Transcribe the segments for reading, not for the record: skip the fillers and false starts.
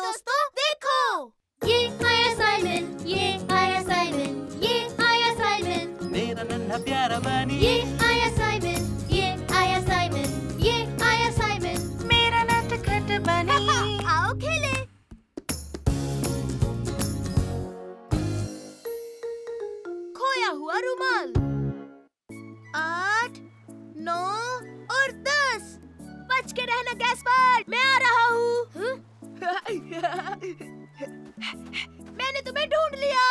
दोस्तों देखो, ये आया साइमन, ये आया साइमन, ये आया साइमन, मेरा नन्हा प्यारा बनी। ये आया साइमन, ये आया साइमन, ये आया साइमन, मेरा नटखट बनी। आओ खेले। खोया हुआ रुमाल। 8, 9 और 10। बच के रहना गैस्पर्ड, मैं आ रहा हूँ। मैंने तुम्हें ढूंढ लिया।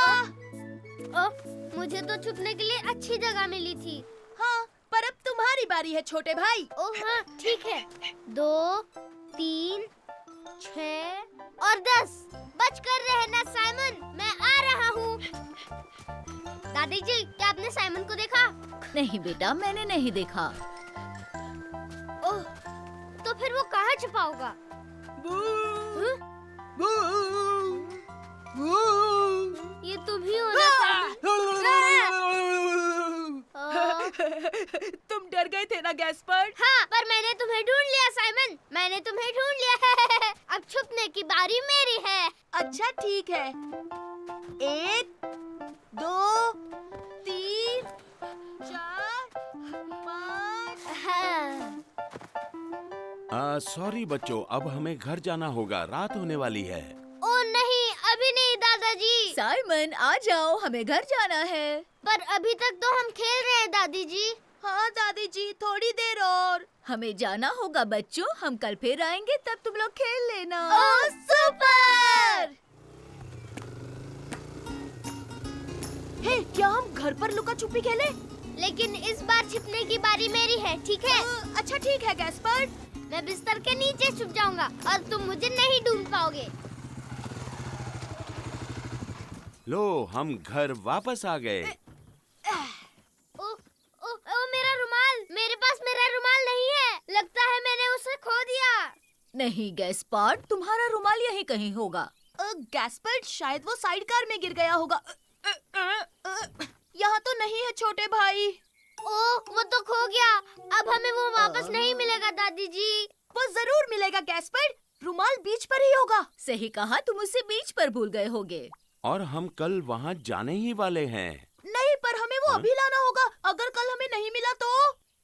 ओह, मुझे तो छुपने के लिए अच्छी जगह मिली थी। हाँ, पर अब तुम्हारी बारी है छोटे भाई। ओह हाँ, ठीक है। 2, 3, 6 और 10। बच कर रहना साइमन, मैं आ रहा हूँ। दादी जी, क्या आपने साइमन को देखा? नहीं बेटा, मैंने नहीं देखा। ओह, तो फिर वो कहाँ छुपा होगा? ये तुम ही हो ना तुम डर गए थे ना गैस्पर्ड? हाँ, पर मैंने तुम्हें ढूंढ लिया साइमन, मैंने तुम्हें ढूंढ लिया। अब छुपने की बारी मेरी है। अच्छा ठीक है। 1, 2, 3, 4, 5। हाँ। सॉरी बच्चों, अब हमें घर जाना होगा, रात होने वाली है। ओ नहीं, अभी नहीं दादाजी। साइमन, आ जाओ, हमें घर जाना है। पर अभी तक तो हम खेल रहे हैं दादी जी। हाँ दादी जी, थोड़ी देर और। हमें जाना होगा बच्चों, हम कल फिर आएंगे, तब तुम लोग खेल लेना। ओह सुपर! हे, क्या हम घर पर लुका छुपी खेले? लेकिन इस बार छिपने की बारी मेरी है, ठीक है? अच्छा ठीक है गैस्पर्ड। मैं बिस्तर के नीचे छुप जाऊंगा और तुम मुझे नहीं ढूंढ पाओगे। लो, हम घर वापस आ गए। ओ, ओ, ओ मेरा रुमाल, मेरे पास मेरा रुमाल नहीं है। लगता है मैंने उसे खो दिया। नहीं गैस्पर्ड, तुम्हारा रुमाल यहीं कहीं होगा। गैस्पर्ड, शायद वो साइड कार में गिर गया होगा। यहाँ तो नहीं है छोटे भाई। ओह, वो तो खो गया। अब हमें वो वापस नहीं मिलेगा दादी जी। वो जरूर मिलेगा गैस्पर्ड, रुमाल बीच पर ही होगा। सही कहा, तुम उसे बीच पर भूल गए होगे। और हम कल वहाँ जाने ही वाले हैं। नहीं, पर हमें वो अभी लाना होगा। अगर कल हमें नहीं मिला तो?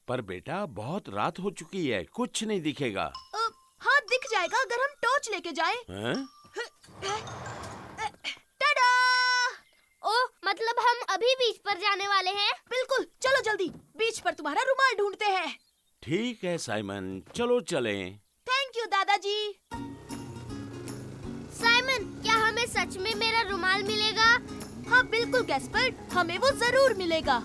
पर बेटा, बहुत रात हो चुकी है, कुछ नहीं दिखेगा। हाँ, दिख जाएगा अगर हम टॉर्च लेके जाएं। हैं? टाडा! ओह, मतलब हम अभी बीच पर जाने वाले हैं? बिल्कुल, चलो जल्दी, बीच पर तुम्हारा रुमाल ढूंढते हैं। ठीक है साइमन, चलो चलें। थैंक यू दादाजी। साइमन, क्या हमें सच में मेरा रुमाल मिलेगा? हाँ बिल्कुल गैस्पर्ड, हमें वो जरूर मिलेगा।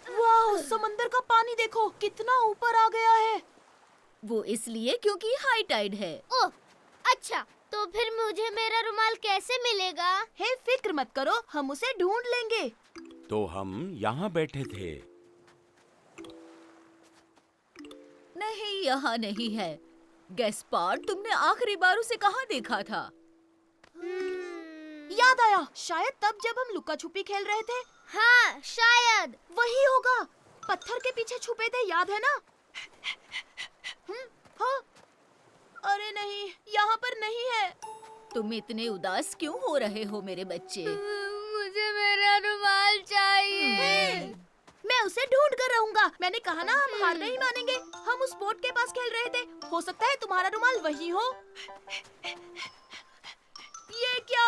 वाह, समंदर का पानी देखो, कितना ऊपर आ गया है। वो इसलिए क्योंकि हाई टाइड है। ओह, अच्छा, तो फिर मुझे मेरा रुमाल कैसे मिलेगा? हे, फिक्र मत करो, हम उसे ढूंढ लेंगे। तो हम यहाँ बैठे थे। नहीं, यहाँ नहीं है। गैस्पर्ड, तुमने आखिरी बार उसे कहाँ देखा था? याद आया, शायद तब जब हम लुका छुपी खेल रहे थे। हाँ, शायद वही होगा, पत्थर के पीछे छुपे थे, याद है ना? हाँ? अरे नहीं, यहाँ पर नहीं है। तुम इतने उदास क्यों हो रहे हो मेरे बच्चे? मुझे मेरा रुमाल चाहिए। मैं उसे ढूंढ कर रहूंगा। मैंने कहा ना, हम हार नहीं मानेंगे। हम उस बोट के पास खेल रहे थे, हो सकता है तुम्हारा रुमाल वही हो। ये क्या?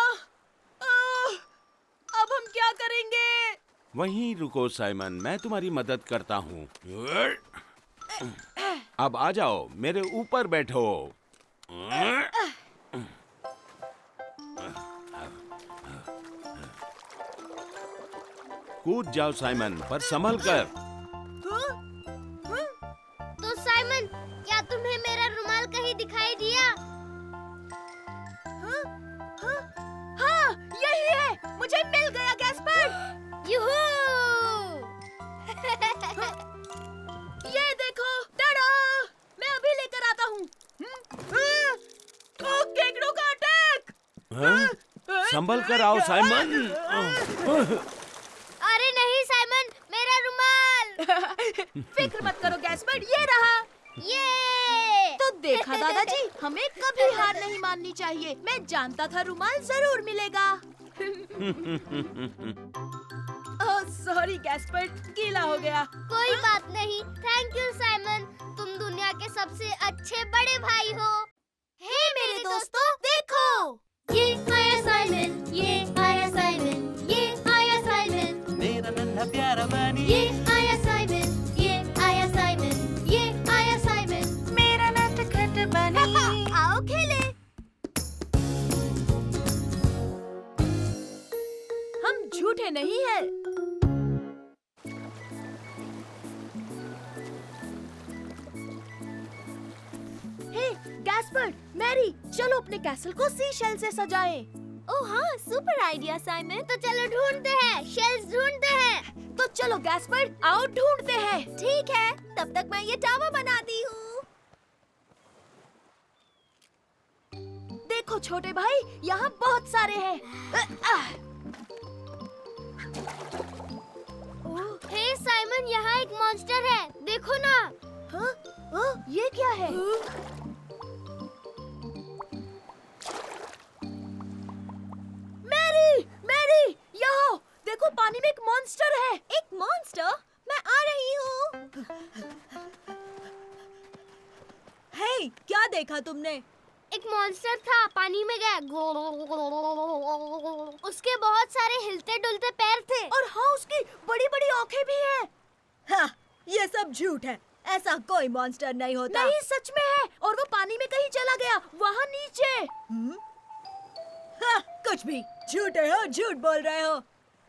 अब हम क्या करेंगे? वहीं रुको साइमन, मैं तुम्हारी मदद करता हूँ। अब आ जाओ, मेरे ऊपर बैठो। कूद जाओ साइमन, पर संभल कर। तो साइमन, क्या तुम्हें मेरा रुमाल कहीं दिखाई दिया? हाँ, यही है, मुझे मिल गया गैस्पर्ड। यूहू! ये देखो, टाडा! मैं अभी लेकर आता हूँ। केकड़ों का अटैक! हैं? संभल कर आओ साइमन। अरे नहीं साइमन, मेरा रुमाल। फिक्र मत करो गैस्पर्ड, ये रहा। दादाजी, हमें कभी हार नहीं माननी चाहिए। मैं जानता था रुमाल जरूर मिलेगा। ओह सॉरी गैस्पर, गीला हो गया। कोई बात नहीं। थैंक यू साइमन, तुम दुनिया के सबसे अच्छे बड़े भाई हो। हे मेरे दोस्तों, देखो, ये आया साइमन, ये आया साइमन, ये आया साइमन, मेरा नन्हा प्यारा बनी ये आया साइमन, ये आया साइमन, ये आया साइमन, मेरा नटखट बनी। आओ खेले। हम झूठे नहीं हैं। हे गैस्पर, मैरी, चलो अपने कैसल को सी शेल से सजाएं। ओह हाँ, सुपर आइडिया साइमन। तो चलो ढूंढते हैं, शेल्स ढूंढते हैं। तो चलो गैस्पर, आओ ढूंढते हैं। ठीक है, तब तक मैं ये टावर बनाती हूँ। देखो छोटे भाई, यहाँ बहुत सारे हैं। हे साइमन, यहाँ एक मॉन्स्टर है, देखो ना। हाँ? ये क्या है? मैरी, मैरी, यहाँ देखो, पानी में एक मॉन्स्टर है। एक मॉन्स्टर? मैं आ रही हूँ। हे, क्या देखा तुमने? एक मॉन्स्टर था, पानी में गया। उसके बहुत सारे हिलते डुलते पैर थे। और हाँ, उसकी बड़ी बड़ी आंखें भी हैं। हाँ, ये सब झूठ है। ऐसा कोई मॉन्स्टर नहीं होता। नहीं, सच में है। और वो पानी में कहीं चला गया, वहाँ नीचे। हाँ, कुछ भी झूठे हो, झूठ बोल रहे हो।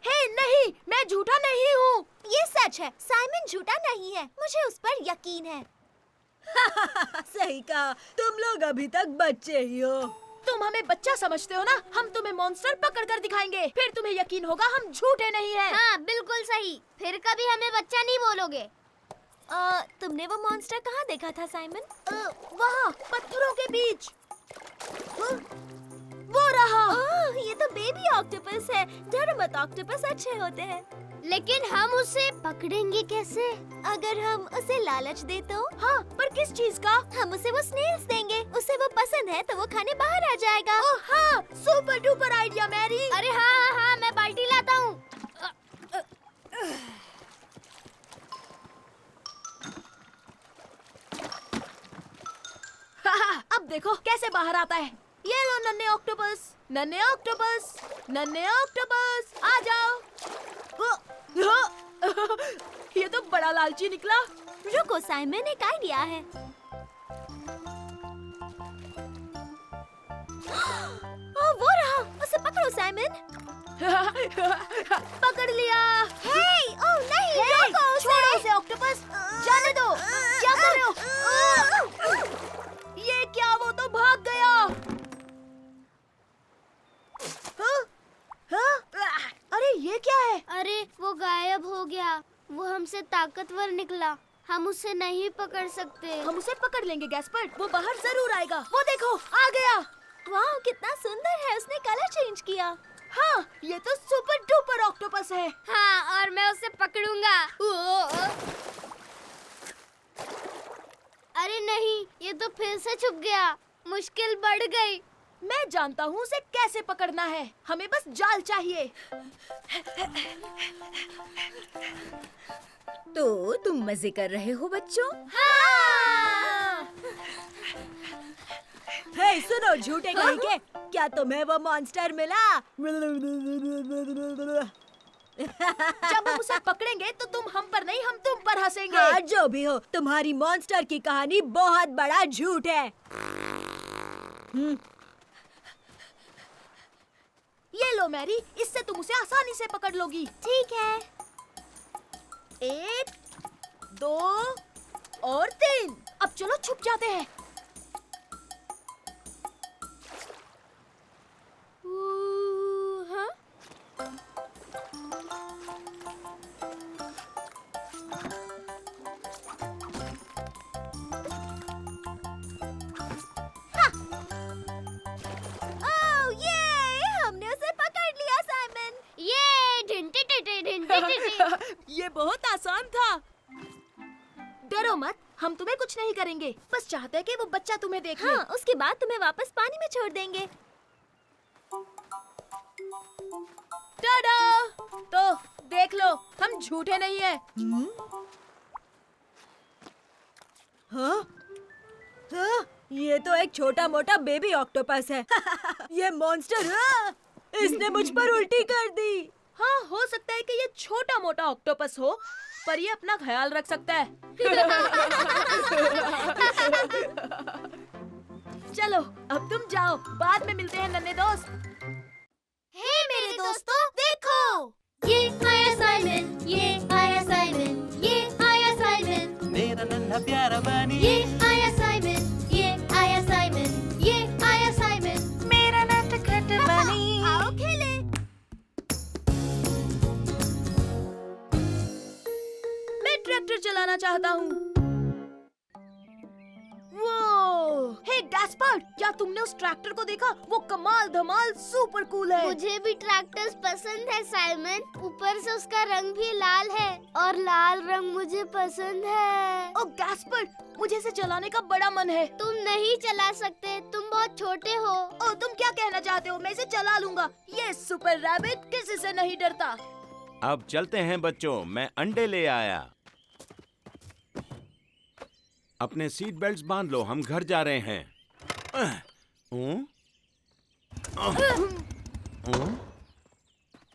हे नहीं, मैं झूठा नहीं हूँ। ये सच है, साइमन झूठा नहीं है, मुझे उस पर यकीन है। सही कहा, तुम लोग अभी तक बच्चे ही हो। तुम हमें बच्चा समझते हो ना? हम तुम्हें मॉन्स्टर पकड़ कर दिखाएंगे, फिर तुम्हें यकीन होगा हम झूठे नहीं हैं। हाँ, बिल्कुल सही। फिर कभी हमें बच्चा नहीं बोलोगे। तुमने वो मॉन्स्टर कहाँ देखा था साइमन? वहाँ पत्थरों के बीच। वो रहा। ये तो बेबी ऑक्टोपस है। डरो मत, ऑक्टोपस अच्छे होते हैं। लेकिन हम उसे पकड़ेंगे कैसे? अगर हम उसे लालच दे तो? हाँ, पर किस चीज का? हम उसे वो स्नेल्स देंगे। उसे वो पसंद है तो वो खाने बाहर आ जाएगा। ओह हाँ, सुपर डुपर आइडिया मैरी। अरे हाँ हाँ हाँ, मैं बाल्टी लाता हूँ। अब देखो कैसे बाहर आता है। ये लो नन्हे ऑक्टोपस, नन्हे ऑक्टोपस, नन्हे ऑक्टोपस, आ जाओ। ये तो बड़ा लालची निकला। रुको साइमन, एक आइडिया है। वो रहा, उसे पकड़ो साइमन। पकड़ लिया। हे, ओह नहीं, रोको उसे। छोड़ो उसे ऑक्टोपस, जाने दो। क्या कर रहे हो? ये क्या, वो तो भाग गया। हाँ? अरे ये क्या है? अरे वो गायब हो गया। वो हमसे ताकतवर निकला। हम उसे नहीं पकड़ सकते। हम उसे पकड़ लेंगे गैस्पर, वो बाहर जरूर आएगा। वो देखो, आ गया। वाह, कितना सुंदर है। उसने कलर चेंज किया। हाँ, ये तो सुपर डुपर ऑक्टोपस है। हाँ, और मैं उसे पकड़ूंगा। अरे नहीं, ये तो फिर से छुप गया। मुश्किल बढ़ गई। मैं जानता हूँ उसे कैसे पकड़ना है। हमें बस जाल चाहिए। तो तुम मजे कर रहे हो बच्चों? हाँ! हे सुनो झूठे कहीं के, क्या तुम्हें वो मॉन्स्टर मिला? जब हम उसे पकड़ेंगे तो तुम हम पर नहीं, हम तुम पर हंसेंगे। हाँ, जो भी हो, तुम्हारी मॉन्स्टर की कहानी बहुत बड़ा झूठ है। ये लो मैरी, इससे तुम उसे आसानी से पकड़ लोगी। ठीक है। 1, 2 और 3। अब चलो छुप जाते हैं। हाँ? ये बहुत आसान था। डरो मत, हम तुम्हें कुछ नहीं करेंगे, बस चाहते हैं कि वो बच्चा तुम्हें देख ले। हाँ, उसके बाद तुम्हें वापस पानी में छोड़ देंगे। टाडा! तो देख लो, हम झूठे नहीं हैं। हाँ? हाँ? ये तो एक छोटा मोटा बेबी ऑक्टोपस है। ये मॉन्स्टर, हाँ? इसने मुझ पर उल्टी कर दी। हाँ, हो सकता है कि ये छोटा मोटा ऑक्टोपस हो, पर ये अपना ख्याल रख सकता है। चलो, अब तुम जाओ, बाद में मिलते हैं नन्हे दोस्त। हे मेरे दोस्तों, देखो, ये आया साइमन, ये आया साइमन, ये आया साइमन, मेरा नन्हा प्यारा बनी ये आया साइमन, ये आया साइमन, ये आया साइमन, मेरा नटखट बनी। आओ खेले। मैं ट्रैक्टर चलाना चाहता हूँ। वो, हे गैस्पर्ड, क्या तुमने उस ट्रैक्टर को देखा? वो कमाल धमाल सुपर कूल है। मुझे भी ट्रैक्टर्स पसंद है साइमन, ऊपर से उसका रंग भी लाल है और लाल रंग मुझे पसंद है। ओ गैस्पर्ड, मुझे इसे चलाने का बड़ा मन है। तुम नहीं चला सकते, तुम बहुत छोटे हो। ओ, तुम क्या कहना चाहते हो? मैं इसे चला लूंगा। ये सुपर रैबिट किसी से नहीं डरता। अब चलते हैं बच्चों, मैं अंडे ले आया। अपने सीट बेल्ट बांध लो, हम घर जा रहे हैं।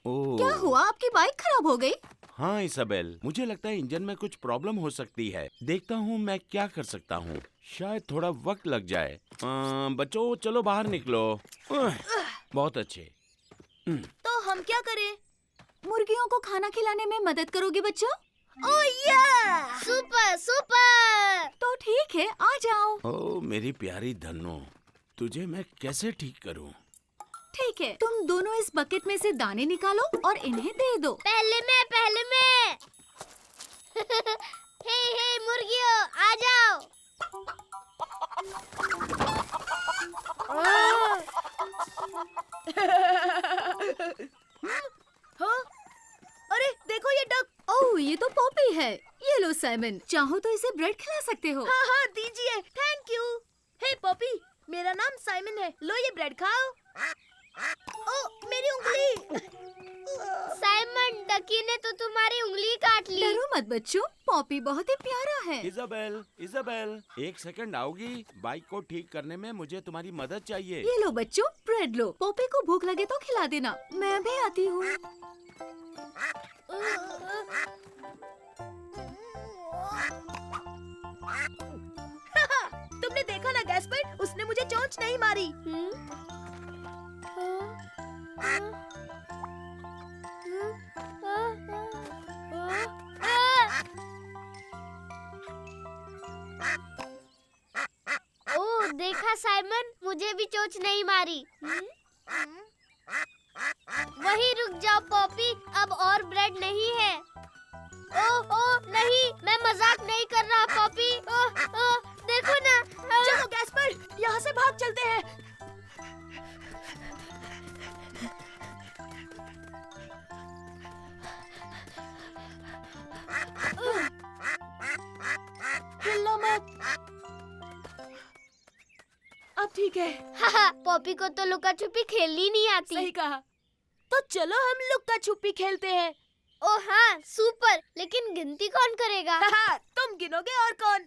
क्या हुआ, आपकी बाइक खराब हो गई? हाँ इसाबेल, मुझे लगता है इंजन में कुछ प्रॉब्लम हो सकती है। देखता हूँ मैं क्या कर सकता हूँ। शायद थोड़ा वक्त लग जाए। बच्चों चलो बाहर निकलो। बहुत अच्छे। तो हम क्या करें? मुर्गियों को खाना खिलाने में मदद करोगे बच्चों? ओ या! Super super. तो ठीक है, आ जाओ। ओ मेरी प्यारी धन्नो, तुझे मैं कैसे ठीक करूँ? ठीक है, तुम दोनों इस बकेट में से दाने निकालो और इन्हें दे दो। पहले मैं हे हे मुर्गियों, आ जाओ। हाँ? अरे देखो ये डक। ओह, ये तो पॉपी है। ये लो साइमन, चाहो तो इसे ब्रेड खिला सकते हो। हाँ हाँ दीजिए, थैंक यू। हे पॉपी, मेरा नाम साइमन है, लो ये ब्रेड खाओ। ओ मेरी उंगली। साइमन, डकी ने तो तुम्हारी उंगली काट ली। डरो मत बच्चों, पॉपी बहुत ही प्यारा है। इजाबेल, इजाबेल, एक सेकंड आओगी? बाइक को ठीक करने में मुझे तुम्हारी मदद चाहिए। ये लो बच्चों, ब्रेड लो। पॉपी को भूख लगे तो खिला देना, मैं भी आती हूँ। तुमने देखा ना गैस्पर्ड, उसने मुझे चोंच नहीं मारी। ओह, देखा साइमन, मुझे भी चोंच नहीं मारी। वहीं रुक जाओ पॉपी, अब और ब्रेड नहीं है। ओह नहीं, मैं मजाक नहीं कर रहा पॉपी। ओह देखो ना। चलो गैस्पर्ड, यहाँ से भाग चलते हैं। हिलना मत। अब ठीक है। पॉपी को तो लुका छुपी खेलनी नहीं आती। सही कहा। तो चलो हम लुक्का छुपी खेलते हैं। ओह हाँ, सुपर। लेकिन गिनती कौन करेगा? तुम गिनोगे और कौन?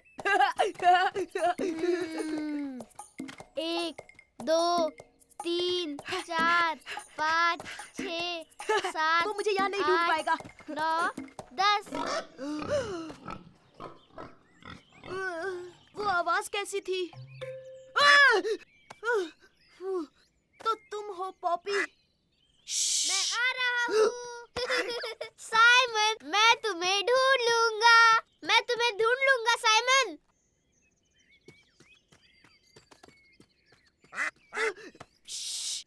1 2 3 4 5 6 7 वो मुझे यहाँ नहीं ढूंढ 8, पाएगा। 9 10। वो आवाज कैसी थी? तो तुम हो पॉपी? मैं आ रहा हूँ। साइमन, मैं तुम्हें ढूंढ लूंगा। मैं तुम्हें ढूंढ लूंगा साइमन।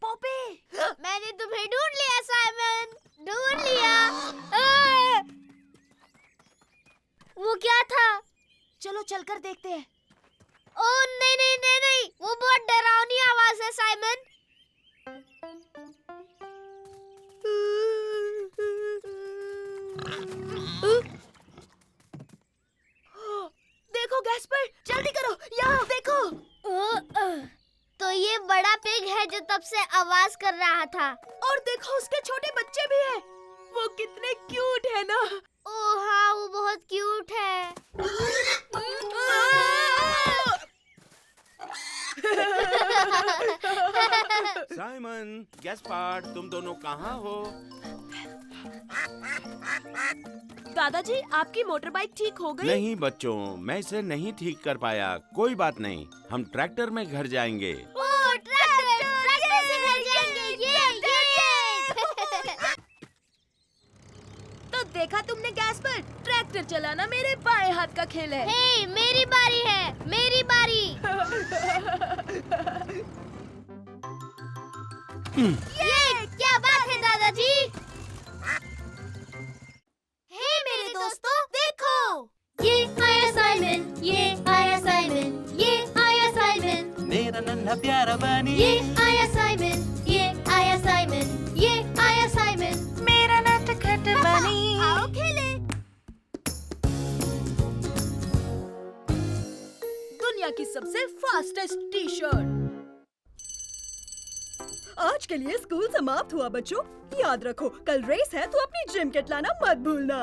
पॉपी, मैंने तुम्हें ढूंढ लिया साइमन, ढूंढ लिया। वो क्या था? चलो चलकर देखते हैं। ओह नहीं नहीं नहीं नहीं, वो बहुत डरावनी आवाज है साइमन। देखो गैस गैस्पर जल्दी करो, यहाँ देखो। तो ये बड़ा पिग है जो तब से आवाज कर रहा था। और देखो उसके छोटे बच्चे भी हैं। वो कितने क्यूट है ना। ओह हाँ, वो बहुत क्यूट है। साइमन, गैस्पार्ड, तुम दोनों कहाँ हो? दादाजी, आपकी मोटर बाइक ठीक हो गई? नहीं बच्चों, मैं इसे नहीं ठीक कर पाया। कोई बात नहीं, हम ट्रैक्टर में घर जाएंगे। ओह, ट्रैक्टर से घर जाएंगे। ये। तो देखा तुमने गैस्पर, ट्रैक्टर चलाना मेरे बाएं हाथ का खेल है। हे, मेरी बारी है, मेरी बारी। ये क्या बात है दादाजी? हे मेरे दोस्तों, देखो। ये आया साइमन, ये आया साइमन, ये आया साइमन। मेरा नन्हा प्यारा बनी, ये आया साइमन, ये आया साइमन, ये आया साइमन। मेरा नटखट बनी। आओ खेले। दुनिया की सबसे फास्टेस्ट टी शर्ट। आज के लिए स्कूल समाप्त हुआ बच्चों। याद रखो, कल रेस है तो अपनी जिम किट लाना मत भूलना।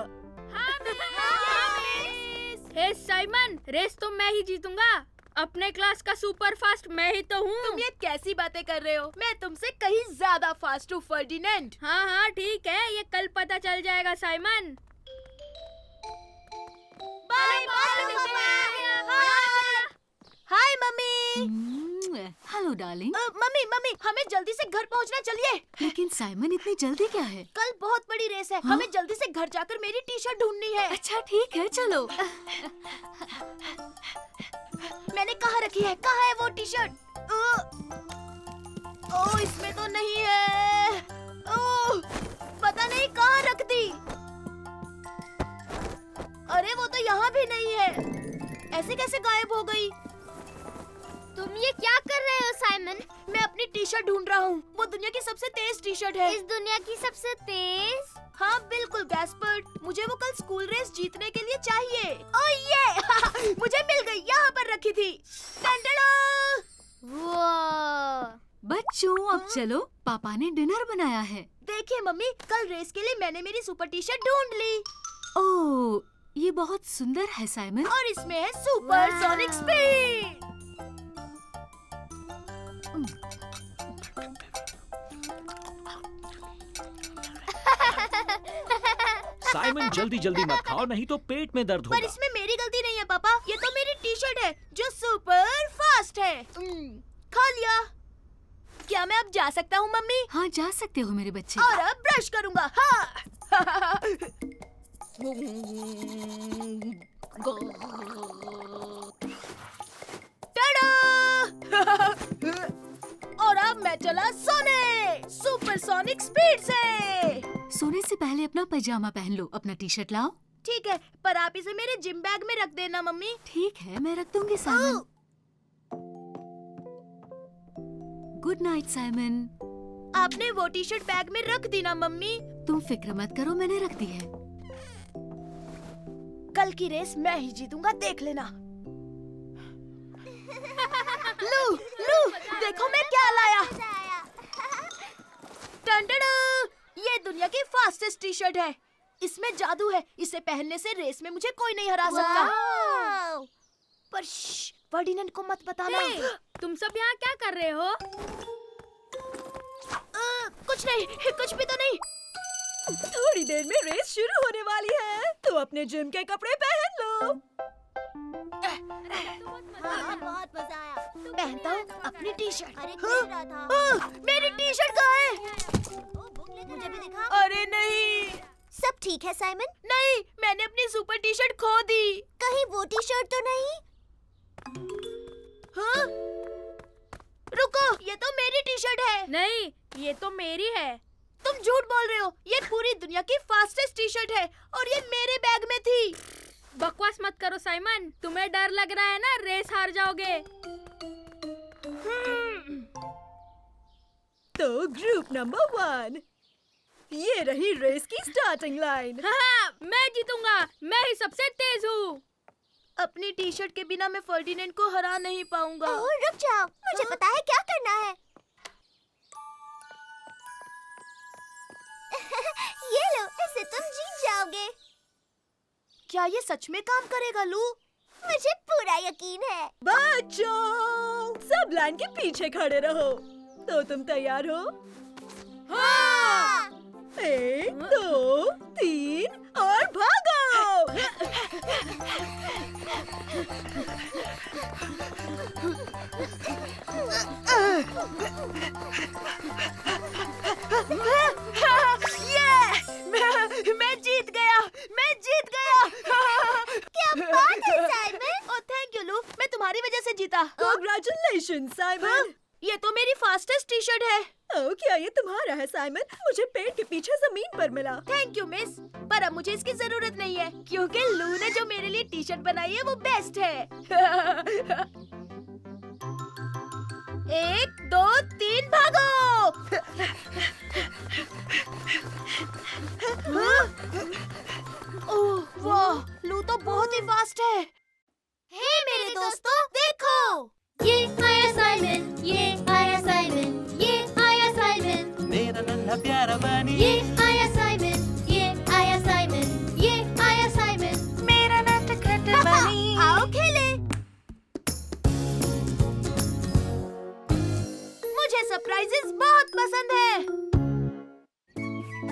हे साइमन, रेस तो मैं ही जीतूंगा। अपने क्लास का सुपर फास्ट मैं ही तो हूँ। तुम ये कैसी बातें कर रहे हो? मैं तुमसे कहीं ज्यादा फास्ट हूँ फर्डिनेंड। हाँ हाँ ठीक है, ये कल पता चल जाएगा Simon. Bye hi mummy. Hello darling. Mummy mummy, हमें जल्दी से घर पहुंचना, चलिए। लेकिन साइमन, इतनी जल्दी क्या है? कल बहुत बड़ी रेस है। हमें जल्दी से घर जाकर मेरी टी शर्ट ढूंढनी है। अच्छा ठीक है, चलो। मैंने कहाँ रखी है? कहाँ है वो टी शर्ट? ओह, इसमें तो नहीं है। ओह, पता नहीं कहाँ रख दी। अरे वो तो यहाँ भी नहीं है। ऐसे कैसे गायब हो गई? तुम ये क्या कर रहे हो साइमन? मैं अपनी टी शर्ट ढूंढ रहा हूँ। वो दुनिया की सबसे तेज टी शर्ट है। इस दुनिया की सबसे तेज? हाँ बिल्कुल गैस्पर्ड, मुझे वो कल स्कूल रेस जीतने के लिए चाहिए। ओह ये मुझे मिल गई, यहाँ पर रखी थी। टंटड़ा! वो बच्चों, अब चलो, पापा ने डिनर बनाया है। देखिए मम्मी, कल रेस के लिए मैंने मेरी सुपर टी शर्ट ढूंढ ली। ओह, ये बहुत सुंदर है साइमन। और इसमें है सुपर वाह! Sonic speed. साइमन, जल्दी जल्दी मत खाओ, नहीं तो पेट में दर्द पर होगा। इसमें मेरी गलती नहीं है पापा, ये तो मेरी टी शर्ट है जो सुपर फास्ट है। खा लिया। क्या मैं अब जा सकता हूँ मम्मी? हाँ, जा सकते हो मेरे बच्चे। और अब ब्रश करूँगा। हाँ। टाडा! और अब मैं चला सोने सुपरसोनिक स्पीड से। सोने से पहले अपना पैजामा पहन लो। अपना टी शर्ट लाओ। ठीक है, पर आप इसे मेरे जिम बैग में रख देना मम्मी। ठीक है, मैं रख दूंगी साइमन। Good night Simon. आपने वो टी शर्ट बैग में रख दी ना मम्मी? तुम फिक्र मत करो, मैंने रख दी है। कल की रेस मैं ही जीतूंगा, देख लेना। लू, लू, देखो मैं क्या लाया। टंटड़ा! ये दुनिया की फास्टेस्ट टी शर्ट है। इसमें जादू है। इसे पहनने से रेस में मुझे कोई नहीं हरा सकता। पर श्श, फर्डिनेंड को मत बताना। हे, तुम सब यहाँ क्या कर रहे हो? कुछ नहीं, कुछ भी तो नहीं। थोड़ी देर में रेस शुरू होने वाली है, तो अपने जिम के कपड़े पहन लो। बहुत मजा आया। पहनता हूँ अपनी टी शर्ट। अरे खेल रहा था। मेरी टी शर्ट कहाँ है? मुझे भी दिखा। अरे नहीं, सब ठीक है साइमन? नहीं, मैंने अपनी सुपर टी शर्ट खो दी। कहीं वो टी शर्ट तो नहीं? हाँ? रुको, ये तो मेरी टी शर्ट है। नहीं, ये तो मेरी है। तुम झूठ बोल रहे हो। ये पूरी दुनिया की फास्टेस्ट टी शर्ट है और ये मेरे बैग में थी। बकवास मत करो साइमन, तुम्हें डर लग रहा है ना रेस हार जाओगे। तो ग्रुप नंबर 1, ये रही रेस की स्टार्टिंग लाइन। हाँ, मैं जीतूंगा, मैं ही सबसे तेज हूँ। अपनी टी शर्ट के बिना मैं फर्डिनेंड को हरा नहीं पाऊंगा। ओह, रुक जाओ, मुझे पता है क्या करना है। ये लो, इससे तुम जीत जाओगे। क्या ये सच में काम करेगा लू? मुझे पूरा यकीन है। बच्चों, सब लाइन के पीछे खड़े रहो। तो तुम तैयार हो? हाँ। 1, 2, 3 और भागो। मैं जीत गया, मैं जीत गया। क्या बात है साइमन? ओह थैंक यू लू, मैं तुम्हारी वजह से जीता। Congratulation Simon. ये तो मेरी फास्टेस्ट टी शर्ट है। ओह, क्या ये तुम्हारा है साइमन? मुझे पेड़ के पीछे जमीन पर मिला। थैंक यू मिस, पर अब मुझे इसकी जरूरत नहीं है क्योंकि लू ने जो मेरे लिए टी शर्ट बनाई है वो बेस्ट है। 1, 2, 3 भागो। ओह वाह, लू तो बहुत ही फास्ट है। हे मेरे दोस्तों देखो, ये आया साइमन, ये आया साइमन, ये आया साइमन, मेरा नन्हा प्यारा बनी ये आया साइमन, ये आया साइमन, ये आया साइमन। मेरा नटखट बनी आओ खेले। मुझे सरप्राइजेस बहुत पसंद है।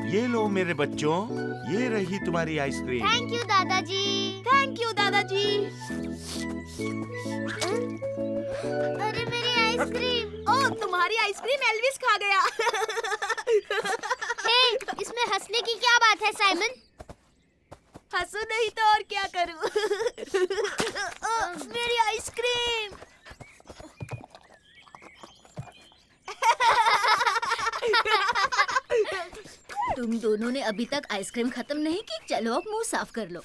ये लो मेरे बच्चों, ये रही तुम्हारी आइसक्रीम। थैंक यू दादाजी। थैंक यू दादाजी। अरे मेरी आइसक्रीम। ओह तुम्हारी आइसक्रीम एल्विस खा गया। हे, इसमें हंसने की क्या बात है साइमन? हंसू नहीं तो और क्या करूं? मेरी आइसक्रीम। तुम दोनों ने अभी तक आइसक्रीम खत्म नहीं की। चलो अब मुंह साफ कर लो।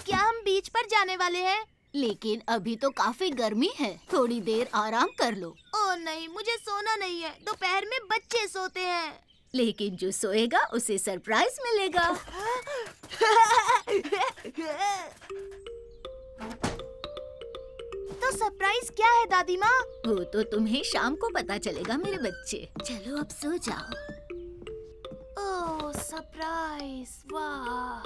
क्या हम बीच पर जाने वाले हैं? लेकिन अभी तो काफी गर्मी है, थोड़ी देर आराम कर लो। ओह नहीं, मुझे सोना नहीं है, दोपहर में बच्चे सोते हैं। लेकिन जो सोएगा उसे सरप्राइज मिलेगा। तो सरप्राइज क्या है दादी माँ? वो तो तुम्हें शाम को पता चलेगा मेरे बच्चे। चलो अब सो जाओ। ओह सरप्राइज, वाह।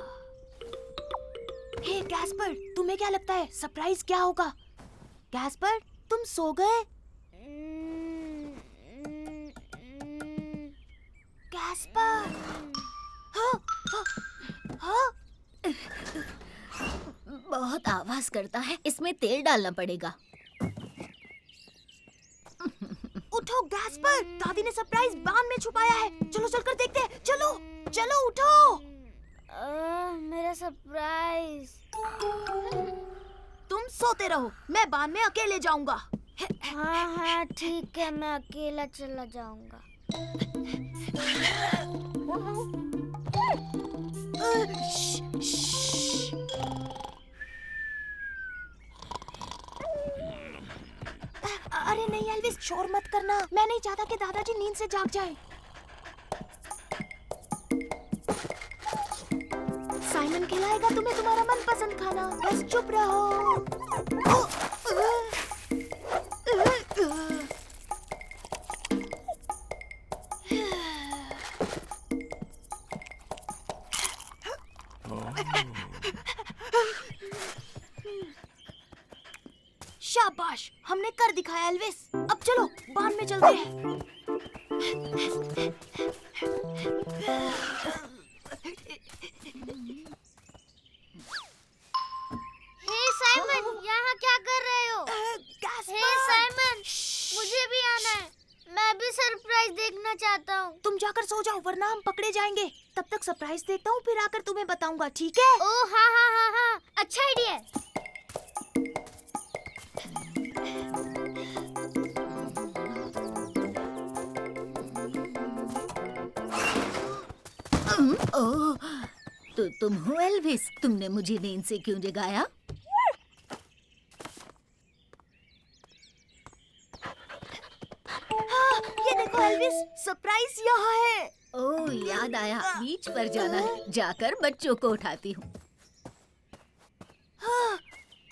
हे गैस्पर, तुम्हें क्या लगता है सरप्राइज क्या होगा? गैस्पर, तुम सो गए? गैस्पर, हाँ, हाँ, हाँ। बहुत आवाज करता है, इसमें तेल डालना पड़ेगा। उठो गैस्पर, दादी ने सरप्राइज बांध में छुपाया है। चलो चलकर देखते हैं। चलो चलो उठो। मेरा सरप्राइज। तुम सोते रहो, मैं बांध में अकेले जाऊंगा। हाँ हाँ ठीक है, मैं अकेला चला जाऊंगा। अरे नहीं एल्विस, शोर मत करना। मैं नहीं चाहता कि दादाजी नींद से जाग जाए। साइमन खिलाएगा तुम्हें तुम्हारा मनपसंद खाना, बस चुप रहो। शाबाश, हमने कर दिखाया एल्विस। अब चलो बांध में चलते हैं। हे साइमन, यहाँ क्या कर रहे हो? हे साइमन, मुझे भी आना है। मैं भी सरप्राइज देखना चाहता हूँ। तुम जाकर सो जाओ वरना हम पकड़े जाएंगे। तब तक सरप्राइज देखता हूँ, फिर आकर तुम्हें बताऊंगा, ठीक है? ओह हाँ हाँ हाँ हाँ, अच्छा आइडिया है। ओह, तो तुम हो एल्विस? तुमने मुझे नींद से क्यों जगाया? हाँ, ये देखो एल्विस, सरप्राइज यहाँ है। ओह, याद आया, बीच पर जाना है। जाकर बच्चों को उठाती हूँ। हाँ,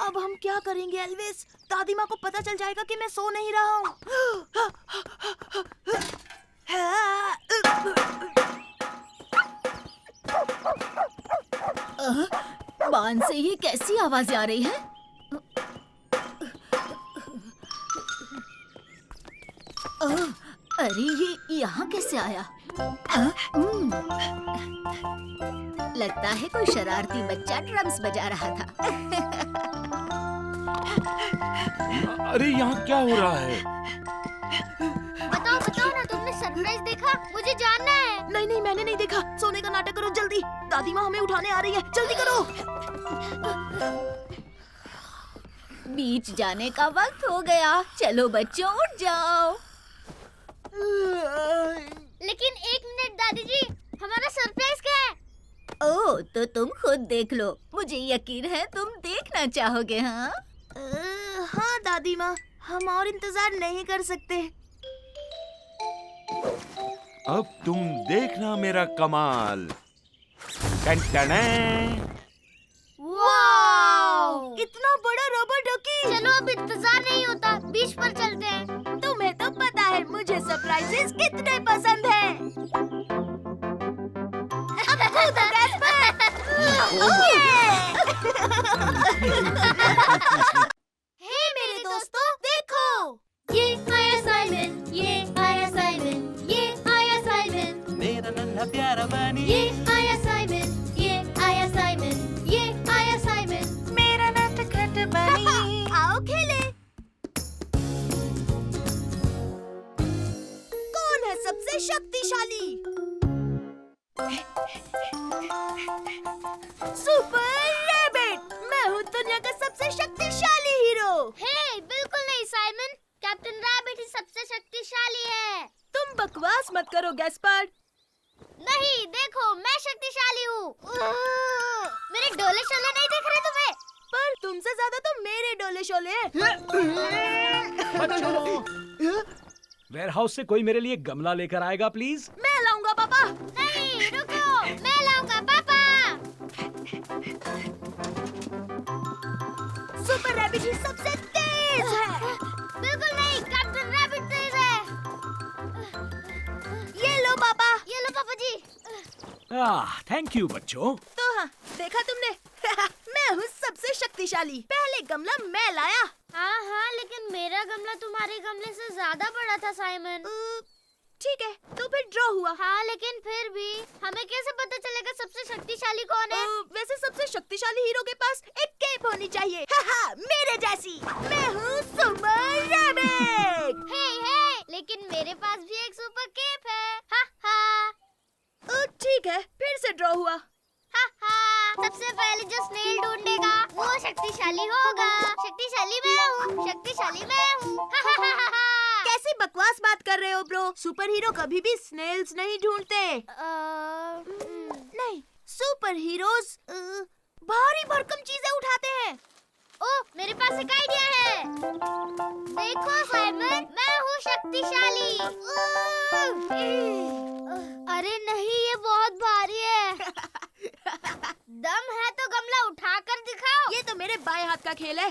अब हम क्या करेंगे एल्विस? दादी माँ को पता चल जाएगा कि मैं सो नहीं रहा हूँ। बांध से ये कैसी आवाजें आ रही है? अरे ये यहाँ कैसे आया? लगता है कोई शरारती बच्चा ड्रम्स बजा रहा था। अरे यहाँ क्या हो रहा है? बताओ बताओ ना, तुमने सरप्राइज देखा? मुझे जानना है। नहीं नहीं, मैंने नहीं देखा। सोने का नाटक करो जल्दी। दादी माँ हमें उठाने आ रही है, जल्दी करो। बीच जाने का वक्त हो गया। चलो बच्चों, उठ जाओ। लेकिन एक मिनट दादी जी, हमारा सरप्राइज क्या है? ओह, तो तुम खुद देख लो। मुझे यकीन है तुम देखना चाहोगे। हाँ, हाँ दादी माँ, हम और इंतजार नहीं कर सकते। अब तुम देखना मेरा कमाल। टन-टन-टन। वाव! इतना बड़ा रबर डकी। चलो अब इंतजार नहीं होता, बीच पर चलते हैं। तुम्हें तो पता है मुझे सरप्राइजेस कितने पसंद हैं। अब कूदो गैस पर। हे मेरे दोस्तों, देखो। ये आया साइमन, ये आया साइमन, ये आया साइमन, मेरा नन्हा प्यारा बनी ये आया साइमन, ये आया साइमन, ये आया साइमन। मेरा नटखट बनी। आओ खेले। कौन है सबसे शक्तिशाली? Super rabbit. मैं हूँ दुनिया का सबसे शक्तिशाली हीरो। हे, बिल्कुल नहीं साइमन, कैप्टन रैबिट ही सबसे शक्तिशाली है। तुम बकवास मत करो गैस्पार्ड। नहीं, देखो मैं शक्तिशाली हूँ। मेरे डोले शोले नहीं दिख रहे तुम्हें? पर तुमसे ज्यादा तो मेरे डोले शोले हैं। बच्चों, वेयरहाउस से कोई मेरे लिए गमला लेकर आएगा प्लीज? मैं लाऊंगा पापा। नहीं, रुको, मैं लाऊंगा पापा। सुपर रैबिट ही सबसे तेज है। बिल्कुल नहीं, कैप्टन रैबिट तेज है। ये लो पापा। ये लो पापा जी। थैंक यू बच्चों। तो हाँ, देखा तुमने। मैं हूँ सबसे शक्तिशाली। पहले गमला मैं लाया। हाँ हाँ, लेकिन मेरा गमला तुम्हारे गमले से ज्यादा बड़ा था साइमन। ठीक है, तो फिर ड्रॉ हुआ। हाँ, लेकिन फिर भी हमें कैसे पता चलेगा सबसे शक्तिशाली कौन है? वैसे सबसे शक्तिशाली हीरो के पास एक केप होनी चाहिए। मेरे जैसी। मैं हूँ सुपर रैबिट। हे, लेकिन मेरे पास भी एक सुपर केप है। हा हा ठीक है, फिर से ड्रॉ हुआ। हा हा। सबसे पहले जो स्नेल ढूंढेगा वो शक्तिशाली होगा। शक्तिशाली मैं हूँ, शक्तिशाली मैं हूँ। हा हा हा हा। कैसी बकवास बात कर रहे हो ब्रो? सुपर हीरो कभी भी स्नेल्स नहीं ढूंढते। नहीं, सुपर हीरोज भारी भरकम चीजें उठाते हैं। ओह, मेरे पास एक आइडिया है। देखो साइमन, मैं हूँ शक्तिशाली। अरे नहीं, ये बहुत भारी है। दम है तो गमला उठाकर दिखाओ। ये तो मेरे बाएं हाथ का खेल है।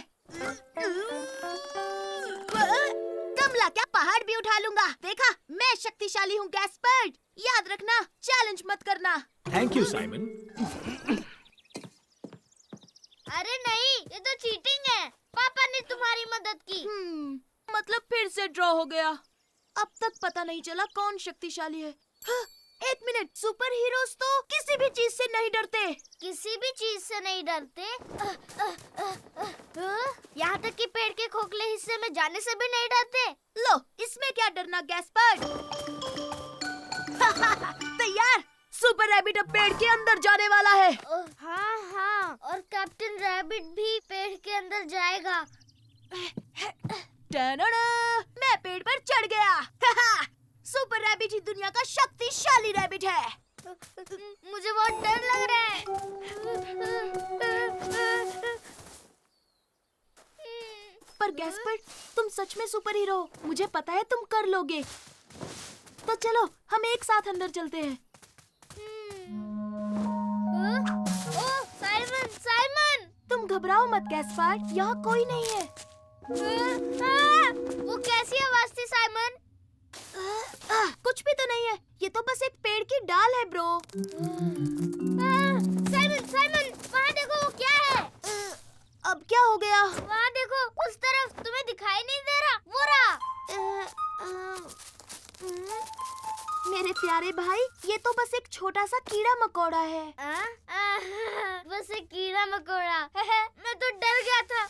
गमला क्या, पहाड़ भी उठा लूंगा। देखा, मैं शक्तिशाली हूँ गैस्पर्ड। याद रखना, चैलेंज मत करना। Thank you Simon. अरे नहीं, ये तो चीटिंग है। पापा ने तुम्हारी मदद की। मतलब फिर से ड्रॉ हो गया। अब तक पता नहीं चला कौन शक्तिशाली है। हाँ, एक मिनट, सुपर हीरोज तो किसी भी चीज से नहीं डरते। किसी भी चीज से नहीं डरते। यहाँ तक कि पेड़ के खोखले हिस्से में जाने से भी नहीं डरते। लो, इसमें क्या डरना गैस्पर्ड। तैयार। सुपर रैबिट अब पेड़ के अंदर जाने वाला है। हाँ हाँ, और कैप्टन रैबिट भी पेड़ के अंदर जाएगा। मैं पेड़ पर चढ़ गया। सुपर रैबिट ही दुनिया का शक्तिशाली रैबिट है। मुझे बहुत डर लग रहा है। पर गैस्पर्ड, तुम सच में सुपर हीरो हो। मुझे पता है तुम कर लोगे। तो चलो हम एक साथ अंदर चलते हैं। ओ साइमन साइमन तुम घबराओ मत गैस्पार्ड, यहाँ कोई नहीं है। वो कैसी आवाज थी साइमन? कुछ भी तो नहीं है, ये तो बस एक पेड़ की डाल है ब्रो। साइमन साइमन वहाँ देखो, वो क्या है? अब क्या हो गया? वहाँ देखो उस तरफ, तुम्हें दिखाई नहीं दे रहा? वो रहा। मेरे प्यारे भाई, ये तो बस एक छोटा सा कीड़ा मकोड़ा है। बस एक कीड़ा मकोड़ा। मैं तो डर गया था।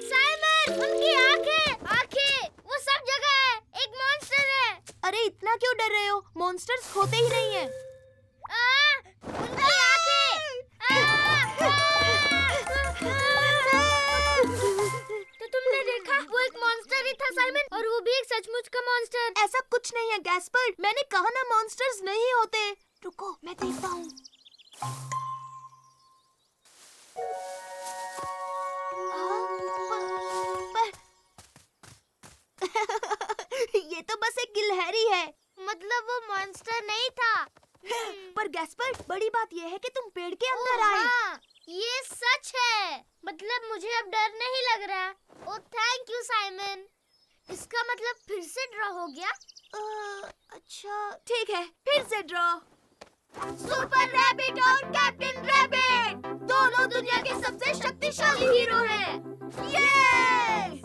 साइमन, उनकी आंखें, वो सब जगह है। एक मॉन्स्टर है। अरे इतना क्यों डर रहे हो? मॉन्स्टर्स होते ही नहीं है। उनकी आंखें। तो तुमने देखा, वो एक मॉन्स्टर ही था साइमन, और वो भी एक सचमुच का मॉन्स्टर। ऐसा कुछ नहीं है गैस्पर्ड, मैंने कहा ना मॉन्स्टर्स नहीं होते। रुको मैं देखता हूँ। ये तो बस एक गिलहरी है। मतलब वो मॉन्स्टर नहीं था। पर गैस्पर्ड, बड़ी बात ये है कि तुम पेड़ के अंदर ओह, आए। हाँ, ये सच है। मतलब मुझे अब डर नहीं लग रहा। ओह थैंक यू साइमन। इसका मतलब फिर से ड्रॉ हो गया? अच्छा ठीक है, फिर से ड्रॉ। सुपर रैबिट और कैप्टन रैबिट दोनों दुनिया के सबसे शक्तिशाली हीरो हैं। यस!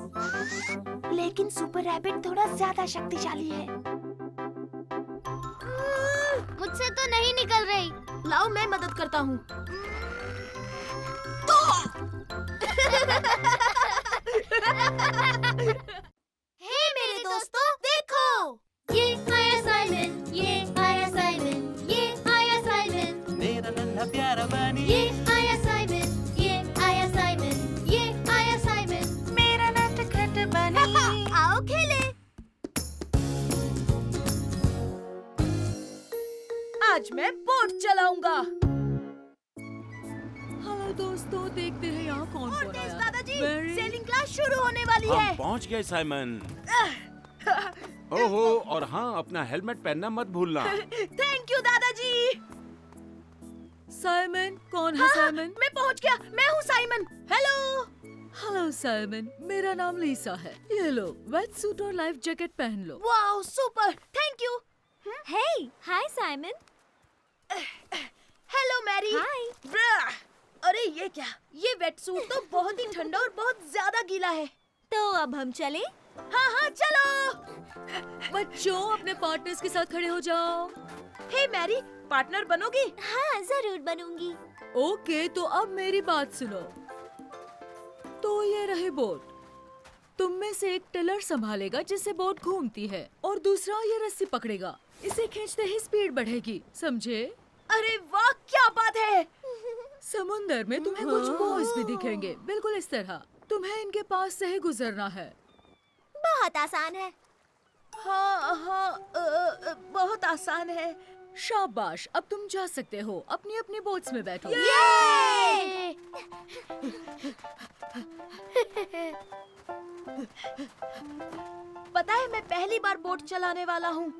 लेकिन सुपर रैबिट थोड़ा ज्यादा शक्तिशाली है। मुझसे तो नहीं निकल रही। लाओ मैं मदद करता हूँ। हे मेरे दोस्तों, देखो ये आया साइमन, ये आया साइमन, ये आया साइमन, मेरा नन्हा प्यारा बनी ये आया साइमन, ये आया साइमन, ये आया साइमन। मेरा नटखट बनी आओ खेले। आज मैं बोट चलाऊंगा। हेलो दोस्तों, देखते हैं यहाँ कौन और कौन तेज आया। दादाजी, Very- सेलिंग क्लास शुरू होने वाली हम है। पहुंच गए साइमन। ओहो, और हाँ, अपना हेलमेट पहनना मत भूलना। थैंक यू दादाजी। साइमन, कौन है हाँ, साइमन? मैं पहुंच गया, मैं हूँ साइमन। हेलो। हेलो साइमन, मेरा नाम लीसा है। ये लो, वेट सूट और लाइफ जैकेट पहन लो। Wow super, thank you. Hey, hi Simon. Hello Mary. Hi. ब्रा! अरे ये क्या? ये वेट सूट तो बहुत ही ठंडा और बहुत ज्यादा गीला है। तो अब हम चले? हाँ हाँ चलो। बच्चों, अपने पार्टनर्स के साथ खड़े हो जाओ। हे मैरी, पार्टनर बनोगी? हाँ जरूर बनूंगी। ओके, तो अब मेरी बात सुनो। तो ये रहे बोट। तुम में से एक टिलर संभालेगा जिससे बोट घूमती है, और दूसरा ये रस्सी पकड़ेगा। इसे खींचते ही स्पीड बढ़ेगी, समझे? अरे वाह, क्या बात है। समुंदर में तुम्हें कुछ बॉयज भी दिखेंगे, बिल्कुल इस तरह। तुम्हें इनके पास से ही गुजरना है। बहुत आसान है। हाँ हाँ, बहुत आसान है। शाबाश, अब तुम जा सकते हो। अपनी अपनी बोट्स में बैठो। ये! पता है मैं पहली बार बोट चलाने वाला हूँ।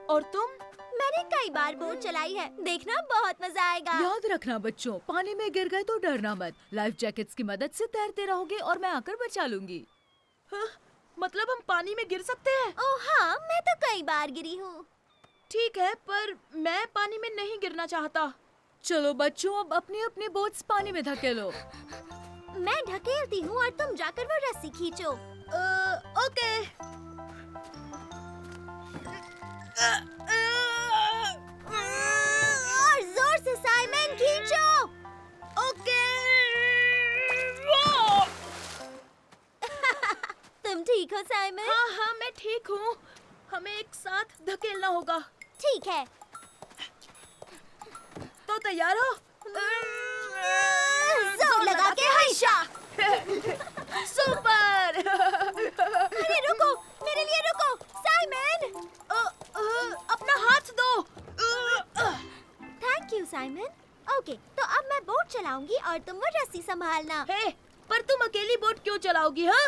और तुम? मैंने कई बार बोट चलाई है, देखना बहुत मजा आएगा। याद रखना बच्चों, पानी में गिर गए तो डरना मत। लाइफ जैकेट्स की मदद से तैरते रहोगे और मैं आकर बचा लूंगी। हाँ, मतलब हम पानी में गिर सकते हैं? ओह हाँ, मैं तो कई बार गिरी हूँ। ठीक है, पर मैं पानी में नहीं गिरना चाहता। चलो बच्चों, अब अपनी अपनी बोट्स पानी में धकेलो। मैं ढकेलती हूँ और तुम जाकर वो रस्सी खींचो। ओके। और जोर से साइमन खींचो। ओके। तुम ठीक हो साइमन? हाँ हाँ मैं ठीक हूँ। हमें एक साथ धकेलना होगा। ठीक है। तो तैयार हो? जोर लगा के हर्षा। सुपर। अरे रुको, मेरे लिए रुको साइमन। अपना हाथ दो। Thank you Simon. ओके, तो अब मैं बोट चलाऊंगी और तुम वो रस्सी संभालना। हे, पर तुम अकेली बोट क्यों चलाओगी? हाँ?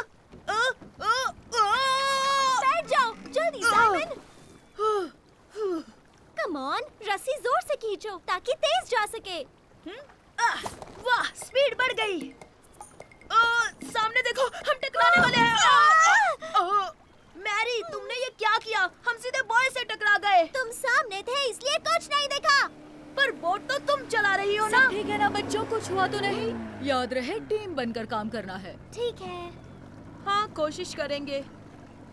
बैठ जाओ। जल्दी साइमन। कम ऑन, रस्सी जोर से खींचो ताकि तेज जा सके। वाह, स्पीड बढ़ गई। सामने देखो, हम टकराने वाले हैं। मैरी, तुमने ये क्या किया? हम सीधे बॉय से टकरा गए। तुम सामने थे इसलिए कुछ नहीं देखा। पर बोट तो तुम चला रही हो ना। सब ठीक है ना बच्चों, कुछ हुआ तो नहीं? याद रहे टीम बनकर काम करना है। ठीक है। हाँ, कोशिश करेंगे।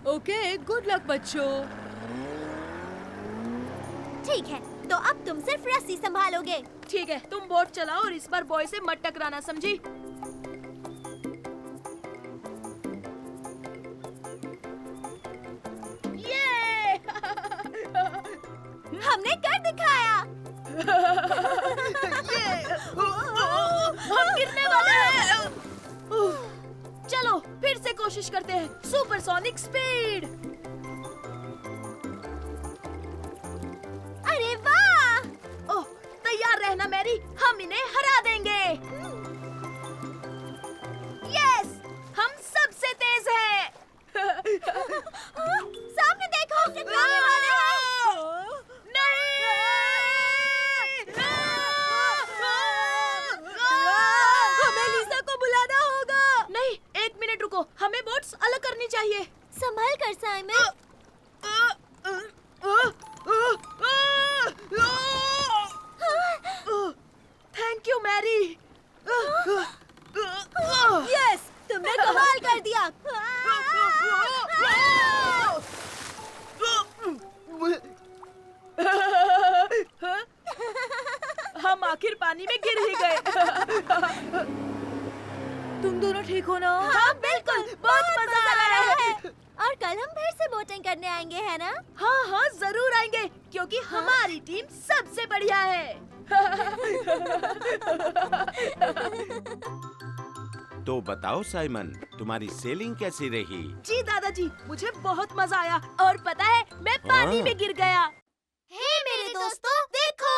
ओके, गुड लक बच्चों। ठीक है, तो अब तुम सिर्फ रस्सी संभालोगे। ठीक है, तुम बोट चलाओ और इस बार बॉय से मत टकराना, समझी? ये! हमने कर दिखाया। हम गिरने वाले हैं। चलो फिर से कोशिश करते हैं। Supersonic speed. अरे वाह! ओह, तैयार रहना मैरी, हम इन्हें हरा देंगे। यस, हम सबसे तेज हैं। सामने देखो, टकराने वाले हैं। नहीं! हमें लीसा को बुलाना होगा। नहीं, 1 मिनट रुको, हमें बोट्स अलग करनी चाहिए। संभल कर Simon. Thank you Mary. Yes, तुमने कमाल कर दिया। हम आखिर पानी में गिर ही गए। तुम दोनों ठीक हो ना? हाँ बिल्कुल, बहुत मजा आ रहा है। और कल हम फिर से बोटिंग करने आएंगे, है ना? हाँ हाँ, जरूर आएंगे, क्योंकि हमारी टीम सबसे बढ़िया है। तो बताओ साइमन, तुम्हारी सेलिंग कैसी रही? जी दादाजी, मुझे बहुत मजा आया और पता है मैं पानी हाँ। में गिर गया। हे मेरे दोस्तों, देखो,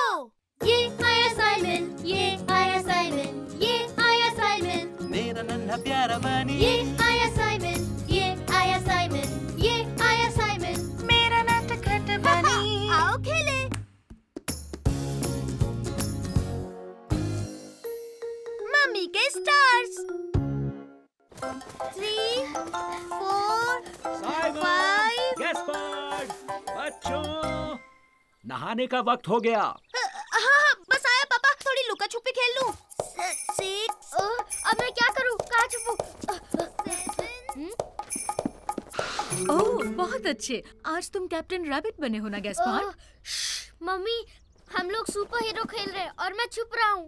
ये आया साइमन, ये आया साइमन, ये आया साइमन, मेरा नन्हा प्यारा बनी, ये आया साइमन, ये आया साइमन, ये आया साइमन। मेरा नटखट बनी। आओ खेले। मम्मी के स्टार्स। 3, 4, साइमन, 5। गैस्पर्ड, बच्चों, नहाने का वक्त हो गया। हाँ, बस आया पापा, थोड़ी लुका छुपी खेल लूं। 6। अब मैं क्या करूं? कहाँ छुपूं? 7। ओह, बहुत अच्छे। आज तुम कैप्टन रैबिट बने हो ना गैस्पार्ड? मम्मी, हम लोग सुपर हीरो खेल रहे हैं और मैं छुप रहा हूँ।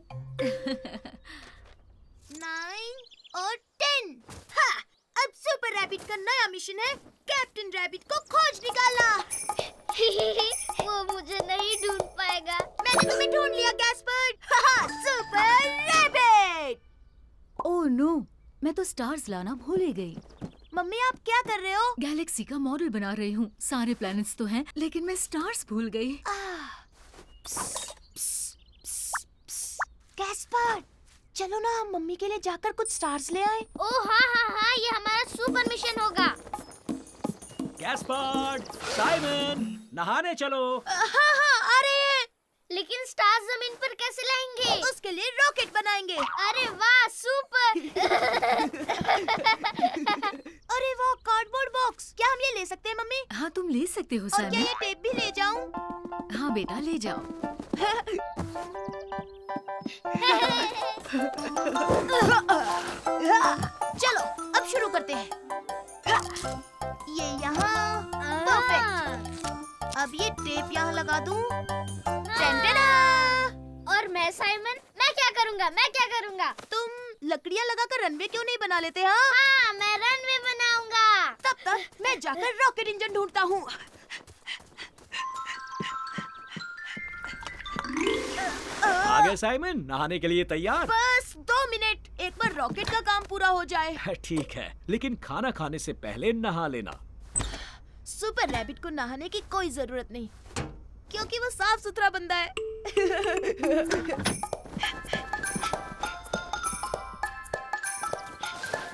9 और 10। हाँ, अब सुपर रैबिट का नया मिशन है कैप्टन रैबिट को खोज निकालना। वो मुझे नहीं ढूंढ पाएगा। मैंने तुम्हें ढूंढ लिया गैस्पर्ड। हाँ, सुपर रैबिट। ओह नो, मैं तो स्टार्स लाना भूल ही गई। मम्मी, आप क्या कर रहे हो? गैलेक्सी का मॉडल बना रही हूँ। सारे प्लैनेट्स तो हैं, लेकिन मैं स्टार्स भूल गई। गैस्पर्ड, चलो ना हम मम्मी के लिए जाकर कुछ स्टार्स ले आए। ओह हाँ हाँ हाँ, ये हमारा सुपर मिशन होगा। गैस्पर्ड, साइमन, नहाने चलो। हाँ हाँ, आ रहे हैं। लेकिन स्टार्स जमीन पर कैसे लाएंगे? उसके लिए रॉकेट बनाएंगे। अरे वाह, सुपर! अरे वाह, कार्डबोर्ड बॉक्स। क्या हम ये ले सकते हैं मम्मी? हाँ, तुम ले सकते हो और क्या साइमन। ये टेप भी ले जाऊं? हाँ बेटा, ले जाओ। चलो अब शुरू करते हैं। ये यहाँ, परफेक्ट। अब ये टेप यहाँ लगा दूं। टन-टना! और मैं साइमन, मैं क्या करूँगा? मैं क्या करूँगा? तुम लकड़ियाँ लगाकर रनवे क्यों नहीं बना लेते? हाँ, हाँ, मैं रनवे बनाऊंगा। तब तक मैं जाकर रॉकेट इंजन ढूंढता हूँ। आ गए साइमन, नहाने के लिए तैयार? बस 2 मिनट, एक बार रॉकेट का काम पूरा हो जाए। ठीक है, लेकिन खाना खाने से पहले नहा लेना। सुपर रैबिट को नहाने की कोई जरूरत नहीं, क्योंकि वो साफ सुथरा बंदा है।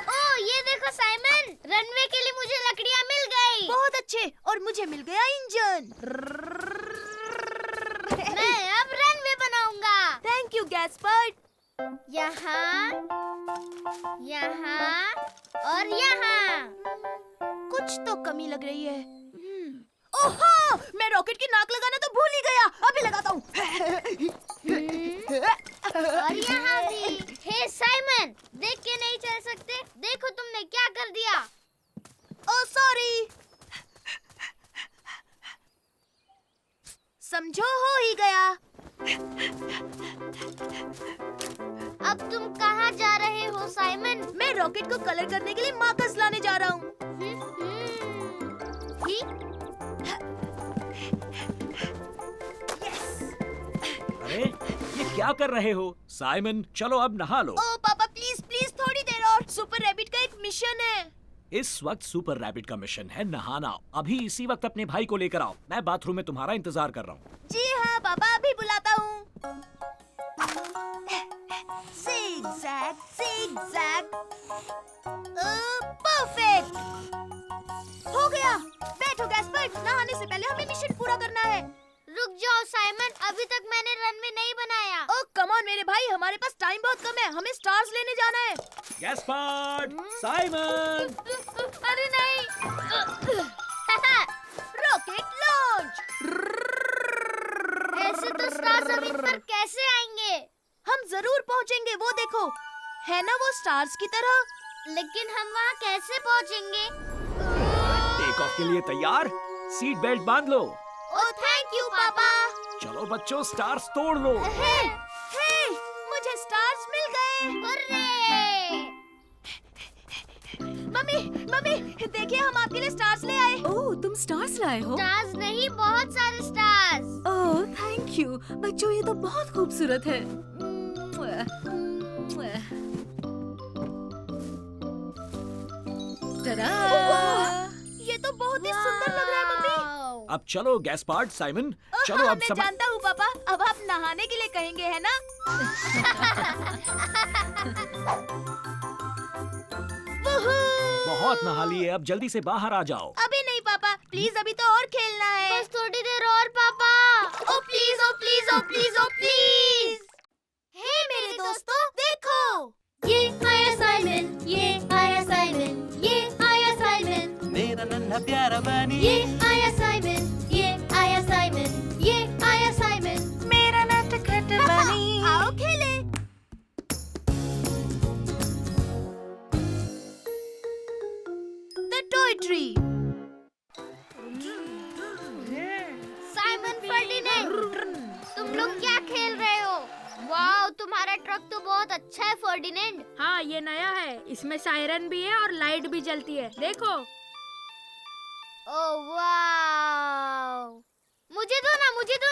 ओह, ये देखो साइमन, रनवे के लिए मुझे लकड़ियाँ मिल गई। बहुत अच्छे, और मुझे यहाँ, यहाँ और यहाँ। कुछ तो कमी लग रही है। ओहो, मैं रॉकेट की नाक लगाना तो भूल ही गया। अभी लगाता हूँ। और यहाँ भी। हे साइमन, देख के नहीं चल सकते? देखो तुमने क्या कर दिया। Oh sorry. समझो हो ही गया। अब तुम कहाँ जा रहे हो साइमन? मैं रॉकेट को कलर करने के लिए मार्कर्स लाने जा रहा हूँ। ठीक। अरे ये क्या कर रहे हो साइमन? चलो अब नहा लो। ओह पापा प्लीज प्लीज थोड़ी देर और। सुपर रैबिट का एक मिशन है। इस वक्त सुपर रैबिट का मिशन है नहाना। अभी इसी वक्त अपने भाई को लेकर आओ। मैं बाथरूम में तुम्हारा इंतजार कर रहा हूँ। जी हाँ पापा, अभी बुलाता हूँ। zigzag, zigzag। परफेक्ट। हो गया। बैठो गैस्पर्ड, नहाने से पहले हमें मिशन पूरा करना है। रुक जाओ साइमन, अभी तक मैंने रनवे नहीं बनाया। ओह कम ऑन मेरे भाई, हमारे पास टाइम बहुत कम है। हमें स्टार्स लेने जाना है। Gaspard, Simon. अरे नहीं। Rocket launch. ऐसे तो स्टार जमीन पर कैसे आएंगे? हम जरूर पहुंचेंगे, वो देखो है ना वो स्टार्स की तरह। लेकिन हम वहाँ कैसे पहुँचेंगे? टेक ऑफ के लिए तैयार? सीट बेल्ट बांध लो। ओह थैंक यू पापा। चलो बच्चों, स्टार्स तोड़ लो। हे, मुझे स्टार्स मिल गए। हुर्रे! मम्मी देखिए, हम आपके लिए स्टार्स ले आए। ओह, तुम स्टार्स लाए हो? स्टार्स नहीं, बहुत सारे स्टार्स। ओह, थैंक यू बच्चों, ये तो बहुत खूबसूरत है। टडा! ये तो बहुत ही सुंदर लग रहा है मम्मी। अब चलो गैस्पार्ड, साइमन, चलो अब मैं सब। जानता हूँ पापा, अब आप नहाने के लिए कहेंगे है ना? बहुत नहा लिए, अब जल्दी से बाहर आ जाओ। अभी नहीं पापा, प्लीज अभी तो और खेलना है। बस थोड़ी देर और पापा। Oh please, oh please, oh please, oh please. हे मेरे दोस्तों, देखो ये आया साइमन, ये आया साइमन, ये आया साइमन, मेरा नन्हा प्यारा बनी, ये आया साइमन, ये आया साइमन, ये आया साइमन। मेरा नटखट बनी। आओ खेले। The toy tree. Simon Ferdinand, तुम लोग क्या खेल रहे हो? वाओ, तुम्हारा ट्रक तो बहुत अच्छा है फर्डिनेंड। हाँ, ये नया है। इसमें सायरन भी है और लाइट भी जलती है। देखो। ओह वाओ, मुझे दो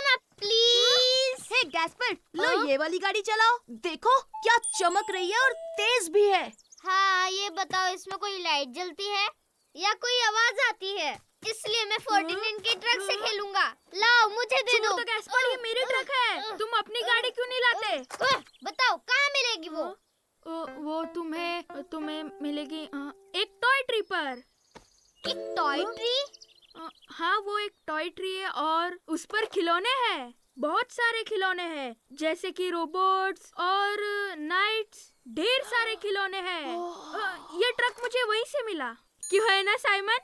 ना प्लीज। हे गैस्पर, लो ये वाली गाड़ी चलाओ। देखो क्या चमक रही है और तेज भी है। हाँ, ये बताओ, इसमें कोई लाइट जलती है या कोई आवाज आती है? इसलिए मैं फर्डिनेंड के ट्रक से खेलूंगा। लाओ, मुझे दे दो। तो गैस्पर, ये मेरी ट्रक है। तुम अपनी गाड़ी क्यों नहीं लाते? बताओ कहाँ मिलेगी वो? वो तुम्हें मिलेगी एक टॉय ट्री पर। एक टॉय ट्री? हाँ, वो एक टॉय ट्री है और उस पर खिलौने हैं। बहुत सारे खिलौने हैं, जैसे कि रोबोट्स और नाइट्स। ढेर सारे खिलौने हैं। ये ट्रक मुझे वहीं से मिला। क्यों है ना साइमन?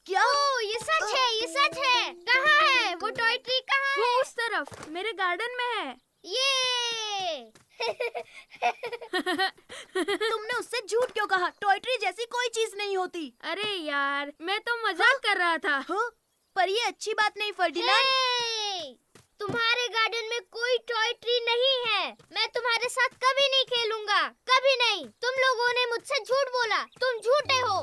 क्या? ओह, ये सच है, ये सच है। कहाँ है वो टॉय ट्री? कहाँ वो है? उस तरफ मेरे गार्डन में है। ये तुमने उससे झूठ क्यों कहा? टॉय ट्री जैसी कोई चीज नहीं होती। अरे यार, मैं तो मजाक कर रहा था। हाँ? पर ये अच्छी बात नहीं फर्डिनेंड। हे! तुम्हारे गार्डन में कोई टॉय ट्री नहीं है। मैं तुम्हारे साथ कभी नहीं खेलूंगा, कभी नहीं। तुम लोगों ने मुझसे झूठ बोला, तुम झूठे हो।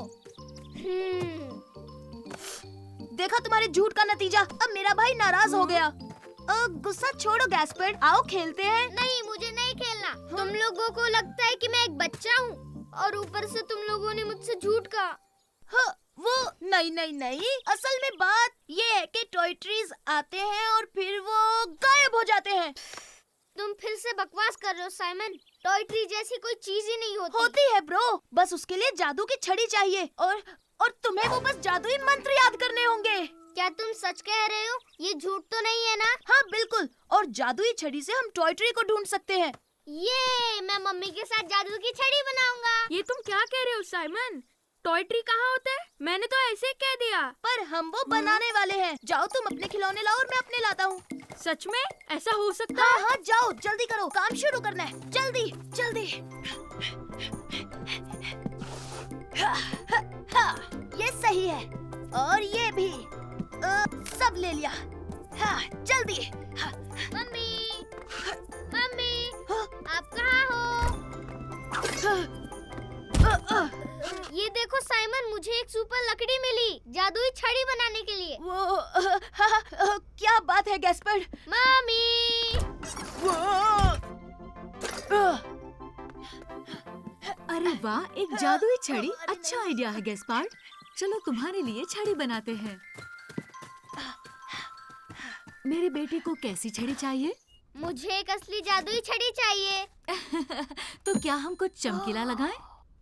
देखा तुम्हारे झूठ का नतीजा। अब मेरा भाई नाराज हो गया। गुस्सा छोड़ो गैस्पर, आओ खेलते हैं। नहीं, मुझे नहीं खेलना। तुम लोगों को लगता है कि मैं एक बच्चा हूँ और ऊपर से तुम लोगों ने मुझसे झूठ कहा। हाँ, वो नहीं। असल में बात ये है कि टॉय ट्रीज आते हैं और फिर वो गायब हो जाते हैं। तुम फिर से बकवास कर रहे हो साइमन। टॉय ट्री जैसी कोई चीज ही नहीं होती। होती है ब्रो, बस उसके लिए जादू की छड़ी चाहिए और तुम्हें वो बस जादुई मंत्र याद करने होंगे। क्या तुम सच कह रहे हो? ये झूठ तो नहीं है ना? हाँ बिल्कुल, और जादुई छड़ी से हम टॉय ट्री को ढूंढ सकते हैं। ये मैं मम्मी के साथ जादू की छड़ी बनाऊंगा। ये तुम क्या कह रहे हो साइमन? टॉय ट्री कहाँ होता है? मैंने तो ऐसे ही कह दिया। पर हम वो बनाने वाले हैं। जाओ तुम अपने खिलौने लाओ और मैं अपने लाता हूँ। सच में ऐसा हो सकता हाँ है? हाँ जाओ, जल्दी करो, काम शुरू करना है। जल्दी जल्दी। ये सही है और ये भी। सब ले लिया। हाँ, जल्दी। मम्मी, मम्मी, आप कहाँ हो? ये देखो साइमन, मुझे एक सुपर लकड़ी मिली जादुई छड़ी बनाने के लिए। क्या बात है गैस्पर्ड? मम्मी, अरे वाह, एक जादुई छड़ी। अच्छा आइडिया है गैस्पार्ड। चलो तुम्हारे लिए छड़ी बनाते हैं। मेरे बेटे को कैसी छड़ी चाहिए? मुझे एक असली जादुई छड़ी चाहिए। तो क्या हम कुछ चमकीला लगाएं?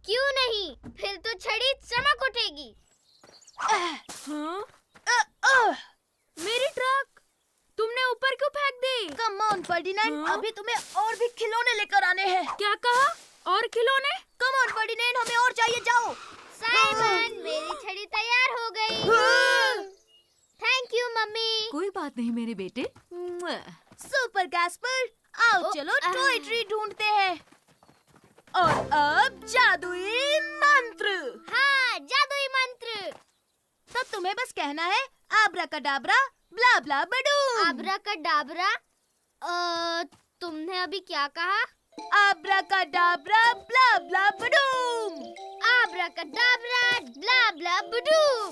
क्यों नहीं, फिर तो छड़ी चमक उठेगी। मेरी ट्रक तुमने ऊपर क्यों फेंक दी? कम ऑन फर्डिनेंड, अभी तुम्हें और भी खिलौने लेकर आने हैं। क्या कहा? और खिलौने? कम ऑन फर्डिनेंड, हमें और चाहिए, जाओ। साइमन, मेरी छड़ी तैयार हो गई। Thank you mummy. कोई बात नहीं मेरे बेटे। सुपर गैस्पर्ड, आओ चलो टॉय ट्री ढूंढते हैं। और अब जादुई मंत्र। हाँ, जादुई मंत्र। तो तुम्हें बस कहना है आब्राकाडाब्रा ब्ला ब्ला बडूम। आब्राकाडाब्रा? तुमने अभी क्या कहा? आब्राकाडाब्रा ब्ला ब्ला बडूम। आब्राकाडाब्रा ब्ला ब्ला बडूम।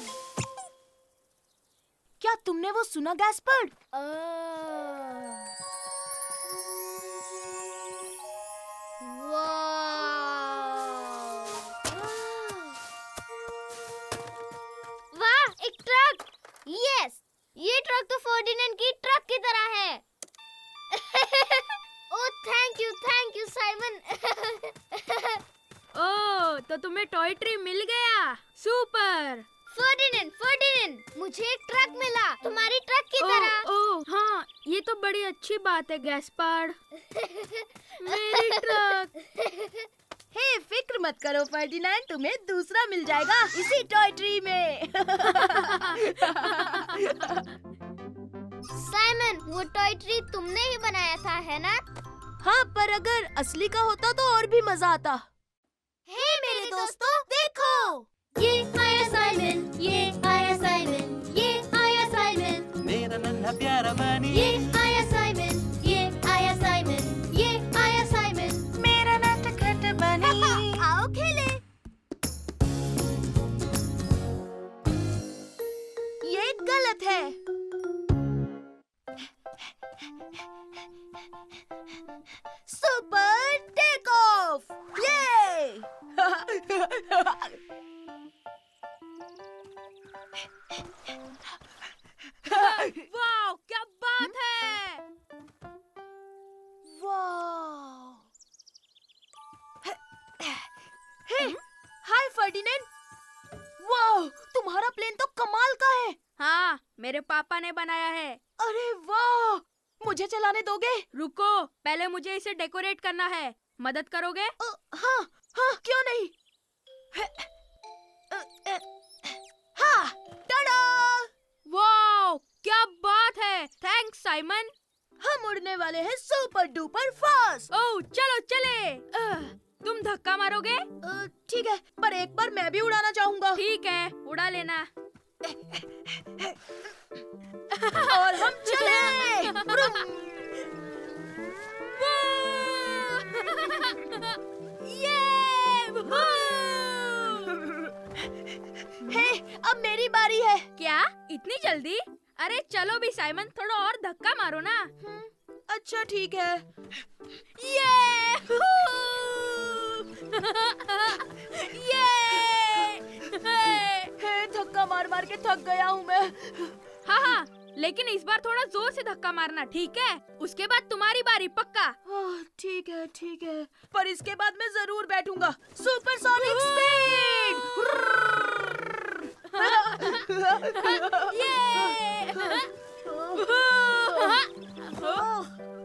क्या तुमने वो सुना गैस्पर्ड? वाह, एक ट्रक। यस, ये ट्रक तो फर्डिनेंड की ट्रक की तरह है। Oh thank you Simon. Oh, तो तुम्हें टॉय ट्री मिल गया। सुपर। फर्डिनेंड, मुझे एक ट्रक मिला तुम्हारी ट्रक की तरह। ओह हाँ, ये तो बड़ी अच्छी बात है गैस्पार्ड। मेरी ट्रक। हे, फिक्र मत करो फर्डिनेंड, तुम्हें दूसरा मिल जाएगा इसी टॉय ट्री में। साइमन, वो टॉय ट्री तुमने ही बनाया था, है ना? हाँ, पर अगर असली का होता तो और भी मजा आता। हे मेरे दोस्तों, देखो। ये आया साइमन, ये आया साइमन, ये आया साइमन, मेरा नन्हा प्यारा बनी, ये आया साइमन, ये आया साइमन, ये आया साइमन। मेरा नटखट बनी। आओ खेले। ये गलत है। Super take off. ये वाह, क्या बात है। वाह। Hey, hi Ferdinand. वाह, तुम्हारा प्लेन तो कमाल का है। हाँ, मेरे पापा ने बनाया है। अरे वाह, मुझे चलाने दोगे? रुको, पहले मुझे इसे डेकोरेट करना है। मदद करोगे? हाँ हाँ, क्यों नहीं। हाँ, टाडा। वाह, क्या बात है। Thanks Simon. हम उड़ने वाले हैं सुपर डुपर फास्ट। ओह, चलो चले। तुम धक्का मारोगे? ठीक है, पर एक बार मैं भी उड़ाना चाहूँगा। ठीक है, उड़ा लेना। और हम चले। हे, अब मेरी बारी है। क्या इतनी जल्दी? अरे चलो भी साइमन, थोड़ा और धक्का मारो ना। अच्छा ठीक है। ये हे, धक्का मार मार के थक गया हूँ मैं। हाँ हाँ, लेकिन इस बार थोड़ा जोर से धक्का मारना, ठीक है? उसके बाद तुम्हारी बारी, पक्का। ठीक है, पर इसके बाद मैं जरूर बैठूंगा। Supersonic speed.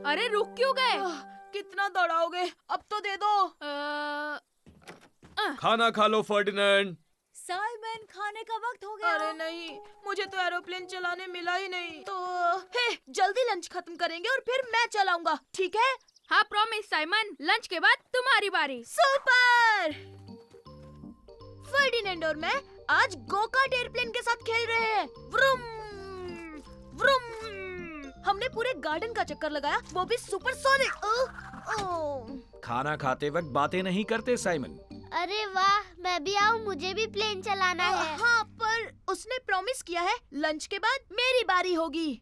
अरे रुक क्यों गए? कितना दौड़ाओगे? अब तो दे दो। खाना खा लो फर्डिनेंड। साइमन, खाने का वक्त हो गया। अरे नहीं, मुझे तो एरोप्लेन चलाने मिला ही नहीं। तो हे, जल्दी लंच खत्म करेंगे और फिर मैं चलाऊंगा, ठीक है? हाँ प्रॉमिस साइमन, लंच के बाद तुम्हारी बारी। सुपर! फर्डिनेंड और मैं आज गोकार्ट एयरप्लेन के साथ खेल रहे हैं। Vroom vroom. हमने पूरे गार्डन का चक्कर लगाया, वो भी सुपरसोनिक। खाना खाते वक्त बातें नहीं करते साइमन। अरे वाह, मैं भी आऊँ, मुझे भी प्लेन चलाना है। हाँ, पर उसने प्रॉमिस किया है लंच के बाद मेरी बारी होगी।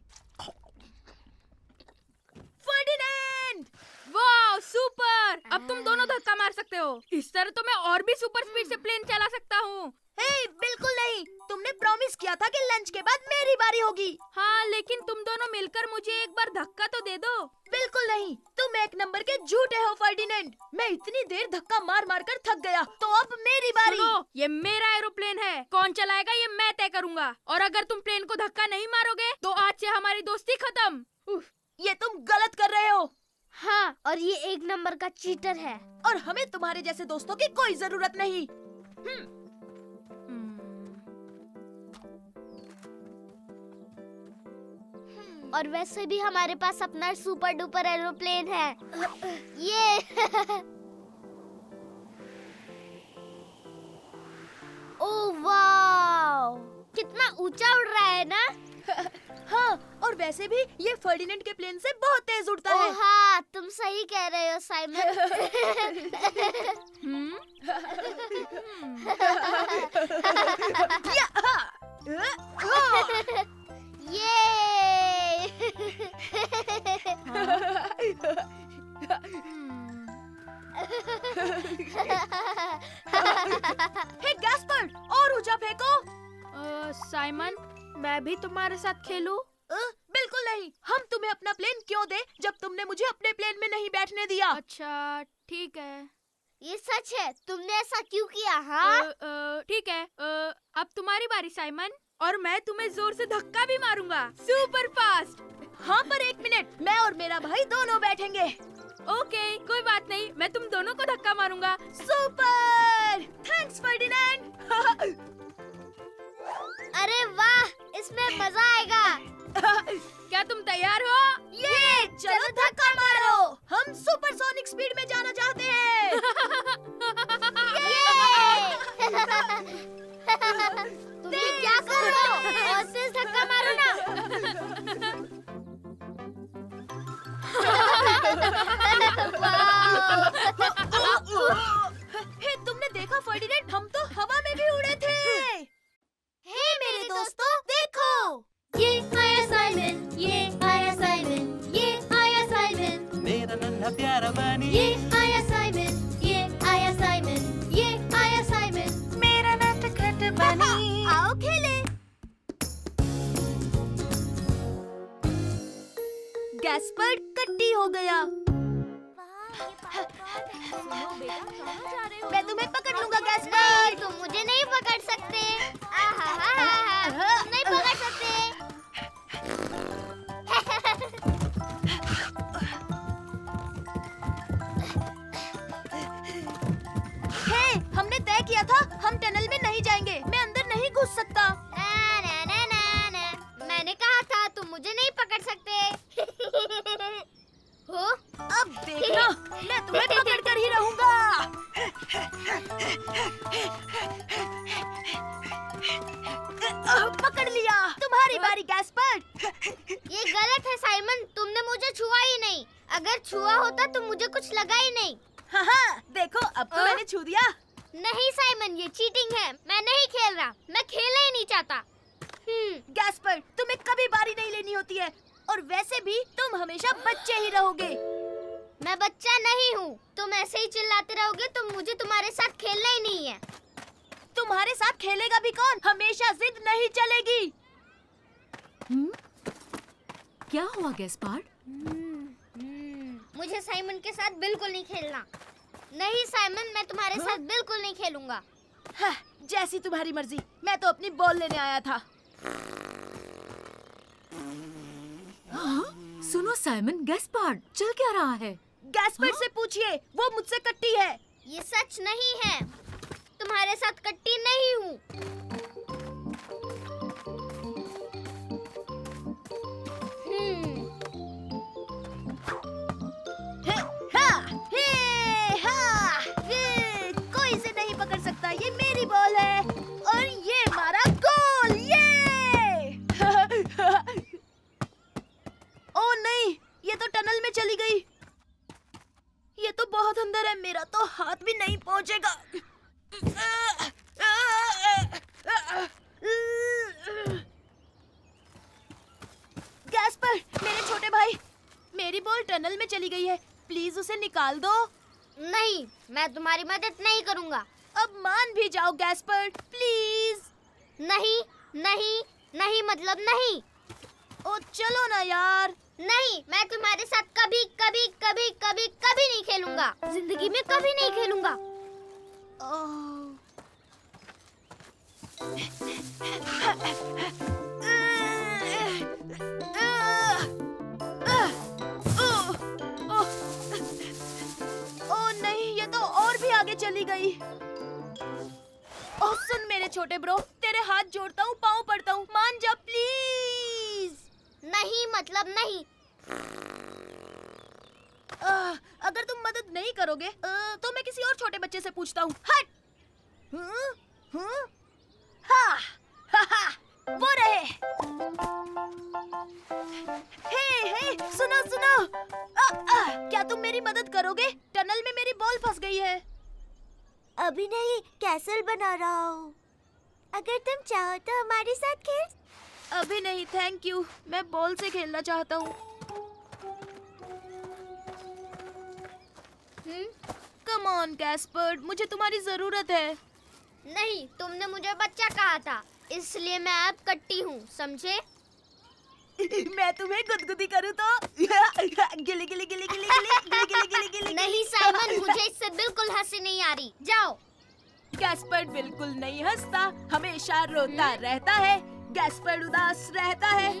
फर्डिनेंड! वाह सुपर! अब तुम दोनों धक्का मार सकते हो। इस तरह तो मैं और भी सुपर स्पीड से प्लेन चला सकता हूँ। हे, बिल्कुल नहीं। तुमने प्रॉमिस किया था कि लंच के बाद मेरी बारी होगी। हाँ, लेकिन तुम दोनों मिलकर मुझे एक बार धक्का तो दे दो। बिल्कुल नहीं, तुम एक नंबर के झूठे हो फर्डिनेंड। मैं इतनी देर धक्का मार मार कर थक गया, तो अब मेरी बारी। सुनो, ये मेरा एरोप्लेन है, कौन चलाएगा ये मैं तय करूँगा। और अगर तुम प्लेन को धक्का नहीं मारोगे तो आज से हमारी दोस्ती खत्म। ये तुम गलत कर रहे हो हाँ, और ये एक नंबर का चीटर है। और हमें तुम्हारे जैसे दोस्तों की कोई जरूरत नहीं। और वैसे भी हमारे पास अपना सुपर डुपर एरोप्लेन है। ये ओह वाव, कितना ऊंचा उड़ रहा है ना। हाँ, और वैसे भी ये फर्डिनेंड के प्लेन से बहुत तेज उड़ता है। हाँ, तुम सही कह रहे हो साइमन। ये हे गैस्पर्ड, और ऊंचा फेंको। साइमन, मैं भी तुम्हारे साथ खेलूं? बिल्कुल नहीं। हम तुम्हें अपना प्लेन क्यों दे जब तुमने मुझे अपने प्लेन में नहीं बैठने दिया? अच्छा ठीक है। ये सच है, तुमने ऐसा क्यों किया? हाँ, ठीक है। अब तुम्हारी बारी साइमन, और मैं तुम्हें जोर से धक्का भी मारूंगा, सुपर फास्ट। हाँ, पर एक मिनट, मैं और मेरा भाई दोनों बैठेंगे। ओके, कोई बात नहीं, मैं तुम दोनों को धक्का मारूंगा। सुपर! Thanks Ferdinand. अरे वाह, इसमें मजा आएगा। क्या तुम तैयार हो? ये चलो धक्का मारो। हम सुपरसोनिक स्पीड में जाना चाहते हैं। तुम ये क्या कर रहे हो? और तेज धक्का मारो ना। हे, तुमने देखा फर्डिनेंड, हम तो हवा में भी उड़े थे। हे मेरे दोस्तों, देखो, ये आया साइमन, ये आया साइमन, ये आया साइमन, मेरा नन्हा प्यारा बनी, ये आया साइमन, ये आया साइमन, ये आया साइमन, मेरा नटखट बनी। आओ खेले। गैस्पर्ड कट्टी हो गया। मैं तुम्हें पकड़ लूंगा गैस्पर्ड। तुम मुझे नहीं पकड़ सकते। तुम नहीं पकड़ सकते। हे, हमने तय किया था हम टनल में नहीं जाएंगे। मैं अंदर नहीं घुस सकता। ना ना ना ना ना, मैंने कहा था तुम मुझे नहीं पकड़ सकते। हो? अब देखना, मैं तुम्हें पकड़ कर ही रहूंगा। पकड़ लिया। तुम्हारी बारी गैस्पर्ड। ये गलत है साइमन, तुमने मुझे छुआ ही नहीं। अगर छुआ होता तो मुझे कुछ लगा ही नहीं। हाँ, देखो अब तो मैंने छू दिया। नहीं साइमन, ये चीटिंग है। मैं नहीं खेल रहा, मैं खेलना ही नहीं चाहता। गैस्पर्ड, तुम्हें कभी बारी नहीं लेनी होती है, और वैसे भी तुम हमेशा बच्चे ही रहोगे। मैं बच्चा नहीं हूँ। तुम ऐसे ही चिल्लाते रहोगे तो मुझे तुम्हारे साथ खेलना ही नहीं है। तुम्हारे साथ खेलेगा भी कौन? हमेशा जिद नहीं चलेगी। क्या हुआ गैस्पार्ड? मुझे साइमन के साथ बिल्कुल नहीं खेलना। नहीं साइमन, मैं तुम्हारे साथ बिल्कुल नहीं खेलूंगा। हाँ, जैसी तुम्हारी मर्जी। मैं तो अपनी बॉल लेने आया था। हाँ? सुनो साइमन, गैस्पार्ड चल क्या रहा है? गैस्पर्ड से पूछिए, वो मुझसे कट्टी है। ये सच नहीं है। तुम्हारे साथ कट्टी नहीं हूँ। कोई इसे नहीं पकड़ सकता। ये मेरी बॉल है और ये हमारा गोल। ये ओ नहीं, ये तो टनल में चली गई। ये तो बहुत अंदर है, मेरा तो हाथ भी नहीं पहुंचेगा। गैस्पर, मेरे छोटे भाई, मेरी बॉल टनल में चली गई है। प्लीज उसे निकाल दो। नहीं, मैं तुम्हारी मदद नहीं करूँगा। अब मान भी जाओ गैस्पर, प्लीज। नहीं, नहीं, नहीं मतलब नहीं। ओ चलो ना यार। नहीं, मैं तुम्हारे साथ कभी कभी कभी कभी कभी नहीं खेलूंगा। जिंदगी में कभी नहीं खेलूंगा। ओ नहीं, ये तो और भी आगे चली गई। ओह सुन मेरे छोटे ब्रो, तेरे हाथ जोड़ता हूँ, पाँव पड़ता हूँ, मान जा प्लीज। नहीं मतलब नहीं। अगर तुम मदद नहीं करोगे तो मैं किसी और छोटे बच्चे से पूछता हूँ। हट! वो रहे। हे, सुनो सुनो। क्या तुम मेरी मदद करोगे? टनल में मेरी बॉल फंस गई है। अभी नहीं, कैसल बना रहा हूँ। अगर तुम चाहो तो हमारे साथ खेल। अभी नहीं, थैंक यू। मैं बॉल से खेलना चाहता हूँ। कम ऑन गैस्पर्ड, मुझे तुम्हारी जरूरत है। नहीं, तुमने मुझे बच्चा कहा था, इसलिए मैं अब कट्टी हूँ, समझे? मैं तुम्हें गुदगुदी करूँ तो गिली गिली गिली गिली गिली गिली गिली गिली गिली। नहीं साइमन, मुझे इससे बिल्कुल हंसी नहीं आ रही। जाओ। गैस्पर्ड बिल्कुल नहीं हंसता, हमेशा रोता रहता है। गैस्पर्ड उदास रहता है,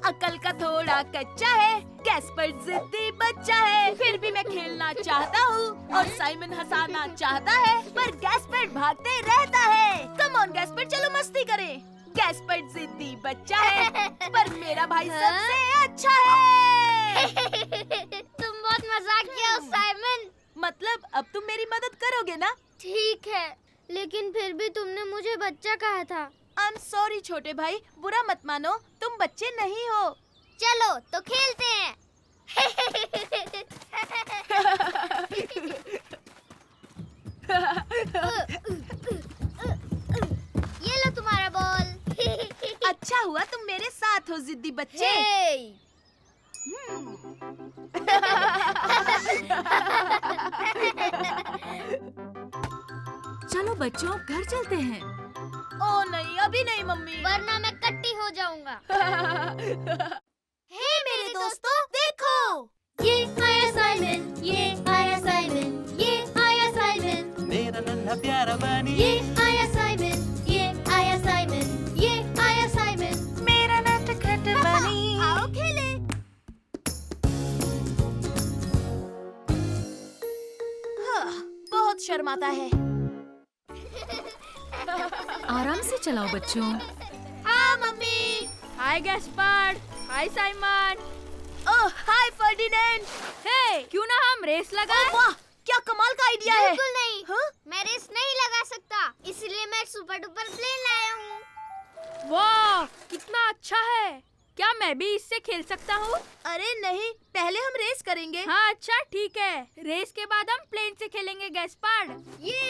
अकल का थोड़ा कच्चा है। गैस्पर्ड जिद्दी बच्चा है, फिर भी मैं खेलना चाहता हूँ और साइमन हंसाना चाहता है, पर गैस्पर्ड भागते रहता है। कम ऑन गैस्पर्ड, चलो मस्ती करें। गैस्पर्ड जिद्दी बच्चा है, पर मेरा भाई सबसे अच्छा है। तुम बहुत मजाक किया साइमन। मतलब अब तुम मेरी मदद करोगे ना? ठीक है, लेकिन फिर भी तुमने मुझे बच्चा कहा था। I'm sorry छोटे भाई, बुरा मत मानो, तुम बच्चे नहीं हो। चलो तो खेलते हैं। ये लो तुम्हारा बॉल। अच्छा हुआ तुम मेरे साथ हो जिद्दी बच्चे। चलो बच्चों, घर चलते हैं। ओ नहीं, अभी नहीं मम्मी। वरना मैं कट्टी हो जाऊंगा। हे मेरे दोस्तों, देखो। ये आया साइमन, ये आया साइमन, ये आया साइमन, मेरा नन्हा प्यारा बनी, ये आया साइमन, ये आया साइमन, ये आया साइमन। मेरा नटखट बनी। आओ खेले। बहुत शर्माता है। आराम से चलाओ बच्चों। हाँ मम्मी। हाय गैस्पर्ड, हाय साइमन। ओह हाय फर्डिनेंड। हे, क्यों ना हम रेस लगाएं? वाह, क्या कमाल का आइडिया है। बिल्कुल नहीं। हाँ? मैं रेस नहीं लगा सकता, इसलिए मैं सुपर डुपर प्लेन लाया हूँ। वाह, कितना अच्छा है। क्या मैं भी इससे खेल सकता हूँ? अरे नहीं, पहले हम रेस करेंगे। हाँ अच्छा ठीक है, रेस के बाद हम प्लेन से खेलेंगे गैस्पर्ड। ये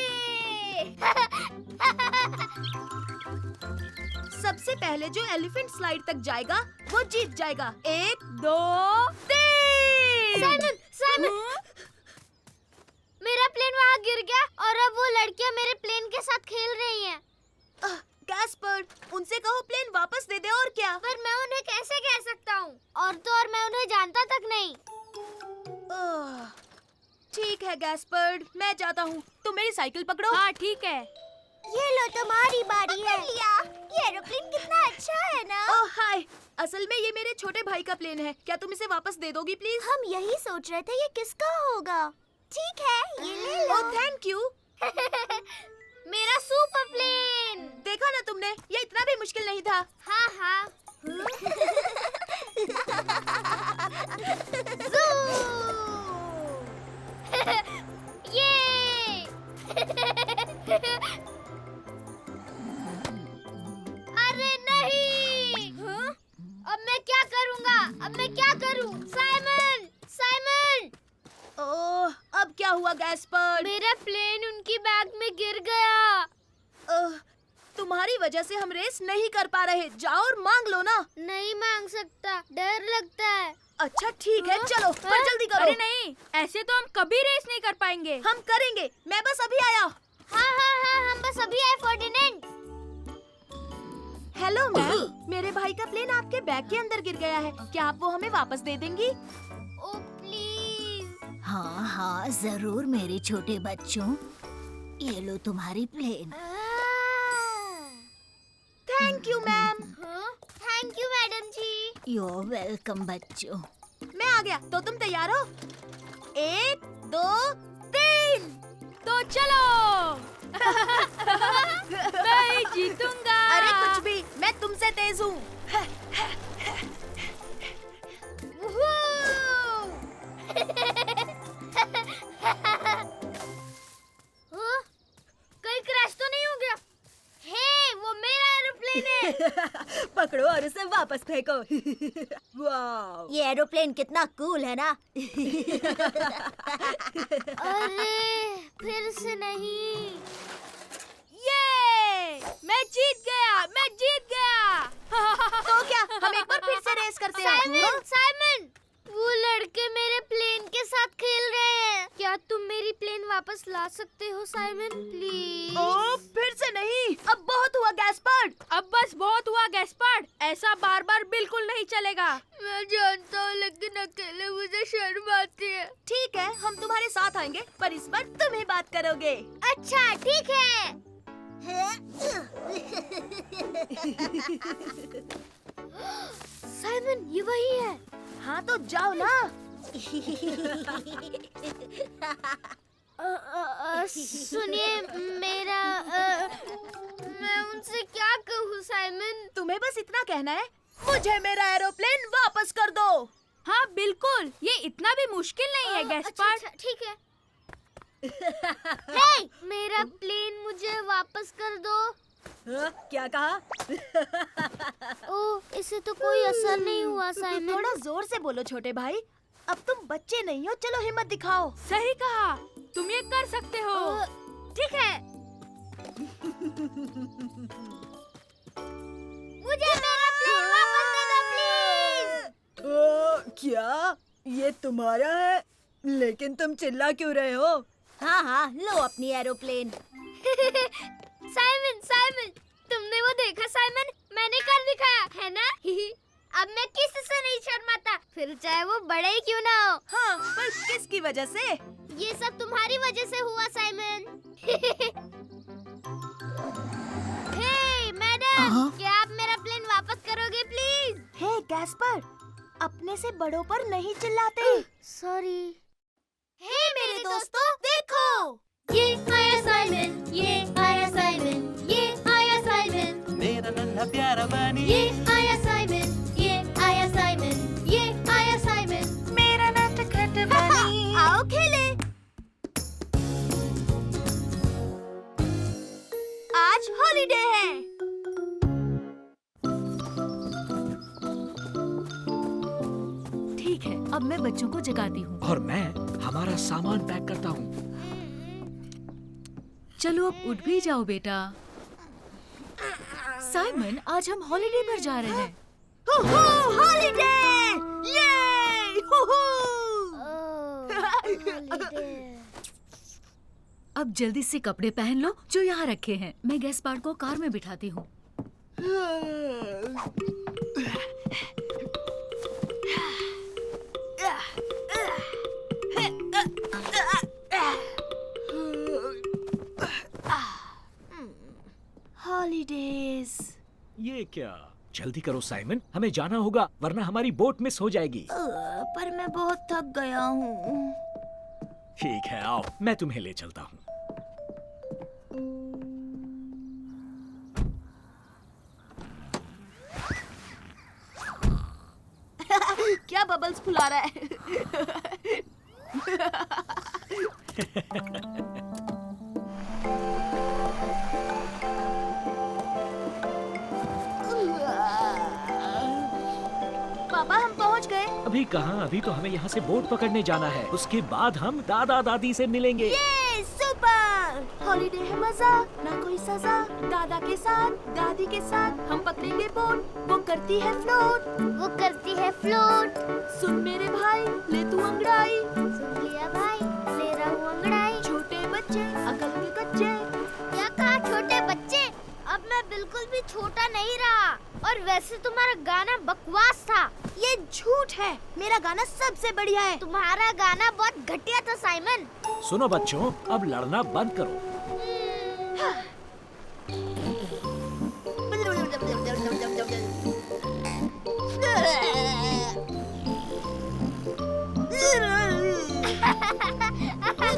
सबसे पहले जो एलिफेंट स्लाइड तक जाएगा वो जीत जाएगा। 1 2 3। साइमन, साइमन, मेरा प्लेन वहाँ गिर गया और अब वो लड़कियाँ मेरे प्लेन के साथ खेल रही हैं। गैस्पर्ड, उनसे कहो प्लेन वापस दे दे और क्या। पर मैं उन्हें कैसे कह सकता हूँ? और तो और मैं उन्हें जानता तक नहीं। ठीक है गैस्पर्ड, मैं जाता हूँ। तुम मेरी साइकिल पकड़ो। हाँ ठीक है। ये लो, तुम्हारी बारी है। लिया। ये एरोप्लेन कितना अच्छा है ना। ओह हाय, असल में ये मेरे छोटे भाई का प्लेन है। क्या तुम इसे वापस दे दोगी प्लीज? हम यही सोच रहे थे ये किसका होगा। ठीक है, ये ले लो। Oh thank you. मेरा सुपर प्लेन। देखा ना तुमने, ये इतना भी मुश्किल नहीं था। हाँ हाँ। ये। अरे नहीं। अब मैं क्या करूँगा? अब मैं क्या करूँ? Simon, Simon. ओह, अब क्या हुआ गैस्पर्ड? मेरा प्लेन उनकी बैग में गिर गया। ओह, तुम्हारी वजह से हम रेस नहीं कर पा रहे। जाओ और मांग लो ना। नहीं मांग सकता, डर लगता है। अच्छा ठीक है, चलो पर जल्दी करो। अरे नहीं, ऐसे तो हम कभी रेस नहीं कर पाएंगे। हम करेंगे, मैं बस अभी आया। हाँ हाँ हाँ, हम बस अभी आए फर्डिनेंड। हेलो मैम, मेरे भाई का प्लेन आपके बैग के अंदर गिर गया है। क्या आप वो हमें वापस दे देंगी? Oh please. हाँ हाँ जरूर मेरे छोटे बच्चों, ये लो तुम्हारी plane. Thank you ma'am. Thank you madam ji. You are welcome बच्चों। मैं आ गया, तो तुम तैयार हो? 1 2 3। तो चलो। मैं ही जीतूंगा। अरे कुछ भी, मैं तुमसे तेज हूँ। कहीं क्रैश तो नहीं हो गया? हे, वो मेरा एरोप्लेन है। पकड़ो और उसे वापस फेंको। वाह, ये एरोप्लेन कितना कूल है ना। अरे फिर से नहीं। ये मैं जीत गया, मैं जीत गया। तो क्या हम एक बार फिर से रेस करते हैं? साइमन, साइमन, वो लड़के मेरे प्लेन के साथ खेल रहे हैं। क्या तुम मेरी प्लेन वापस ला सकते हो साइमन, प्लीज? ओ, फिर से नहीं। अब बहुत हुआ गैस्पर्ड। अब बस बहुत हुआ गैस्पर्ड, ऐसा बार बार बिल्कुल नहीं चलेगा। मैं जानता हूँ, लेकिन अकेले मुझे शर्म आती है। ठीक है, हम तुम्हारे साथ आएंगे, पर इस बार तुम ही बात करोगे। अच्छा ठीक है। साइमन, ये वही है। हाँ तो जाओ ना। सुनिए, मेरा मैं उनसे क्या कहूँ साइमन? तुम्हें बस इतना कहना है, मुझे मेरा एरोप्लेन वापस कर दो। हाँ बिल्कुल, ये इतना भी मुश्किल नहीं है गैस्पर्ड। अच्छा, ठीक है। हे, मेरा प्लेन मुझे वापस कर दो। क्या कहा? ओह, इससे तो कोई असर नहीं हुआ साइमन। थोड़ा जोर से बोलो छोटे भाई। अब तुम बच्चे नहीं हो, चलो हिम्मत दिखाओ। सही कहा, तुम ये कर सकते हो। ठीक है। मुझे मेरा प्लेन वापस दे दो प्लीज। क्या ये तुम्हारा है? लेकिन तुम चिल्ला क्यों रहे हो? हाँ हाँ, लो अपनी एरोप्लेन। साइमन, साइमन, तुमने वो देखा साइमन? मैंने कर दिखाया है ना? अब मैं किसी से नहीं शर्माता, फिर चाहे वो बड़े ही क्यों ना हो। हाँ, पर किसकी वजह से? ये सब तुम्हारी वजह से हुआ साइमन। हे मैडम, क्या आप मेरा प्लेन वापस करोगे प्लीज? हे गैस्पर, अपने से बड़ों पर नहीं चिल्लाते। सॉरी। हे मेरे दोस्तों, देखो, ये आया साइमन, ये आया साइमन, ये आया साइमन, मेरा नन्हा प्यारा बनी, ये आया साइमन, ये आया साइमन, ये आया साइमन। मेरा नटखट बनी। आओ खेले। आज हॉलीडे है। ठीक है, अब मैं बच्चों को जगाती हूँ। और मैं हमारा सामान पैक करता हूँ। चलो अब उठ भी जाओ बेटा। साइमन, आज हम हॉलीडे पर जा रहे हैं। हॉलीडे! ये! अब जल्दी से कपड़े पहन लो जो यहाँ रखे हैं। मैं गैस्पार्ड को कार में बिठाती हूँ। हॉलीडेज। ये क्या? जल्दी करो साइमन, हमें जाना होगा वरना हमारी बोट मिस हो जाएगी। पर मैं बहुत थक गया हूँ। ठीक है, आओ मैं तुम्हें ले चलता हूँ। क्या बबल्स फुला रहा है? पापा हम पहुंच गए। अभी कहाँ? अभी तो हमें यहाँ से बोट पकड़ने जाना है। उसके बाद हम दादा दादी से मिलेंगे। ये सुपर हॉलीडे है, मजा ना कोई सजा। दादा के साथ दादी के साथ हम पकड़ेंगे बोट, वो करती है फ्लोट। वो करती है फ्लोट। सुन मेरे भाई ले तू अंगड़ाई, सुन लिया भाई, ले रहा हूँ अंगड़ाई। छोटे बच्चे अकल के कच्चे। क्या कहा छोटे बच्चे? अब मैं बिल्कुल भी छोटा नहीं रहा। और वैसे तुम्हारा गाना बकवास था। ये झूठ है, मेरा गाना सबसे बढ़िया है। तुम्हारा गाना बहुत घटिया था साइमन। सुनो बच्चों, अब लड़ना बंद करो।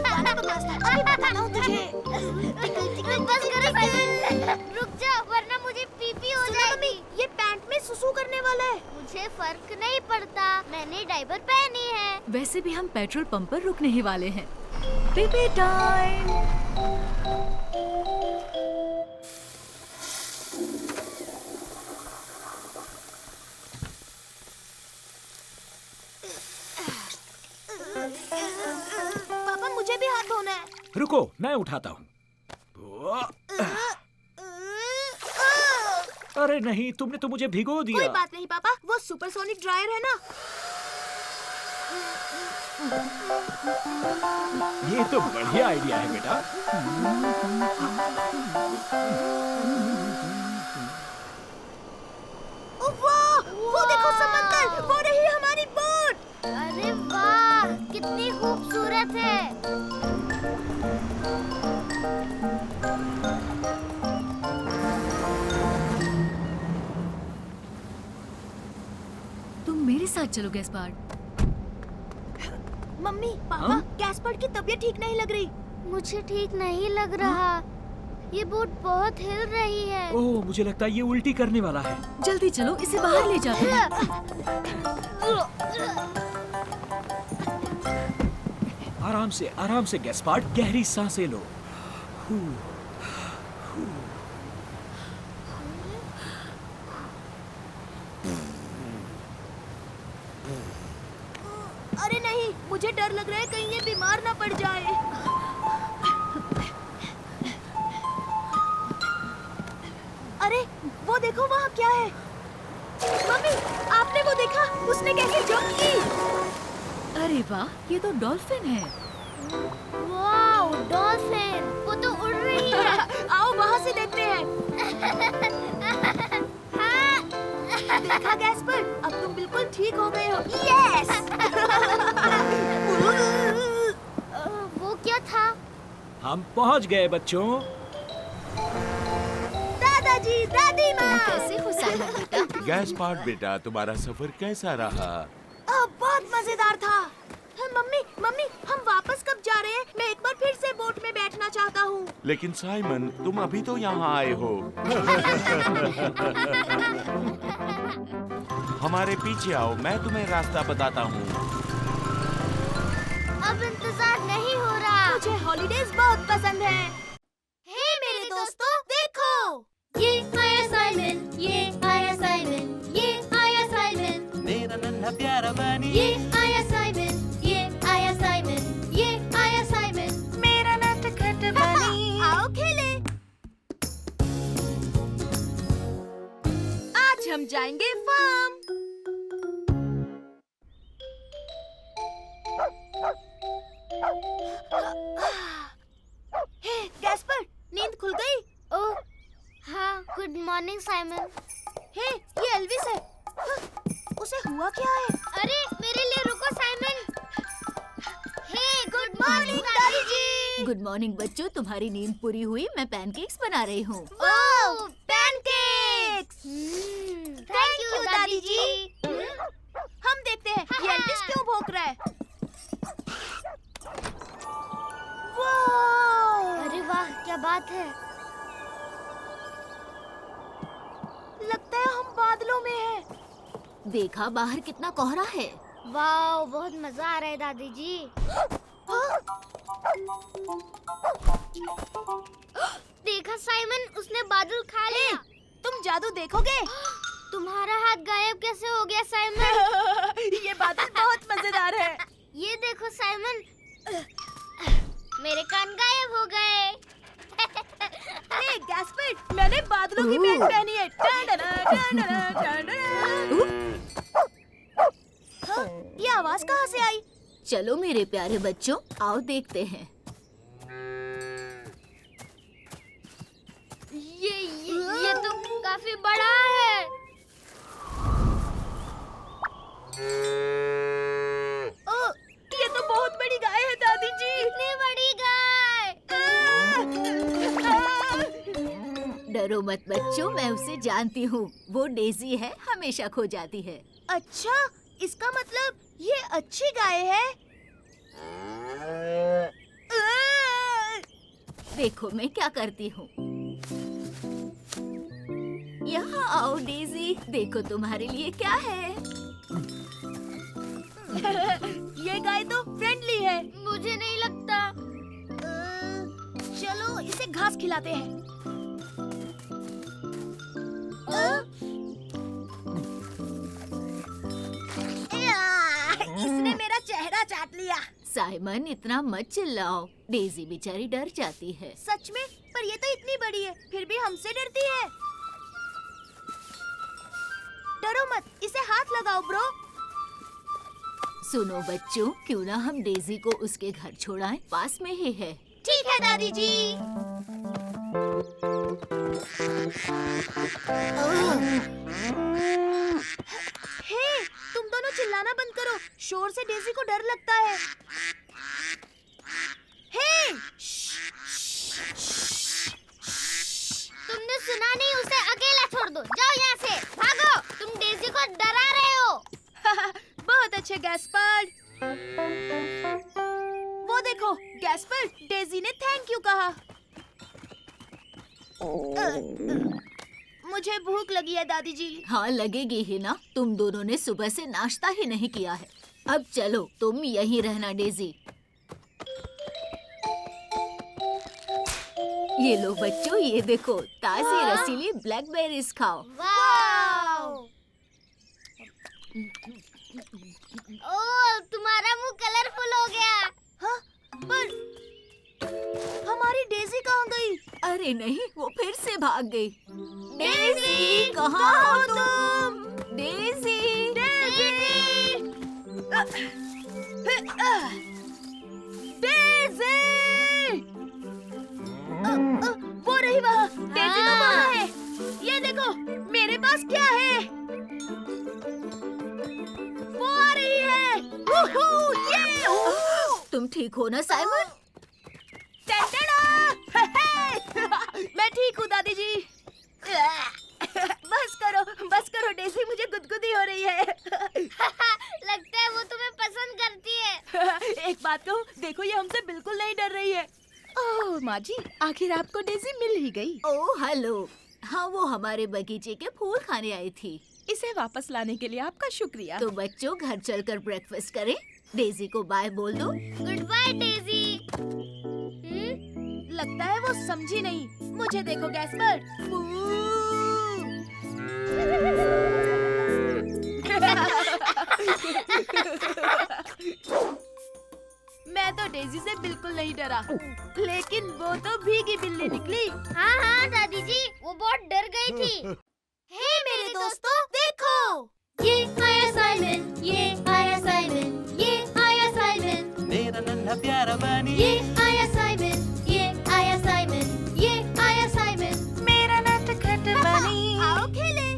गाना बकवास था, अभी बताता हूँ तुझे। बस करो साइमन, रुक जा वरना मुझे पीपी हो जाएगी। ये पैंट में सुसु करने वाला है। मुझे फर्क नहीं पड़ता, मैंने डायपर पहनी है। वैसे भी हम पेट्रोल पंप पर रुकने ही वाले हैं। PP time. पापा मुझे भी हाथ धोना है। रुको, मैं उठाता हूँ। अरे नहीं, तुमने तो मुझे भिगो कोई दिया। बात नहीं पापा, वो सुपरसोनिक ड्रायर है ना। ये तो बढ़िया आइडिया है बेटा। वो देखो समंदर, वो रही हमारी बोट। अरे वाह, कितनी खूबसूरत है। तुम मेरे साथ चलो गैस्पार्ड। मम्मी पापा, हाँ? गैस्पर्ड की तबीयत ठीक नहीं लग रही। मुझे ठीक नहीं लग रहा। ये बोट बहुत हिल रही है। ओह, मुझे लगता है ये उल्टी करने वाला है। जल्दी चलो, इसे बाहर ले जाते हैं। आराम से गैस्पार्ड, गहरी सांसें लो। अरे नहीं, मुझे डर लग रहा है कहीं ये बीमार ना पड़ जाए। अरे वो देखो वहाँ क्या है। मम्मी आपने वो देखा, उसने कैसे जंप की। अरे वाह, ये तो डॉल्फिन है। वाओ, डॉल्फिन, वो तो उड़ रही है। आओ वहाँ से देखते हैं। हाँ। देखा गैस्पर, अब तुम बिल्कुल ठीक हो गए हो। यस। वो क्या था? हम पहुंच गए बच्चों। दादाजी, दादी माँ। कैसे हो साइमन बेटा? गैस्पार्ड बेटा, तुम्हारा सफर कैसा रहा? बहुत मजेदार था। मम्मी मम्मी, हम वापस कब जा रहे हैं? मैं एक बार फिर से बोट में बैठना चाहता हूँ। लेकिन साइमन, तुम अभी तो यहाँ आए हो। हमारे पीछे आओ, मैं तुम्हें रास्ता बताता हूँ। अब इंतजार नहीं हो रहा। मुझे हॉलीडेज बहुत पसंद है। हे मेरे दोस्तों, देखो, ये आया साइमन, ये आया साइमन, ये आया साइमन, मेरा नन्हा प्यारा बनी, ये आया साइमन, ये आया साइमन, ये आया साइमन। मेरा नटखट बनी। आओ खेले। आज हम जाएंगे फार्म। हे गैस्पर, नींद खुल गई? ओह, हाँ, गुड मॉर्निंग साइमन। हे ये एल्विस है। उसे हुआ क्या है? अरे मेरे लिए रुको साइमन। हे गुड मॉर्निंग दादी जी। गुड मॉर्निंग बच्चों, तुम्हारी नींद पूरी हुई। मैं पैनकेक्स बना रही हूँ। ओह, पैनकेक्स। स्नैक्स। थैंक यू दादी जी। हम देखते हैं ये एल्विस क्यों भौंक रहा है। वाह! अरे वाह, क्या बात है। लगता है हम बादलों में हैं। देखा बाहर कितना कोहरा है। वाह, बहुत मजा आ रहा है दादी जी। देखा साइमन, उसने बादल खा लिया। तुम जादू देखोगे? तुम्हारा हाथ गायब कैसे हो गया साइमन? ये बादल बहुत मजेदार है। ये देखो साइमन, मेरे कान गायब हो गए। हे गैस्पर, मैंने बादलों की पैंट पहनी है। हाँ, ये आवाज कहाँ से आई? चलो मेरे प्यारे बच्चों, आओ देखते हैं। ये तो काफी बड़ा है। ओ, ये तो बहुत बड़ी गाय है दादी जी। इतनी बड़ी गाय। डरो मत बच्चों, मैं उसे जानती हूँ। वो डेजी है, हमेशा खो जाती है। अच्छा, इसका मतलब ये अच्छी गाय है। देखो मैं क्या करती हूँ। यहाँ आओ डेजी, देखो तुम्हारे लिए क्या है। ये गाय तो फ्रेंडली है। मुझे नहीं लगता। चलो इसे घास खिलाते हैं। इसने मेरा चेहरा चाट लिया। साइमन, इतना मत चिल्लाओ, डेजी बेचारी डर जाती है। सच में? पर ये तो इतनी बड़ी है, फिर भी हमसे डरती है। डरो मत, इसे हाथ लगाओ ब्रो। सुनो बच्चों, क्यों ना हम डेजी को उसके घर छोड़ाएं, पास में ही है। ठीक है दादी जी। हे, तुम दोनों चिल्लाना बंद करो, शोर से डेजी को डर लगता है। हे, तुमने सुना नहीं? उसे अकेला छोड़ दो। जाओ यहाँ से, भागो। तुम डेजी को डरा रहे हो। बहुत अच्छे गैस्पर्ड। वो देखो गैस्पर्ड, डेजी ने थैंक यू कहा। मुझे भूख लगी है दादी जी। हाँ लगेगी ही ना, तुम दोनों ने सुबह से नाश्ता ही नहीं किया है। अब चलो तुम यहीं रहना डेजी। ये लो बच्चों, ये देखो ताजी रसीली ब्लैकबेरीज खाओ। वाओ! ओह, तुम्हारा मुंह कलरफुल हो गया। हाँ, पर हमारी डेजी कहाँ गई? अरे नहीं, वो फिर से भाग गई। डेजी, कहाँ हो तुम? Daisy, Daisy, Daisy! वो रही वहाँ, डेजी तो वहाँ है। ये देखो, मेरे पास क्या है? वो आ रही है। तुम ठीक हो ना साइमन? मैं ठीक हूँ दादी जी। बस करो डेजी, मुझे गुदगुदी हो रही है। लगता है वो तुम्हें पसंद करती है। एक बात कहूँ, देखो ये हमसे बिल्कुल नहीं डर रही है। ओह माँ जी, आखिर आपको डेजी मिल ही गई। ओह हेलो, हाँ वो हमारे बगीचे के फूल खाने आई थी। इसे वापस लाने के लिए आपका शुक्रिया। तो बच्चों घर चलकर ब्रेकफास्ट करें। डेजी को बाय बोल दो। Goodbye Daisy. लगता है वो समझी नहीं। मुझे देखो गैस्पर्ड। मैं तो डेजी से बिल्कुल नहीं डरा, लेकिन वो तो भीगी बिल्ली निकली। हाँ हाँ दादी जी, वो बहुत डर गई थी। हे मेरे दोस्तों, देखो ये आया साइमन, ये आया साइमन, ये आया साइमन, मेरा नन्हा प्यारा बनी, ये आया साइमन, ये आया साइमन, ये आया साइमन, मेरा नटखट बनी। आओ खेले।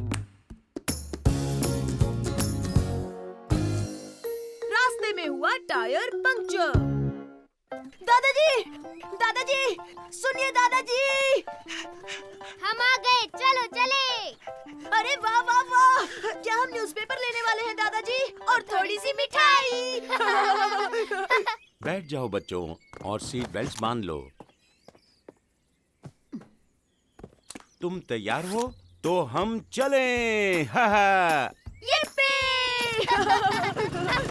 रास्ते में हुआ टायर पंक्चर। दादाजी, सुनिए दादाजी। हम आ गए, चलो चले। अरे वाह वाह वाह! क्या हम न्यूज़पेपर लेने वाले हैं दादाजी? और थोड़ी सी मिठाई। बैठ जाओ बच्चों और सीट बेल्ट बांध लो। तुम तैयार हो तो हम चलें। हा हा।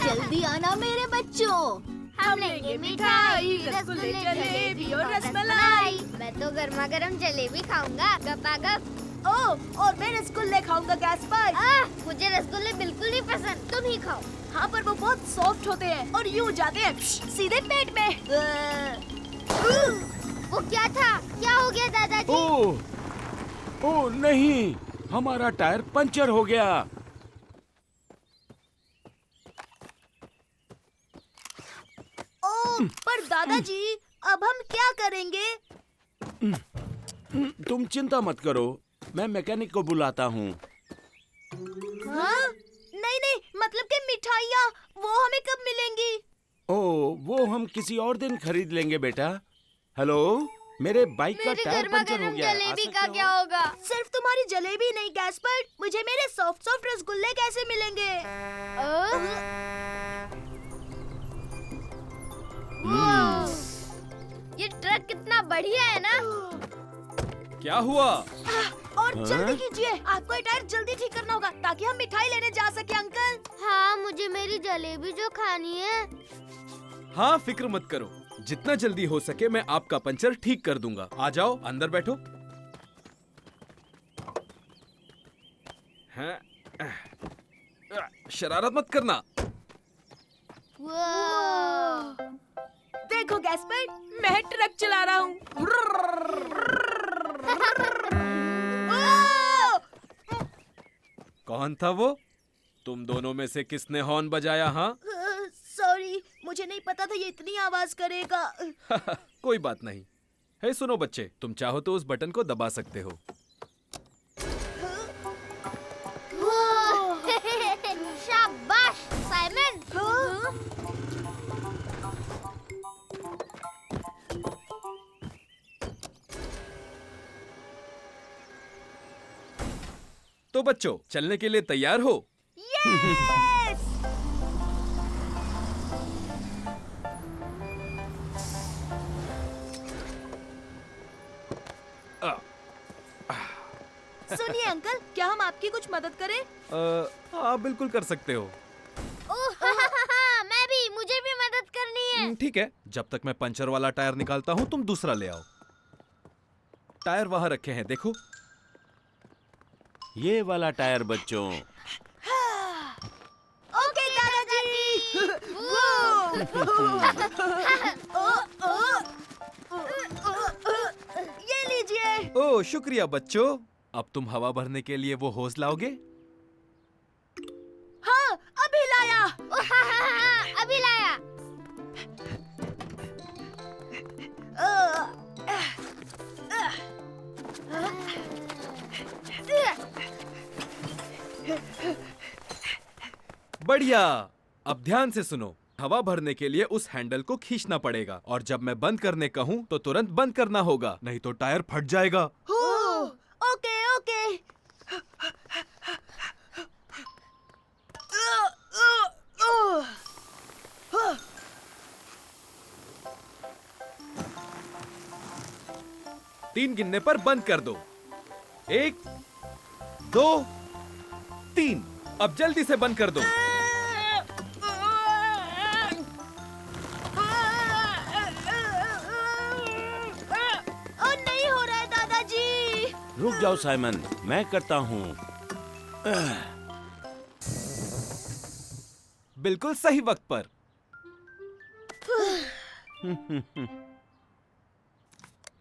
जल्दी आना मेरे बच्चों। हम लेंगे मिठाई, रसगुल्ले, जलेबी और रसमलाई। मैं तो गर्मा गर्म जलेबी खाऊंगा, गपागप। ओह, और मैं रसगुल्ले खाऊंगा गैस्पर। मुझे रसगुल्ले बिल्कुल नहीं पसंद, तुम ही खाओ। हाँ, पर वो बहुत सॉफ्ट होते हैं और यूं जाते हैं सीधे पेट में। वो क्या था? क्या हो गया दादाजी? ओह नहीं, हमारा टायर पंचर हो गया। ओह, पर दादाजी अब हम क्या करेंगे? तुम चिंता मत करो, मैं मैकेनिक को बुलाता हूँ। हाँ? नहीं, मतलब कि मिठाइयाँ वो हमें कब मिलेंगी? ओह, वो हम किसी और दिन खरीद लेंगे बेटा। हेलो, मेरे बाइक का मेरी टायर गर्मा पंचर हो गर्म गया है। आ जलेबी सकते का हो? क्या होगा? सिर्फ तुम्हारी जलेबी नहीं गैस्पर, मुझे मेरे सॉफ्ट सॉफ्ट रसगुल्ले कैसे मिलेंगे? ये ट्रक कितना बढ़िया है ना? क्या हुआ? और जल्दी कीजिए, आपको ये टायर जल्दी ठीक करना होगा ताकि हम मिठाई लेने जा सके अंकल। हाँ, मुझे मेरी जलेबी जो खानी है। हाँ, फिक्र मत करो, जितना जल्दी हो सके मैं आपका पंचर ठीक कर दूंगा। आ जाओ, अंदर बैठो। हैं? शरारत मत करना। देखो गैस्पर, मैं ट्रक चला रहा हूँ। कौन था वो? तुम दोनों में से किसने हॉर्न बजाया? हाँ? सॉरी, मुझे नहीं पता था ये इतनी आवाज करेगा। कोई बात नहीं। हे सुनो बच्चे, तुम चाहो तो उस बटन को दबा सकते हो। शाबाश साइमन। तो बच्चों, चलने के लिए तैयार हो? यस! सुनिए अंकल, क्या हम आपकी कुछ मदद करें? हाँ, बिल्कुल कर सकते हो। मैं भी, मुझे भी मदद करनी है। ठीक है, जब तक मैं पंचर वाला टायर निकालता हूँ तुम दूसरा ले आओ। टायर वहाँ रखे हैं, देखो। ये वाला टायर बच्चों। ओके दादाजी। ये लीजिए। ओह, शुक्रिया बच्चों। अब तुम हवा भरने के लिए वो होज लाओगे? हाँ, अभी लाया। अभी लाया। बढ़िया। अब ध्यान से सुनो, हवा भरने के लिए उस हैंडल को खींचना पड़ेगा और जब मैं बंद करने कहूँ तो तुरंत बंद करना होगा, नहीं तो टायर फट जाएगा। Okay okay. तीन गिनने पर बंद कर दो। 1, 2, 3। अब जल्दी से बंद कर दो। नहीं हो रहा है दादाजी। रुक जाओ साइमन, मैं करता हूँ। बिल्कुल सही वक्त पर।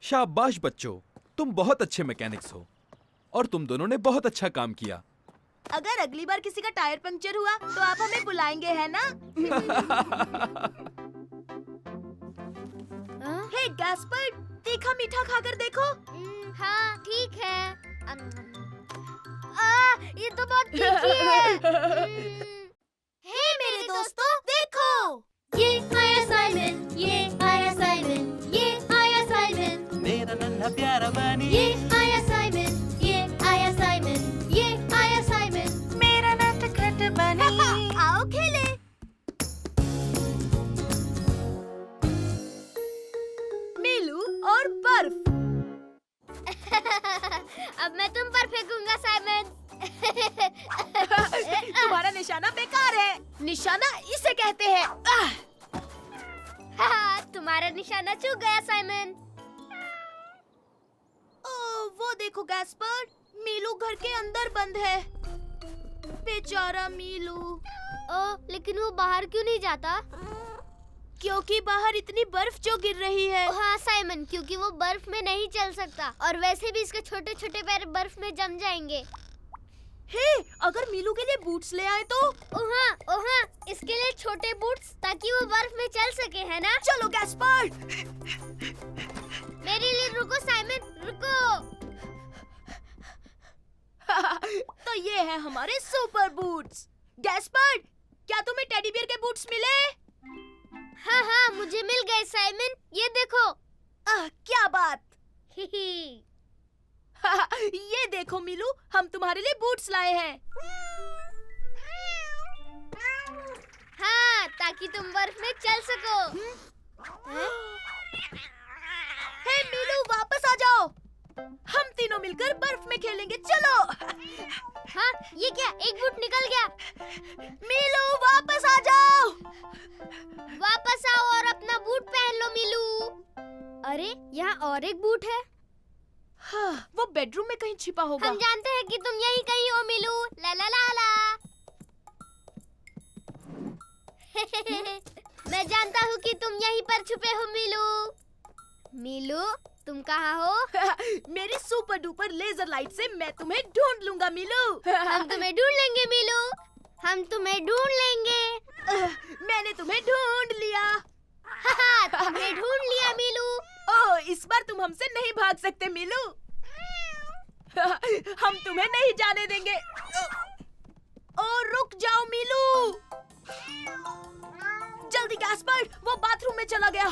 शाबाश बच्चों, तुम बहुत अच्छे मैकेनिक्स हो और तुम दोनों ने बहुत अच्छा काम किया। अगर अगली बार किसी का टायर पंक्चर हुआ तो आप हमें बुलाएंगे, है ना? हे गैस्पर, तीखा मीठा खाकर देखो। हाँ, ठीक है। ये तो बहुत तीखी है। हे मेरे दोस्तों, देखो। ये आया साइमन, ये आया साइमन, ये आया साइमन, मेरा नन्हा प्यारा बनी। ये आया साइमन, ये आया साइमन, ये आया अब मैं तुम पर फेंकूंगा साइमन। तुम्हारा निशाना बेकार है। निशाना इसे कहते हैं। तुम्हारा निशाना चूक गया साइमन। वो देखो गैस्पर, मीलू घर के अंदर बंद है। बेचारा मीलू। लेकिन वो बाहर क्यों नहीं जाता? क्योंकि बाहर इतनी बर्फ जो गिर रही है। हाँ साइमन, क्योंकि वो बर्फ में नहीं चल सकता और वैसे भी इसके छोटे छोटे पैर बर्फ में जम जाएंगे। हे, अगर मीलू के लिए बूट्स ले आए तो? ओहा, इसके लिए छोटे बूट्स ताकि वो बर्फ में चल सके, है ना? चलो गैस्पर। मेरे लिए रुको साइमन, रुको। तो ये है हमारे सुपर बूट्स। गैस्पर, क्या तुम्हें टेडी बियर के बूट्स मिले? हाँ, मुझे मिल गए साइमन, ये देखो। क्या बात। हिही। ये देखो मीलू, हम तुम्हारे लिए बूट्स लाए हैं। हाँ, ताकि तुम बर्फ में चल सको। हे मीलू, वापस आ जाओ। हम तीनों मिलकर बर्फ में खेलेंगे, चलो। हाँ, ये क्या, एक बूट निकल गया। मीलू वापस आ जाओ। वापस आओ और अपना बूट पहन लो मीलू। अरे, यहाँ और एक बूट है। हाँ, वो बेडरूम में कहीं छिपा होगा। हम जानते हैं कि तुम यहीं कहीं हो मीलू। ला ला ला ला। मैं जानता हूँ कि तुम यहीं पर छुपे हो मीलू। मीलू, तुम कहाँ हो? मेरी सुपर डुपर लेजर लाइट से मैं तुम्हें ढूंढ लूंगा मीलू। हम तुम्हें ढूंढ लेंगे मीलू, हम तुम्हें ढूंढ लेंगे। मैंने तुम्हें ढूंढ लिया। तुमने ढूंढ लिया मीलू। ओह, इस बार तुम हमसे नहीं भाग सकते मीलू। हम तुम्हें नहीं जाने देंगे। ओह, रुक जाओ मीलू। जल्दी गैस्पर, वो बाथरूम में चला गया।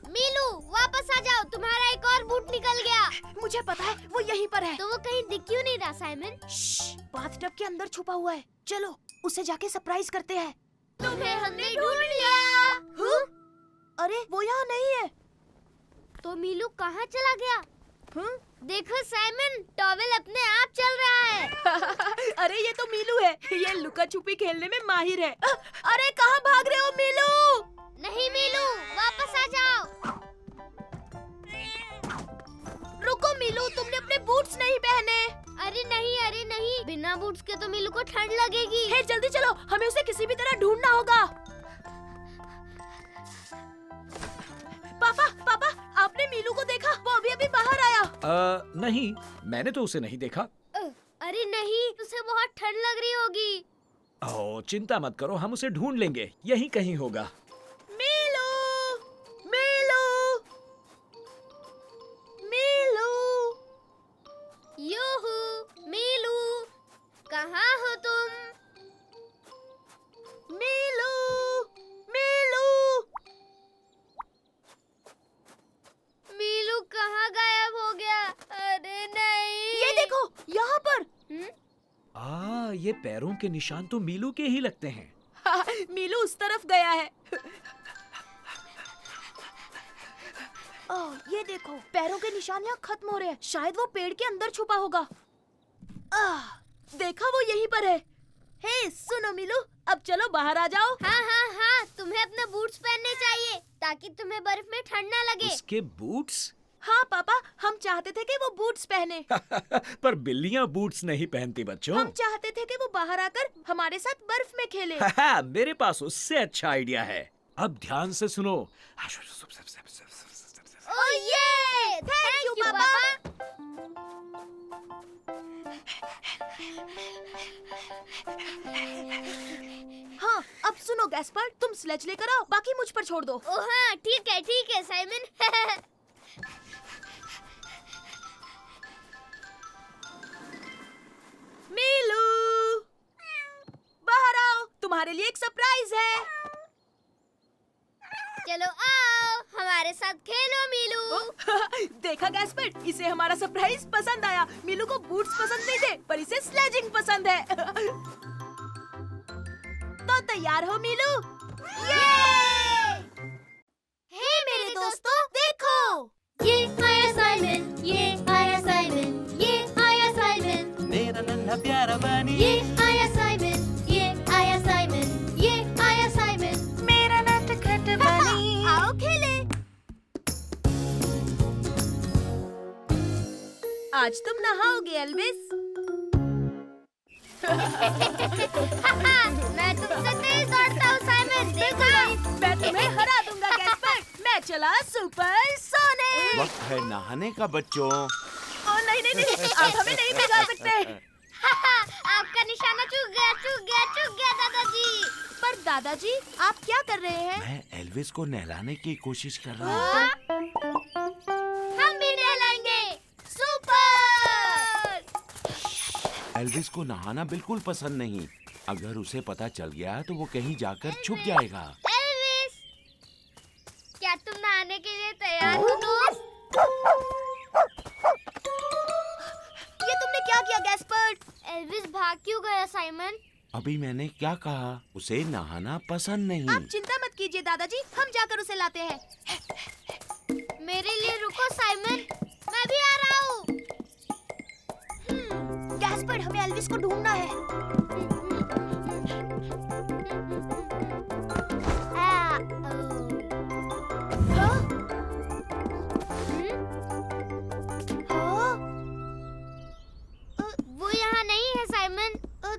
मीलू, वापस आ जाओ, तुम्हारा एक और बूट निकल गया। मुझे पता है, वो यहीं पर है। तो वो कहीं दिख क्यों नहीं रहा साइमन? बाथटब के अंदर छुपा हुआ है। चलो, उसे जाके सरप्राइज करते हैं। तुम्हें हमने ढूंढ लिया। अरे, वो यहाँ नहीं है। तो मीलू कहाँ चला गया? देखो साइमन, टॉवेल अपने आप चल रहा है। अरे, ये तो मीलू है। ये लुका छुपी खेलने में माहिर है। अरे, कहाँ भाग रहे हो मीलू? नहीं मीलू, वापस आ जाओ। रुको मीलू, तुमने अपने बूट्स नहीं पहने। अरे नहीं, बिना बूट्स के तो मीलू को ठंड लगेगी। हे, जल्दी चलो, हमें उसे किसी भी तरह ढूंढना होगा। पापा, आपने मीलू को देखा? वो अभी बाहर आया। नहीं, मैंने तो उसे नहीं देखा। अरे नहीं, उसे बहुत ठंड लग रही होगी। ओह, चिंता मत करो, हम उसे ढूंढ लेंगे, यहीं कहीं होगा। मीलू, मीलू, मीलू। यूहू, मीलू, कहाँ हो तुम? मीलू, मीलू। मीलू कहाँ गायब हो गया? अरे नहीं। ये देखो, यहाँ पर। ये पैरों के निशान तो मीलू के ही लगते हैं। मीलू उस तरफ गया है। ओह, ये देखो, पैरों के निशान यहाँ खत्म हो रहे हैं। शायद वो पेड़ के अंदर छुपा होगा। देखा, वो यहीं पर है। हे, सुनो मीलू, अब चलो बाहर आ जाओ। हाँ, तुम्हें अपने बूट्स पहनने चाहिए ताकि तुम्हें बर्फ में ठंड ना लगे। उसके बूट्स? हाँ पापा, हम चाहते थे कि वो बूट्स पहने। पर बिल्लियाँ बूट्स नहीं पहनती बच्चों। हम चाहते थे कि वो बाहर आकर हमारे साथ बर्फ में खेले। मेरे पास उससे अच्छा आइडिया है। अब ध्यान से सुनो। ओह ये! थैंक यू पापा। हाँ, अब सुनो गैस्पर, तुम स्लेज लेकर आओ, बाकी मुझ पर छोड़ दो। ओह हाँ, ठीक है साइमन। मीलू, बाहर आओ, तुम्हारे लिए एक सरप्राइज है। चलो आओ, हमारे साथ खेलो मीलू। देखा गैस्पर, इसे हमारा सरप्राइज पसंद आया। मीलू को बूट्स पसंद नहीं थे, पर इसे स्लेजिंग पसंद है। तो तैयार हो मीलू? हे मेरे दोस्तों, देखो, ये आया साइमन, ये आया साइमन, ये आया आज तुम नहाओगे एल्विस। मैं तुमसे तेज दौड़ता हूँ साइमन, देखा? मैं तुम्हें हरा दूंगा गैस्पर। मैं चला सुपर सोनिक। वक्त है नहाने का बच्चों। ओ नहीं नहीं नहीं, आप हमें नहीं बिगाड़ सकते। आपका निशाना चूक गया दादाजी। पर दादाजी आप क्या कर रहे हैं? मैं एल्विस को नहलाने की कोशिश कर रहा हूँ। हम भी नहलाएंगे। सुपर! एल्विस को नहाना बिल्कुल पसंद नहीं। अगर उसे पता चल गया तो वो कहीं जाकर छुप जाएगा। एल्विस, क्या तुम नहाने के लिए तैयार हो दोस्त? ये तुमने क्या किया गैस्पर्ड? एल्विस भाग क्यों गया साइमन? अभी मैंने क्या कहा? उसे नहाना पसंद नहीं। आप चिंता मत कीजिए दादाजी, हम जाकर उसे लाते हैं। मेरे लिए रुको साइमन, मैं भी आ रहा हूँ। गैस्पर्ड हमें एल्विस को ढूंढना है। हाँ? हाँ? वो यहाँ नहीं है साइमन।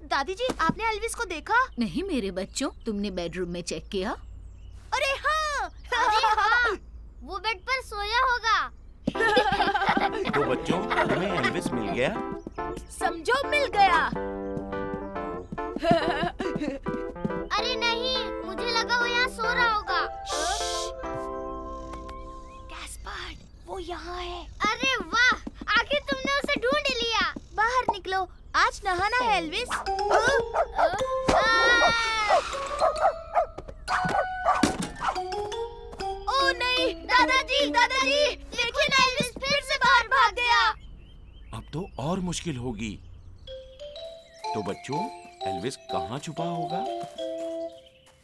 दादी जी आपने एल्विस को देखा? नहीं मेरे बच्चों, तुमने बेडरूम में चेक किया? अरे हाँ! अरे हाँ, वो बेड पर सोया होगा। तो बच्चों, तुम्हें एल्विस मिल गया? समझो मिल गया। अरे नहीं, मुझे लगा वो यहाँ सो रहा होगा। गैस्पर्ड वो यहाँ है। अरे वाह, आखिर तुमने उसे ढूंढ लिया। बाहर निकलो, आज नहाना है एल्विस। ओ नहीं, दादाजी देखिए ना, एल्विस फिर से बाहर भाग गया। अब तो और मुश्किल होगी। तो बच्चों, एल्विस कहाँ छुपा होगा?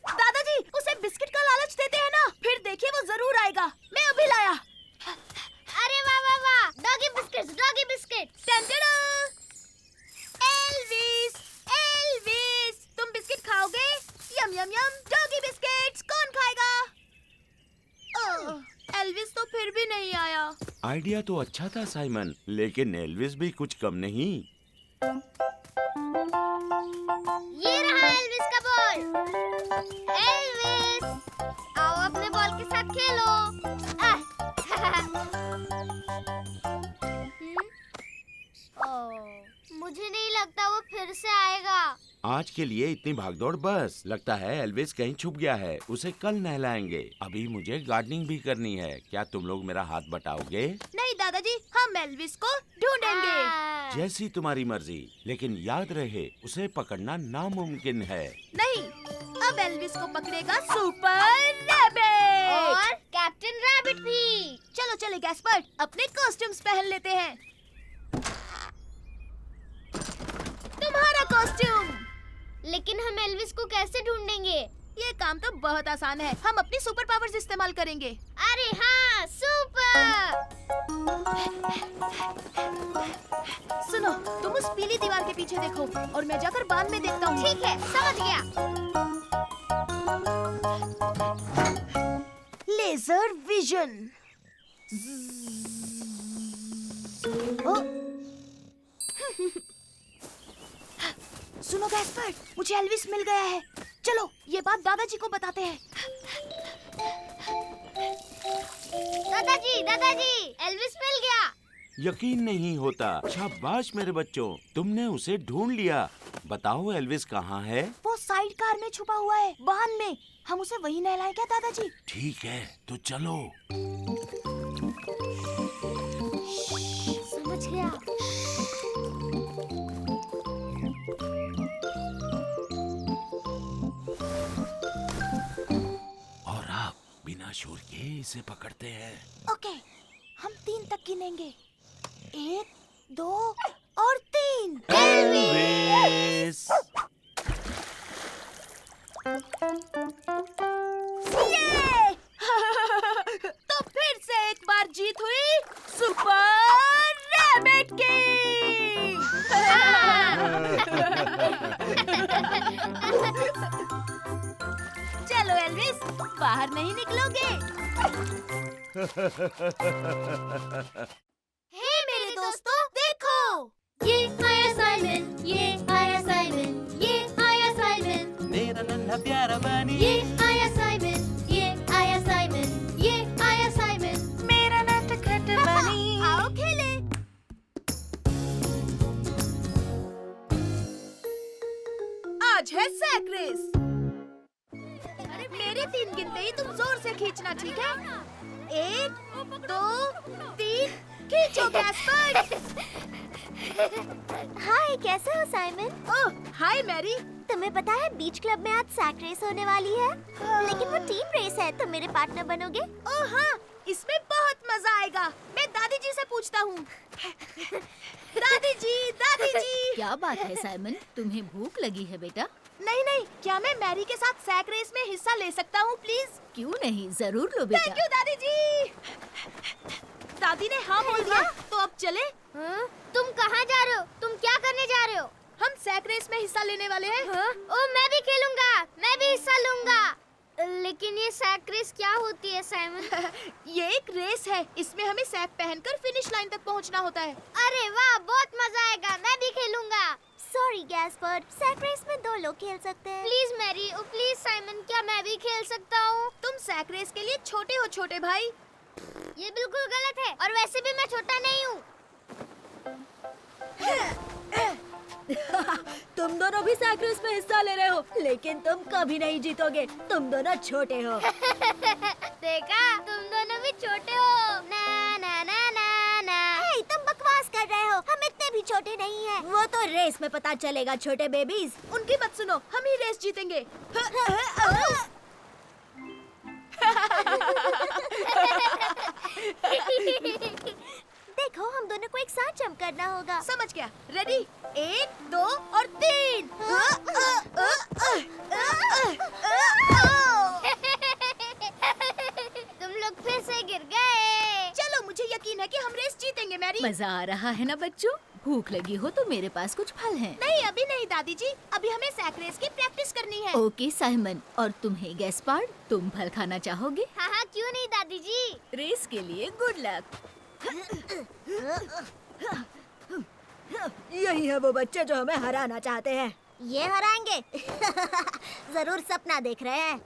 दादाजी उसे बिस्किट का लालच देते हैं ना, फिर देखिए वो जरूर आएगा। मैं अभी लाया। अरे वाह वाह वाह, डॉगी बिस्किट्स। एल्विस, एल्विस, तुम बिस्किट खाओगे? यम यम यम, डॉगी बिस्किट्स। कौन खाएगा? एल्विस तो फिर भी नहीं आया। आइडिया तो अच्छा था साइमन, लेकिन एल्विस भी कुछ कम नहीं। ये रहा एल्विस का बॉल। एल्विस, आओ अपने बॉल के साथ खेलो। मुझे नहीं लगता वो फिर से आएगा। आज के लिए इतनी भागदौड़ बस। लगता है एल्विस कहीं छुप गया है। उसे कल नहलाएंगे। अभी मुझे गार्डनिंग भी करनी है। क्या तुम लोग मेरा हाथ बटाओगे? नहीं दादाजी, हम एल्विस को ढूंढेंगे। जैसी तुम्हारी मर्जी, लेकिन याद रहे उसे पकड़ना नामुमकिन है। नहीं, अब एल्विस को पकड़ेगा सुपर रैबिट और कैप्टन रैबिट भी। चलो चले गैस्पर्ड, अपने कॉस्ट्यूम्स पहन लेते हैं। तुम्हारा कॉस्ट्यूम। लेकिन हम एल्विस को कैसे ढूंढेंगे? ये काम तो बहुत आसान है। हम अपनी सुपर पावर्स इस्तेमाल करेंगे। अरे हाँ, सुपर! सुनो, तुम उस पीली दीवार के पीछे देखो और मैं जाकर बांध में देखता हूँ। ठीक है, समझ गया। Laser vision. सुनो गैस्पर्ड, मुझे एल्विस मिल गया है। चलो ये बात दादाजी को बताते हैं। दादाजी, एल्विस मिल गया। यकीन नहीं होता। शाबाश मेरे बच्चों, तुमने उसे ढूंढ लिया। बताओ एल्विस कहाँ है? वो साइड कार में छुपा हुआ है, बांध में। हम उसे वहीं नहलाएं क्या दादाजी? ठीक है, तो चलो। समझ गया। और आप बिना शोर के इसे पकड़ते हैं। ओके, हम 3 तक गिनेंगे। 1, 2 और 3। एल्विस! ये! तो फिर से एक बार जीत हुई सुपर रैबिट की। चलो एल्विस, बाहर नहीं निकलोगे। हे मेरे दोस्तों, पहला प्यारा बनी ये आया साइमन, ये आया साइमन, ये आया साइमन। मेरा नटखट बनी आओ खेले। आज है सैक रेस। मेरे 3 गिनते ही तुम जोर से खींचना, ठीक है? 1, 2, 3, खींचो गैस्पर। हाय, कैसे हो साइमन? ओह हाय मैरी। तुम्हें पता है बीच क्लब में आज सैक रेस होने वाली है, लेकिन वो टीम रेस है। तुम मेरे पार्टनर बनोगे? ओह हाँ, इसमें बहुत मजा आएगा। मैं दादी जी से पूछता हूँ। दादी जी। क्या बात है साइमन, तुम्हें भूख लगी है बेटा? नहीं, क्या मैं मैरी के साथ सैक रेस में हिस्सा ले सकता हूँ प्लीज? क्यों नहीं, जरूर लो थैंक बेटा। यू दादी जी। दादी ने हाँ बोल दिया, तो अब चले। हाँ? तुम कहाँ जा रहे हो? तुम क्या करने जा रहे हो? हम सैक रेस में हिस्सा लेने वाले हैं। हाँ? ओ, मैं भी खेलूंगा, मैं भी हिस्सा लूंगा। लेकिन ये सैक रेस क्या होती है साइमन? ये एक रेस है, इसमें हमें सैक पहनकर फिनिश लाइन तक पहुंचना होता है। अरे वाह, बहुत मजा आएगा, मैं भी खेलूंगा। सॉरी गैस्पर, सैक रेस में 2 लोग खेल सकते हैं। Please Mary, oh please Simon, क्या मैं भी खेल सकता हूँ? तुम सैक रेस के लिए छोटे हो छोटे भाई। ये बिल्कुल गलत है, और वैसे भी मैं छोटा नहीं हूँ। तुम दोनों भी सैक रेस में हिस्सा ले रहे हो, लेकिन तुम कभी नहीं जीतोगे। तुम दोनों छोटे हो। देखा, तुम दोनों भी छोटे हो। ना ना ना ना ना। हे, तुम बकवास कर रहे हो, हम इतने भी छोटे नहीं हैं। वो तो रेस में पता चलेगा छोटे बेबीज। उनकी मत सुनो, हम ही रेस जीतेंगे। देखो, हम दोनों को एक साथ जंप करना होगा। समझ गया। रेडी? 1, 2 और 3। तुम लोग फिर से गिर गए। चलो, मुझे यकीन है कि हम रेस जीतेंगे मैरी। मजा आ रहा है ना बच्चों? भूख लगी हो तो मेरे पास कुछ फल हैं। नहीं, अभी नहीं दादी जी, अभी हमें सैक रेस की प्रैक्टिस करनी है। ओके साइमन, और तुम्हें गैस्पार्ड, तुम फल खाना चाहोगे? हाँ हाँ, क्यों नहीं दादी जी। रेस के लिए गुड लक। यही है वो बच्चे जो हमें हराना चाहते हैं। ये हराएंगे। जरूर सपना देख रहे हैं।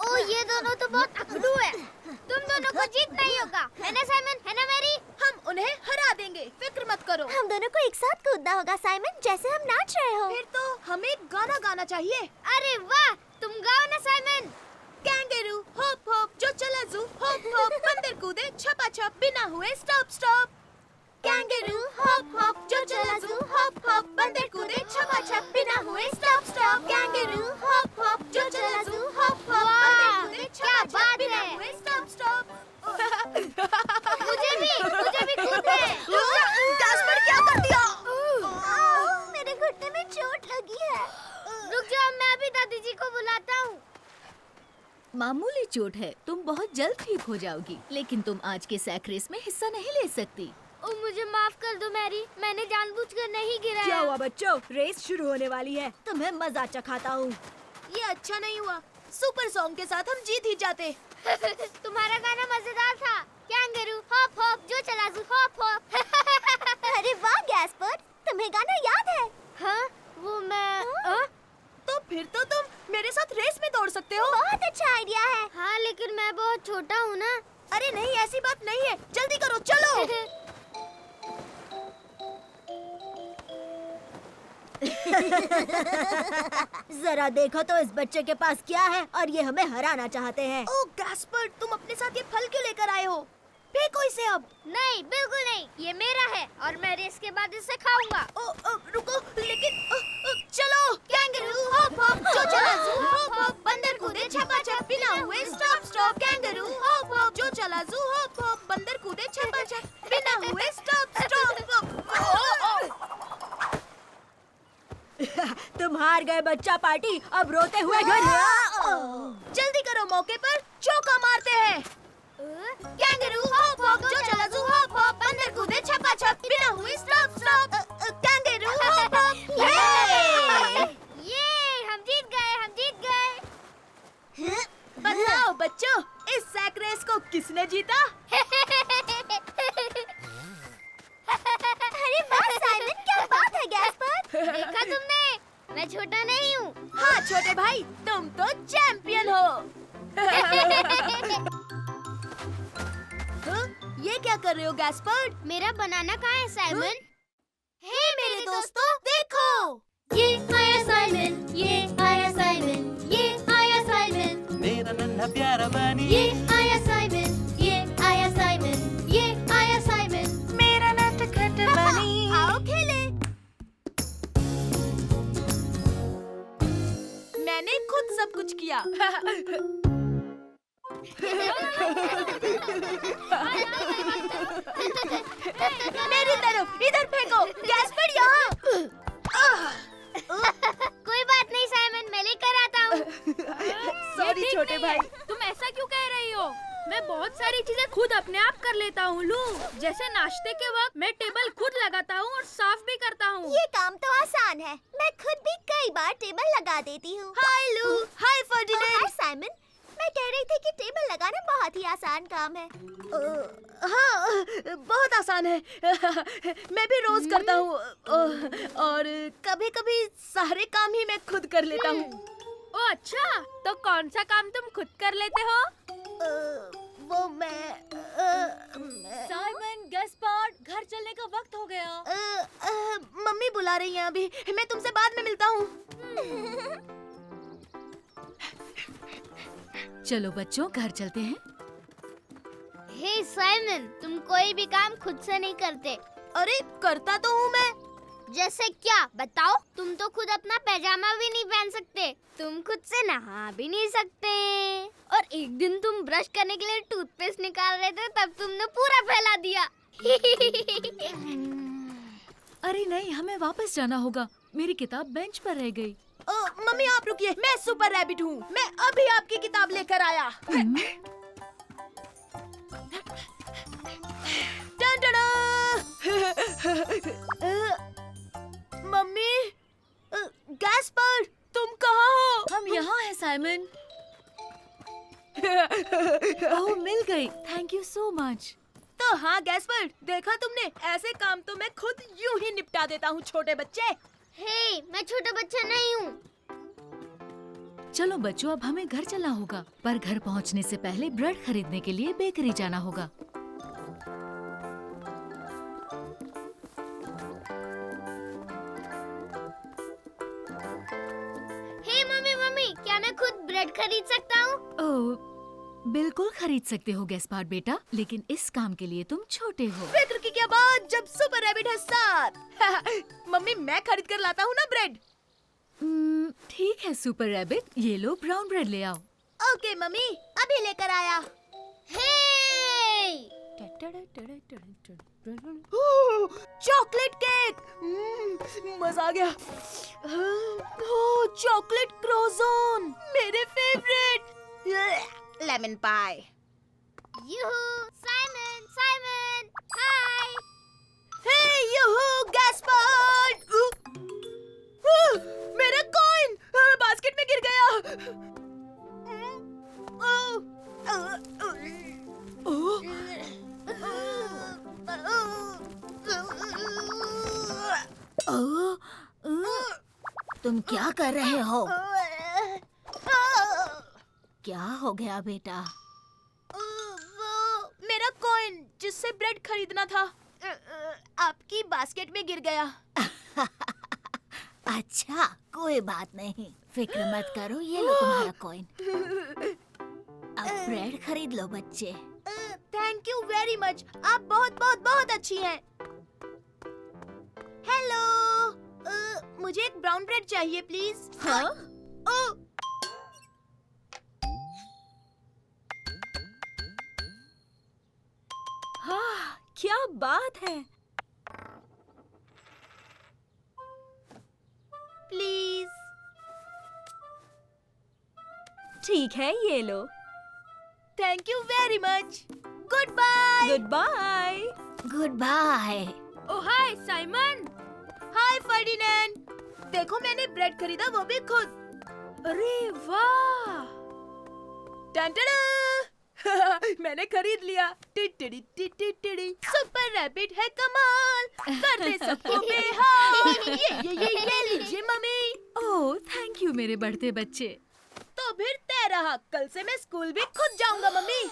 ओ, ये दोनों तो बहुत अकड़ू है। तुम दोनों को जीतना ही होगा, है ना साइमन, है ना मैरी? हम उन्हें हरा देंगे, फिक्र मत करो। हम दोनों को एक साथ कूदना होगा साइमन, जैसे हम नाच रहे हो। फिर तो हमें गाना गाना चाहिए। अरे वाह, तुम गाओ ना साइमन। कैंगरू होप होप जो चला जू, होप होप बंदर कूदे छपा छप बिना हुए stop stop. Kangaroo hope hope जो चला जू, होप होप बंदर कूदे छपा छप बिना हुए stop stop. Kangaroo hope hope जो चला जू, होप होप बंदर कूदे छपा छप बिना हुए स्टॉप स्टॉप। मुझे भी कूदना है। गैस्पर, क्या कर दिया? मेरे घुटने में चोट लगी है। रुक जाओ, मैं अभी दादी जी को बुलाता हूँ। मामूली चोट है, तुम बहुत जल्द ठीक हो जाओगी, लेकिन तुम आज के सैक रेस में हिस्सा नहीं ले सकती। ओ, मुझे माफ कर दो मैरी, मैंने जानबूझकर नहीं गिराया। क्या हुआ बच्चों, रेस शुरू होने वाली है, तुम्हें मजा चखाता हूँ। ये अच्छा नहीं हुआ, सुपर सॉन्ग के साथ हम जीत ही जाते। तुम्हारा गाना मजेदार था। कैंगरू हॉप हॉप जो चला जू, हॉप हॉप। अरे वाह गैस्पर, तुम्हें गाना याद है? हाँ, वो मैं तो फिर तो तुम मेरे साथ रेस में दौड़ सकते हो। बहुत अच्छा आइडिया है। हाँ, लेकिन मैं बहुत छोटा हूँ ना। अरे नहीं, ऐसी बात नहीं है, जल्दी करो, चलो। जरा देखो तो इस बच्चे के पास क्या है, और ये हमें हराना चाहते हैं। ओह गैस्पर, तुम अपने साथ ये फल क्यों लेकर आए हो? फेंको इसे अब। नहीं, बिल्कुल नहीं, ये मेरा है और मैं रेस के बाद इसे खाऊंगा। रुको, लेकिन चलो। कैंगरू हॉप हॉप जो चला जू, हॉप हॉप बंदर कूदे छपा छप बिना हुए stop stop. Kangaroo hop hop जो चला जू, हॉप हॉप बंदर कूदे छपा छप बिना हुए स्टॉप स्टॉप। तुम हार गए बच्चा पार्टी, अब रोते हुए घर। जल्दी करो, मौके पर चौका मारते हैं। कैंगरू हॉप हॉप जो चला जू, हॉप हॉप बंदर कूदे छपा छप बिना हुए stop stop. Kangaroo hop hop. ये हम जीत गए। बताओ बच्चों, इस सैक रेस को किसने जीता? अरे वाह साइमन, क्या बात है गैस्पर। देखा तुमने, मैं छोटा नहीं हूँ। रहे हो गैस्पर्ड? मेरा बनाना कहाँ है साइमन? हे मेरे दोस्तों, देखो! ये आया साइमन, ये आया साइमन, ये आया साइमन, मेरा नन्हा प्यारा बनी ये आया साइमन, ये आया साइमन, ये आया साइमन। मेरा नटखट बनी आओ खेले। मैंने खुद सब कुछ किया। मेरी तरफ, इधर फेंको। गैस्पर्ड यहाँ। कोई बात नहीं साइमन, मैं लेकर आता हूँ। सॉरी छोटे भाई। तुम ऐसा क्यों कह रही हो? मैं बहुत सारी चीजें खुद अपने आप कर लेता हूँ लू। जैसे नाश्ते के वक्त मैं टेबल खुद लगाता हूँ और साफ भी करता हूँ। ये काम तो आसान है। मैं खुद भी कई बार टेबल लगा देती हूँ। हाय लू, हाय फर्डिनेंड। हाय साइमन। मैं कह रही थी कि टेबल लगाना बहुत ही आसान काम है। हाँ, बहुत आसान है। मैं भी रोज करता हूँ और कभी-कभी सारे काम ही मैं खुद कर लेता हूँ। ओ अच्छा, तो कौन सा काम तुम खुद कर लेते हो? वो मैं साइमन, गैस्पार्ड, घर चलने का वक्त हो गया। मम्मी बुला रही हैं अभी। मैं तुमसे बाद में मिलता हूँ। चलो बच्चों, घर चलते हैं। हे साइमन, तुम कोई भी काम खुद से नहीं करते। अरे करता तो हूँ मैं। जैसे क्या, बताओ? तुम तो खुद अपना पैजामा भी नहीं पहन सकते, तुम खुद से नहा भी नहीं सकते, और एक दिन तुम ब्रश करने के लिए टूथपेस्ट निकाल रहे थे, तब तुमने पूरा फैला दिया। अरे नहीं, हमें वापस जाना होगा। मेरी किताब बेंच पर रह गई। मम्मी आप रुकिए, मैं सुपर रैबिट हूँ। मैं अभी आपकी किताब लेकर आया। मम्मी, गैस्पर्ड, तुम कहाँ हो? हम यहाँ हैं साइमन। ओह, मिल गई। Thank you so much. तो हाँ गैस्पर्ड, देखा तुमने? ऐसे काम तो मैं खुद यूं ही निपटा देता हूँ छोटे बच्चे। हे, मैं छोटा बच्चा नहीं हूँ। चलो बच्चों, अब हमें घर चलना होगा, पर घर पहुँचने से पहले ब्रेड खरीदने के लिए बेकरी जाना होगा। हे मम्मी, मम्मी, क्या मैं खुद ब्रेड खरीद सकता हूँ? ओह, बिल्कुल खरीद सकते हो गैस्पार्ड बेटा, लेकिन इस काम के लिए तुम छोटे हो। फिक्र की क्या बात, जब सुपर रैबिट है साथ। मम्मी, मैं खरीद कर लाता हूँ ना ब्रेड। ठीक है सुपर रैबिट, ये लो ब्राउन ब्रेड ले आओ। ओके मम्मी, अभी लेकर आया। हे! चॉकलेट केक, मजा आ गया। चॉकलेट क्रोज़ोन, मेरे फेवरेट। लेमन पाई। यूहू, साइमन, साइमन, हाय। हे यूहू, गैस्पर्ड। मेरा कॉइन बास्केट में गिर गया। तुम क्या कर रहे हो? क्या हो गया बेटा? वो मेरा कॉइन जिससे ब्रेड खरीदना था, आपकी बास्केट में गिर गया। अच्छा, कोई बात नहीं, फिक्र मत करो, ये लो तुम्हारा कॉइन। अब ब्रेड खरीद लो बच्चे। थैंक यू वेरी मच, आप बहुत बहुत बहुत अच्छी हैं। हेलो, मुझे एक ब्राउन ब्रेड चाहिए प्लीज। हाँ? हाँ, क्या बात है। प्लीज। ठीक है, ये लो। Thank you very much. Goodbye. Goodbye. Goodbye. Oh hi Simon. Hi Ferdinand, देखो मैंने ब्रेड खरीदा, वो भी खुद। अरे वाह! टन-टन-टन! मैंने खरीद लिया। टिटिड़ी टिटिड़ी, सुपर रैबिट है कमाल, कर दे सबको बेहाल। ये लीजिए मम्मी। ओह, थैंक यू मेरे बढ़ते बच्चे। तो फिर तय रहा, कल से मैं स्कूल भी खुद जाऊंगा मम्मी।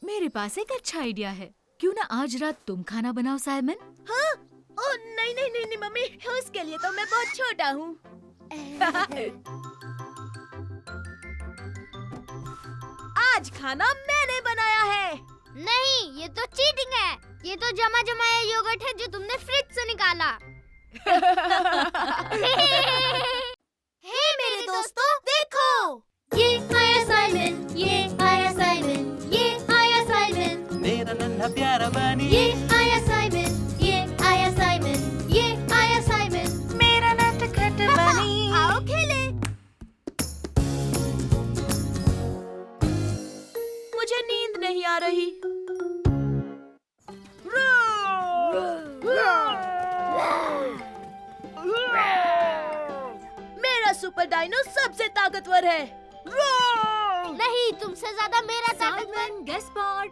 मेरे पास एक अच्छा आइडिया है। क्यों ना आज रात तुम खाना बनाओ साइमन? हाँ? ओह नहीं नहीं नहीं नहीं मम्मी, उसके लिए तो मैं बहुत छोटा हूँ। आज खाना मैंने बनाया है। नहीं, ये तो चीटिंग है। ये तो जमा जमाया योगर्ट है जो तुमने फ्रिज से निकाला। हे मेरे दोस्तों, देखो ये आया साइमन, ये आया साइमन, ये आया साइमन, मेरा नन्हा प्यारा बनी ये आया साइमन, ये आया साइमन, ये आया साइमन। मेरा नटखट बनी आओ खेले। मुझे नींद नहीं आ रही। मेरा सुपर डायनो सबसे ताकतवर है। नहीं, तुमसे ज्यादा मेरा ताकतवर। साइमन, गैस्पार्ड,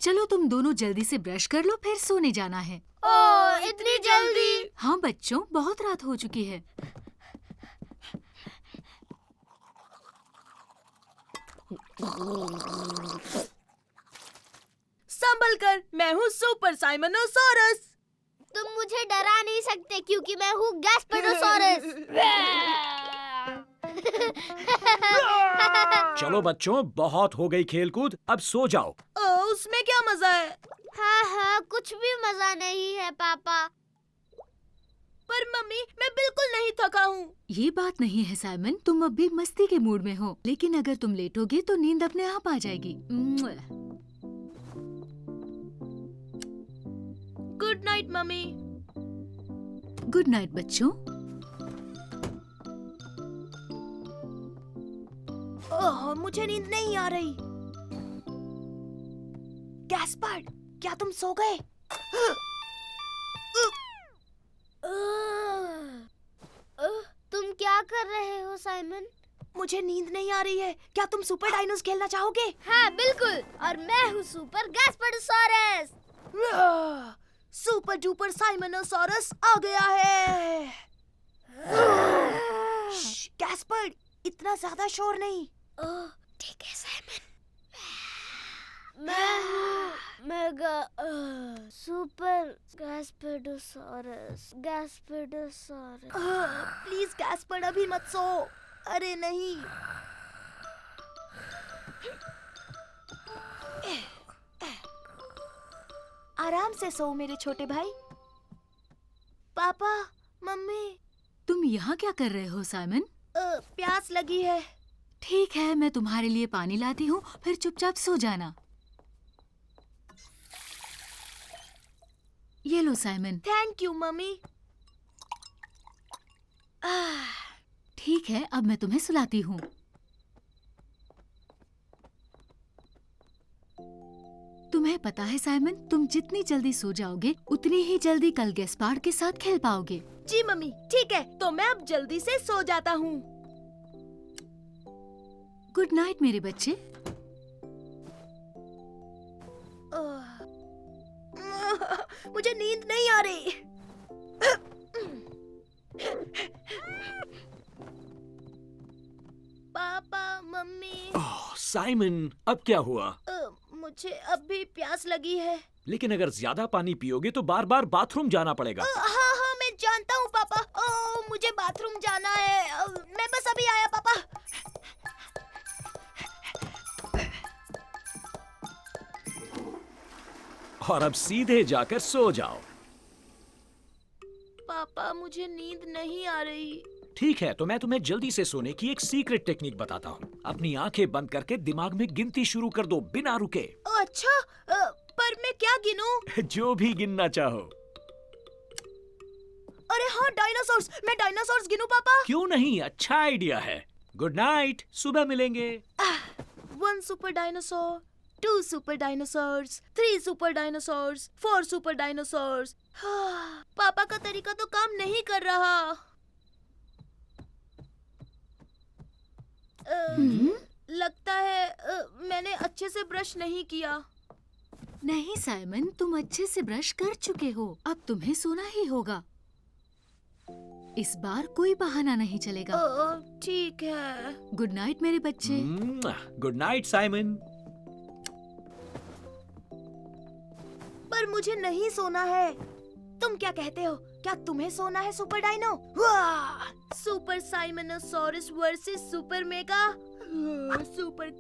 चलो तुम दोनों जल्दी से ब्रश कर लो, फिर सोने जाना है। ओह, इतनी जल्दी? हाँ बच्चों, बहुत रात हो चुकी है। संभल कर, मैं हूँ सुपर साइमनोसॉरस। तुम मुझे डरा नहीं सकते क्योंकि मैं हूँ गैस्पर्डोसॉरस। चलो बच्चों, बहुत हो गई खेलकूद, अब सो जाओ। उसमें क्या मजा है? हाँ हाँ, कुछ भी मजा नहीं है पापा। पर मम्मी, मैं बिल्कुल नहीं थका हूँ। ये बात नहीं है साइमन, तुम अब भी मस्ती के मूड में हो, लेकिन अगर तुम लेटोगे तो नींद अपने आप आ जाएगी। Good night mummy. Good night बच्चों। ओह, मुझे नींद नहीं आ रही। गैस्पर्ड, क्या तुम सो गए? तुम क्या कर रहे हो साइमन? मुझे नींद नहीं आ रही है। क्या तुम सुपर डायनोस खेलना चाहोगे? हाँ बिल्कुल, और मैं हूँ सुपर गैस्पर्डोसॉरस। सुपर डुपर साइमनोसॉरस आ गया है। गैस्पर्ड, इतना ज्यादा शोर नहीं। ठीक है साइमन। मैं हूँ सुपर गैस्पर्डोसॉरस। प्लीज गैस्पर्ड, अभी मत सो। अरे नहीं। आराम से सो मेरे छोटे भाई। पापा, मम्मी। तुम यहाँ क्या कर रहे हो साइमन? प्यास लगी है। ठीक है, मैं तुम्हारे लिए पानी लाती हूँ, फिर चुपचाप सो जाना। ये लो साइमन। Thank you mummy. ठीक है, अब मैं तुम्हें सुलाती हूँ। तुम्हें पता है साइमन, तुम जितनी जल्दी सो जाओगे उतनी ही जल्दी कल गैस्पार्ड के साथ खेल पाओगे। जी मम्मी, ठीक है, तो मैं अब जल्दी से सो जाता हूँ। गुड नाइट मेरे बच्चे। मुझे नींद नहीं आ रही। पापा, मम्मी। ओह, साइमन, अब क्या हुआ? मुझे अब भी प्यास लगी है। लेकिन अगर ज्यादा पानी पियोगे तो बार बार बाथरूम जाना पड़ेगा। हाँ हाँ, मैं जानता हूँ पापा। मुझे बाथरूम जाना है। मैं बस अभी आया पापा। और अब सीधे जाकर सो जाओ। पापा, मुझे नींद नहीं आ रही। ठीक है, तो मैं तुम्हें जल्दी से सोने की एक सीक्रेट टेक्निक बताता हूँ। अपनी आंखें बंद करके दिमाग में गिनती शुरू कर दो बिना रुके। अच्छा, पर मैं क्या गिनूं? जो भी गिनना चाहो। अरे हाँ, डायनासोर्स। मैं डायनासोर्स गिनूं पापा? क्यों नहीं, अच्छा आइडिया है। गुड नाइट, सुबह मिलेंगे। 1 super dinosaur, 2 super dinosaurs, 3 super dinosaurs, 4 super dinosaurs. पापा का तरीका तो काम नहीं कर रहा। लगता है मैंने अच्छे से ब्रश नहीं किया। नहीं साइमन, तुम अच्छे से ब्रश कर चुके हो, अब तुम्हें सोना ही होगा। इस बार कोई बहाना नहीं चलेगा। ठीक है। गुड नाइट मेरे बच्चे। Good night Simon. पर मुझे नहीं सोना है। तुम क्या कहते हो? क्या तुम्हें सोना है सुपर डायनो? वाह! Super Simonosaurus versus super mega super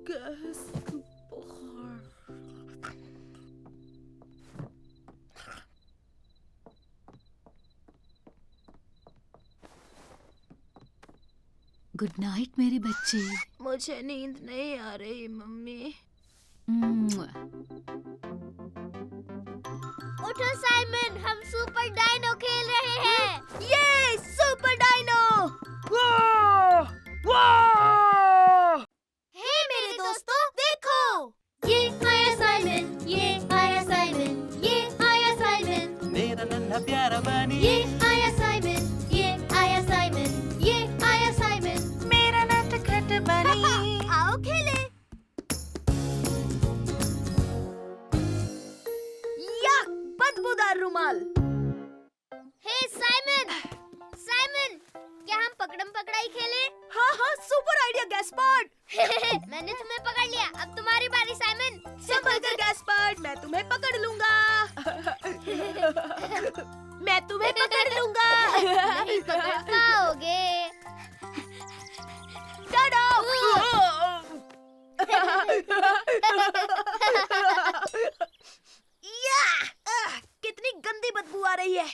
gas. Good night मेरे बच्चे। मुझे नींद नहीं आ रही मम्मी। उठो साइमन, हम सुपर डायनो खेल रहे हैं। ये सुपर डायनो! वाह! वाह! हे मेरे दोस्तों, देखो, ये आया साइमन, ये आया साइमन, ये आया साइमन, मेरा नन्हा प्यारा बनी ये आया साइमन, ये आया साइमन, ये आया साइमन। मेरा नटखट बनी आओ खेले। या बदबूदार रुमाल। हे साइमन, साइमन, क्या हम पकड़म पकड़ाई खेले? हाँ हाँ, सुपर आइडिया गैस्पर्ड। मैंने तुम्हें पकड़ लिया, अब तुम्हारी बारी साइमन। संभल कर गैस्पर्ड, मैं तुम्हें पकड़ लूंगा। मैं तुम्हें पकड़ लूंगा। नहीं पकड़ पाओगे। टाडा! या! कितनी गंदी बदबू आ रही है।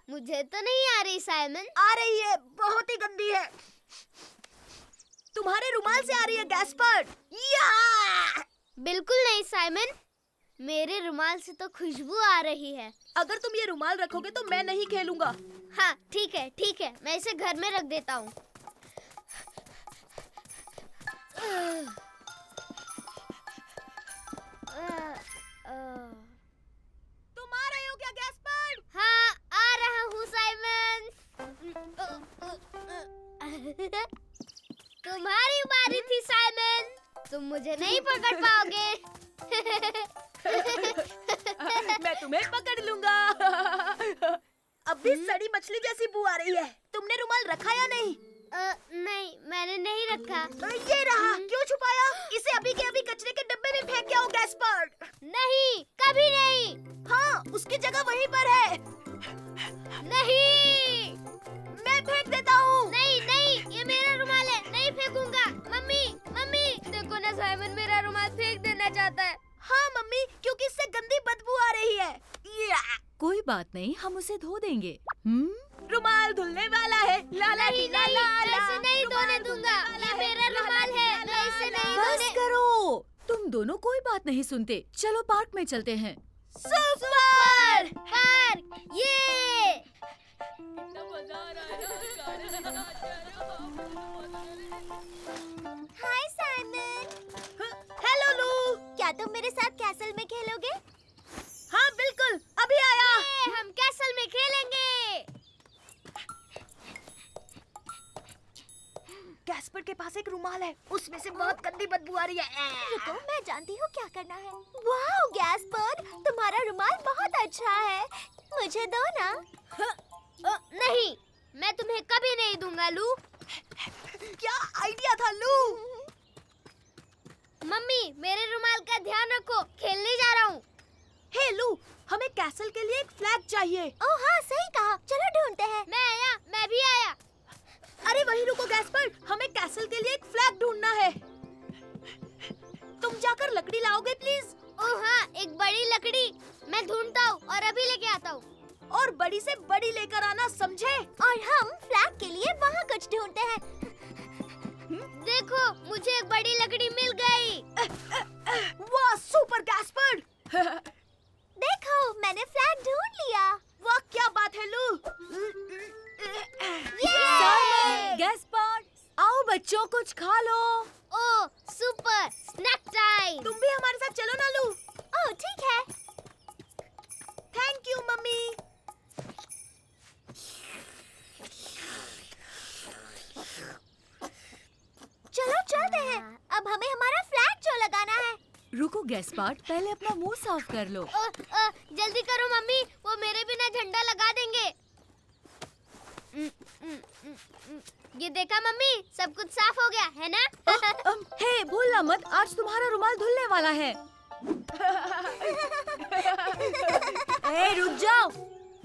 मुझे तो नहीं आ रही साइमन। आ रही है, बहुत ही गंदी है। तुम्हारे रुमाल से आ रही है गैस्पर्ड। या! बिल्कुल नहीं साइमन, मेरे रुमाल से तो खुशबू आ रही है। अगर तुम ये रुमाल रखोगे तो मैं नहीं खेलूंगा। हाँ ठीक है, मैं इसे घर में रख देता हूँ। तुम आ रहे हो क्या गैस्पर्ड? हाँ आ रहा हूँ साइमन। तुम्हारी बारी थी साइमन, तुम मुझे नहीं पकड़ पाओगे। मैं तुम्हें पकड़ लूंगा। अब भी सड़ी मछली जैसी बू आ रही है। तुमने रुमाल रखा या नहीं? नहीं, मैंने नहीं रखा। ये रहा। क्यों छुपाया? इसे अभी के अभी कचरे के डब्बे में फेंक के आओ गैस्पर्ड। नहीं, कभी नहीं। हाँ, उसकी जगह वहीं पर है। नहीं, मैं फेंक देता हूँ। नहीं, ये मेरा रुमाल है, नहीं फेंकूंगा। मम्मी, देखो ना साइमन मेरा रुमाल फेंक देना चाहता है। हाँ मम्मी, क्योंकि इससे गंदी बदबू आ रही है। कोई बात नहीं, हम उसे धो देंगे। रुमाल धुलने वाला है। ला ला नहीं, ला ला मैं ला। इसे नहीं धोने दूंगा। ये मेरा रुमाल है, मैं इसे नहीं बस धोने। करो, तुम दोनों कोई बात नहीं सुनते। चलो पार्क में चलते हैं। सुपर! पार्क, ये हाय साइमन। हेलो लू। क्या तुम मेरे साथ कैसल में खेलोगे? हाँ बिल्कुल, अभी आया। हम कैसल में खेलेंगे। गैस्पर्ड के पास एक रुमाल है, उसमें से बहुत गंदी बदबू आ रही है। रुको, मैं जानती हूँ क्या करना है। वाह गैस्पर्ड, तुम्हारा रुमाल बहुत अच्छा है, मुझे दो ना। नहीं, मैं तुम्हें कभी नहीं दूंगा लू। क्या आइडिया था लू? मम्मी, मेरे रुमाल का ध्यान रखो, खेलने जा रहा हूँ। हे लू, हमें कैसल के लिए एक फ्लैग चाहिए। ओह हाँ, सही कहा, चलो ढूंढते हैं। मैं भी आया। अरे वहीं रुको गैस्पर्ड, हमें कैसल के लिए एक फ्लैग ढूंढना है। तुम जाकर लकड़ी लाओगे प्लीज। ओह हाँ, एक बड़ी लकड़ी। मैं ढूंढता हूँ और अभी लेके आता हूँ। और बड़ी से बड़ी लेकर आना, समझे? और हम फ्लैग के लिए वहाँ कुछ ढूंढते हैं। देखो, मुझे एक बड़ी लकड़ी मिल गई। वाह सुपर गैस्पर्ड! देखो, मैंने फ्लैग ढूंढ लिया। वाह क्या बात है लू। गैस्पर्ड, आओ बच्चों, कुछ खा लो। ओह सुपर, स्नैक टाइम। तुम भी हमारे साथ चलो ना लू। ओह ठीक है। Thank you mummy. चलो चलते हैं, अब हमें हमारा फ्लैग शो लगाना है। रुको गैस्पर्ड, पहले अपना मुंह साफ कर लो। जल्दी करो मम्मी, वो मेरे बिना झंडा लगा देंगे। ये देखा मम्मी, सब कुछ साफ हो गया है ना? हे भूलना मत, आज तुम्हारा रुमाल धुलने वाला है। ए, रुक जाओ।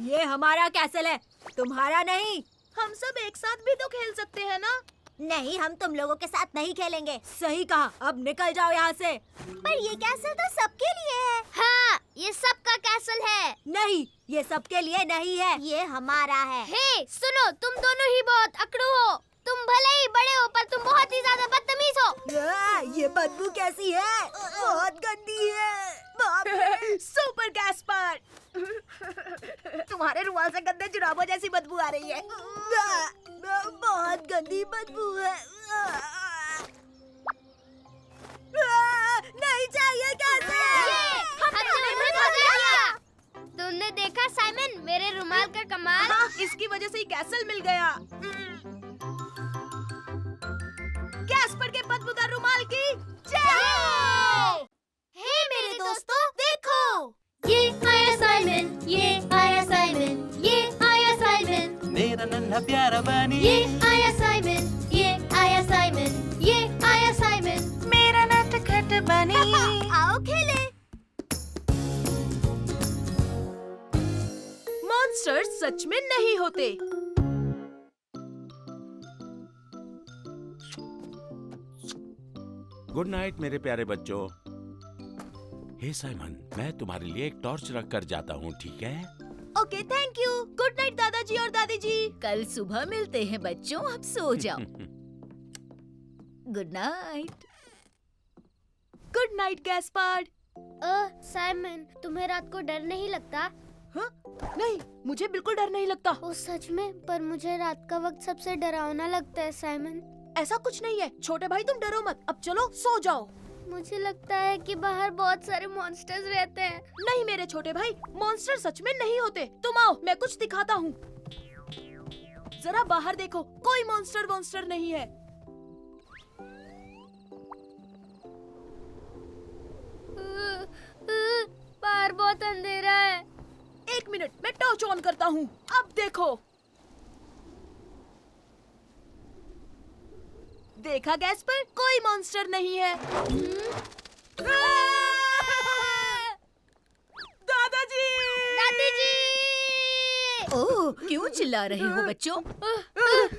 ये हमारा कैसल है, तुम्हारा नहीं। हम सब एक साथ भी तो खेल सकते हैं ना? नहीं, हम तुम लोगों के साथ नहीं खेलेंगे। सही कहा, अब निकल जाओ यहाँ से। पर ये कैसल तो सबके लिए है। हाँ, ये सबका कैसल है। नहीं, ये सबके लिए नहीं है। ये हमारा है। हे, सुनो, तुम दोनों ही बहुत अकड़ू हो। तुम भले ही बड़े हो पर तुम बहुत ही ज्यादा बदतमीज हो। ये बदबू कैसी है? बहुत गंदी है। बाप रे। सुपर गैस्पर, तुम्हारे रुमाल से गंदे जुराबों जैसी बदबू आ रही है। बहुत गंदी बदबू है। नहीं चाहिए कैसल। हमने उन्हें भगा दिया। तुमने देखा साइमन, मेरे रुमाल का कमाल? हाँ, इसकी वजह से ही कैसल मिल गया। कैस्पर के बदबूदार रुमाल की जय। हे मेरे दोस्तों, देखो, ये आया साइमन, ये आया साइमन, ये आया साइमन, मेरा नन्हा प्यारा बनी, ये आया साइमन, ये आया साइमन, ये आया साइमन। मेरा नटखट बनी। आओ खेले। मॉन्स्टर्स सच में नहीं होते। गुड नाइट मेरे प्यारे बच्चों। हे साइमन, मैं तुम्हारे लिए एक टॉर्च रख कर जाता हूँ, ठीक है? Okay, thank you. Good night दादाजी और दादी जी। कल सुबह मिलते हैं बच्चों, अब सो जाओ। Good night. Good night Gaspard. Simon, तुम्हें रात को डर नहीं लगता? हाँ? नहीं, मुझे बिल्कुल डर नहीं लगता। ओ सच में, पर मुझे रात का वक्त सबसे डरावना लगता है साइमन। ऐसा कुछ नहीं है। छोटे भाई तुम डरो मत, अब चलो सो जाओ। मुझे लगता है कि बाहर बहुत सारे मॉन्स्टर्स रहते हैं। नहीं मेरे छोटे भाई, मॉन्स्टर सच में नहीं होते। तुम आओ, मैं कुछ दिखाता हूँ। जरा बाहर देखो, कोई मॉन्स्टर नहीं है। बाहर बहुत अंधेरा है। एक मिनट, मैं टॉर्च ऑन करता हूँ। अब देखो। देखा गैस्पर, कोई मॉन्स्टर नहीं है। दादाजी! दादी ओह, क्यों चिल्ला रहे हो बच्चों?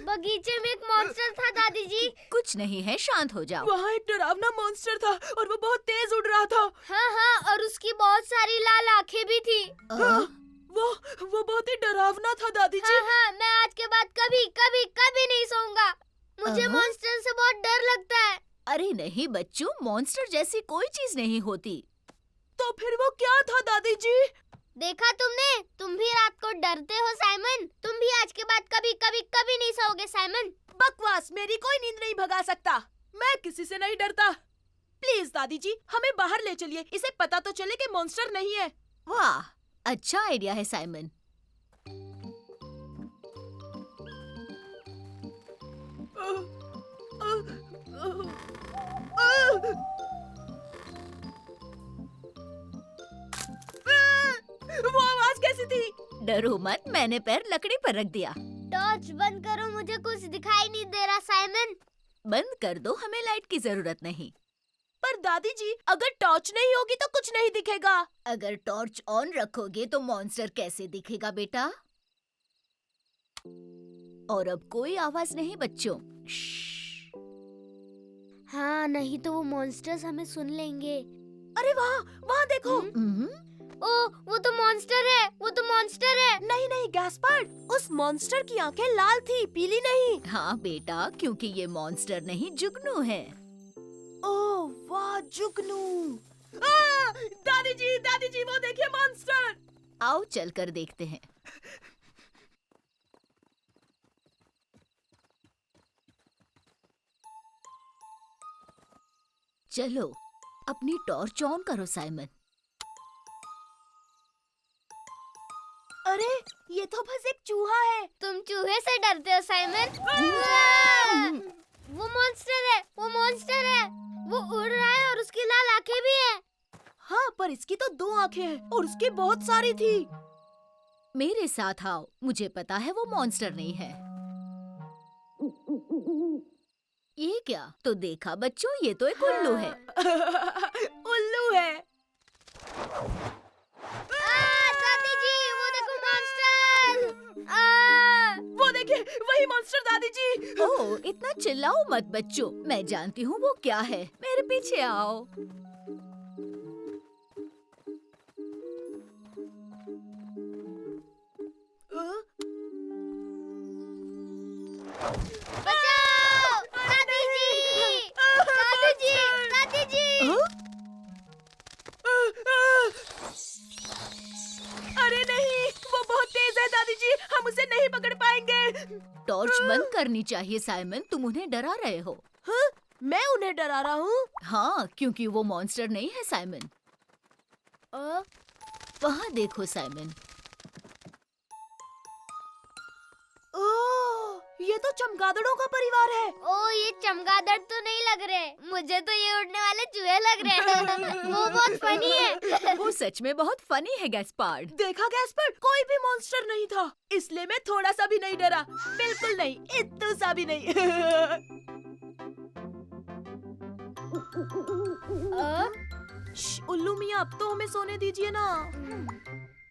बगीचे में एक मॉन्स्टर था दादी जी। कुछ नहीं है, शांत हो जाओ। वहाँ एक डरावना मॉन्स्टर था और वो बहुत तेज उड़ रहा था। हाँ हाँ, और उसकी बहुत सारी लाल आंखें भी थी। वो बहुत ही डरावना था दादी जी। हाँ हाँ, मैं आज के बाद कभी कभी कभी नहीं सोऊंगा। मुझे मॉन्स्टर से बहुत डर लगता है। अरे नहीं बच्चों, मॉन्स्टर जैसी कोई चीज नहीं होती। तो फिर वो क्या था दादी जी? देखा तुमने, तुम भी रात को डरते हो साइमन। तुम भी आज के बाद कभी कभी कभी नहीं सोओगे साइमन। बकवास, मेरी कोई नींद नहीं भगा सकता। मैं किसी से नहीं डरता। प्लीज दादी जी, हमें बाहर ले चलिए। इसे पता तो चले कि मॉन्स्टर नहीं है। वाह, अच्छा आइडिया है साइमन। वो आवाज कैसी थी? डरो मत, मैंने पैर लकड़ी पर रख दिया। टॉर्च बंद करो, मुझे कुछ दिखाई नहीं दे रहा साइमन। बंद कर दो, हमें लाइट की जरूरत नहीं। पर दादी जी, अगर टॉर्च नहीं होगी तो कुछ नहीं दिखेगा। अगर टॉर्च ऑन रखोगे तो मॉन्स्टर कैसे दिखेगा बेटा? और अब कोई आवाज नहीं बच्चों। हाँ, नहीं तो वो मॉन्स्टर्स हमें सुन लेंगे। अरे वहाँ देखो। ओ, वो तो मॉन्स्टर है, वो तो मॉन्स्टर है। नहीं नहीं गैस्पर्ड, उस मॉन्स्टर की आंखें लाल थी, पीली नहीं। हाँ बेटा, क्योंकि ये मॉन्स्टर नहीं जुगनू है। ओह वाह, जुगनू। दादी जी वो देखिए मॉन्स्टर। आओ चलकर देखते हैं। चलो, अपनी टॉर्च ऑन करो साइमन। अरे ये तो बस एक चूहा है। तुम चूहे से डरते हो साइमन? वो मॉन्स्टर है, वो मॉन्स्टर है। वो उड़ रहा है और उसकी लाल आंखें भी है। हाँ, पर इसकी तो 2 आंखें हैं और उसकी बहुत सारी थी। मेरे साथ आओ, मुझे पता है वो मॉन्स्टर नहीं है। ये क्या? तो देखा बच्चों, ये तो एक उल्लू है। उल्लू है। दादी जी, वो देखो मॉन्स्टर! वो देखिए, वही मॉन्स्टर दादी जी। ओह, इतना चिल्लाओ मत बच्चों, मैं जानती हूँ वो क्या है। मेरे पीछे आओ। बचाओ! दादी जी! दादी जी! दादी जी! अरे नहीं, वो बहुत तेज है दादी जी, हम उसे नहीं पकड़ पाएंगे। टॉर्च बंद करनी चाहिए साइमन, तुम उन्हें डरा रहे हो। हाँ? मैं उन्हें डरा रहा हूँ? हाँ, क्योंकि वो मॉन्स्टर नहीं है साइमन। वहाँ देखो साइमन। ओह, ये तो चमगादड़ों का परिवार है। ओ, ये चमगादड़ तो नहीं लग रहे, मुझे तो ये उड़ने वाले चूहे लग रहे हैं। वो बहुत फनी है। वो सच में बहुत फनी है गैस्पार्ड। देखा गैस्पर्ड, कोई भी मॉन्स्टर नहीं था, इसलिए मैं थोड़ा सा भी नहीं डरा। बिल्कुल नहीं, इतना सा भी नहीं। श्श, उल्लू मियां, अब तो हमें सोने दीजिए ना।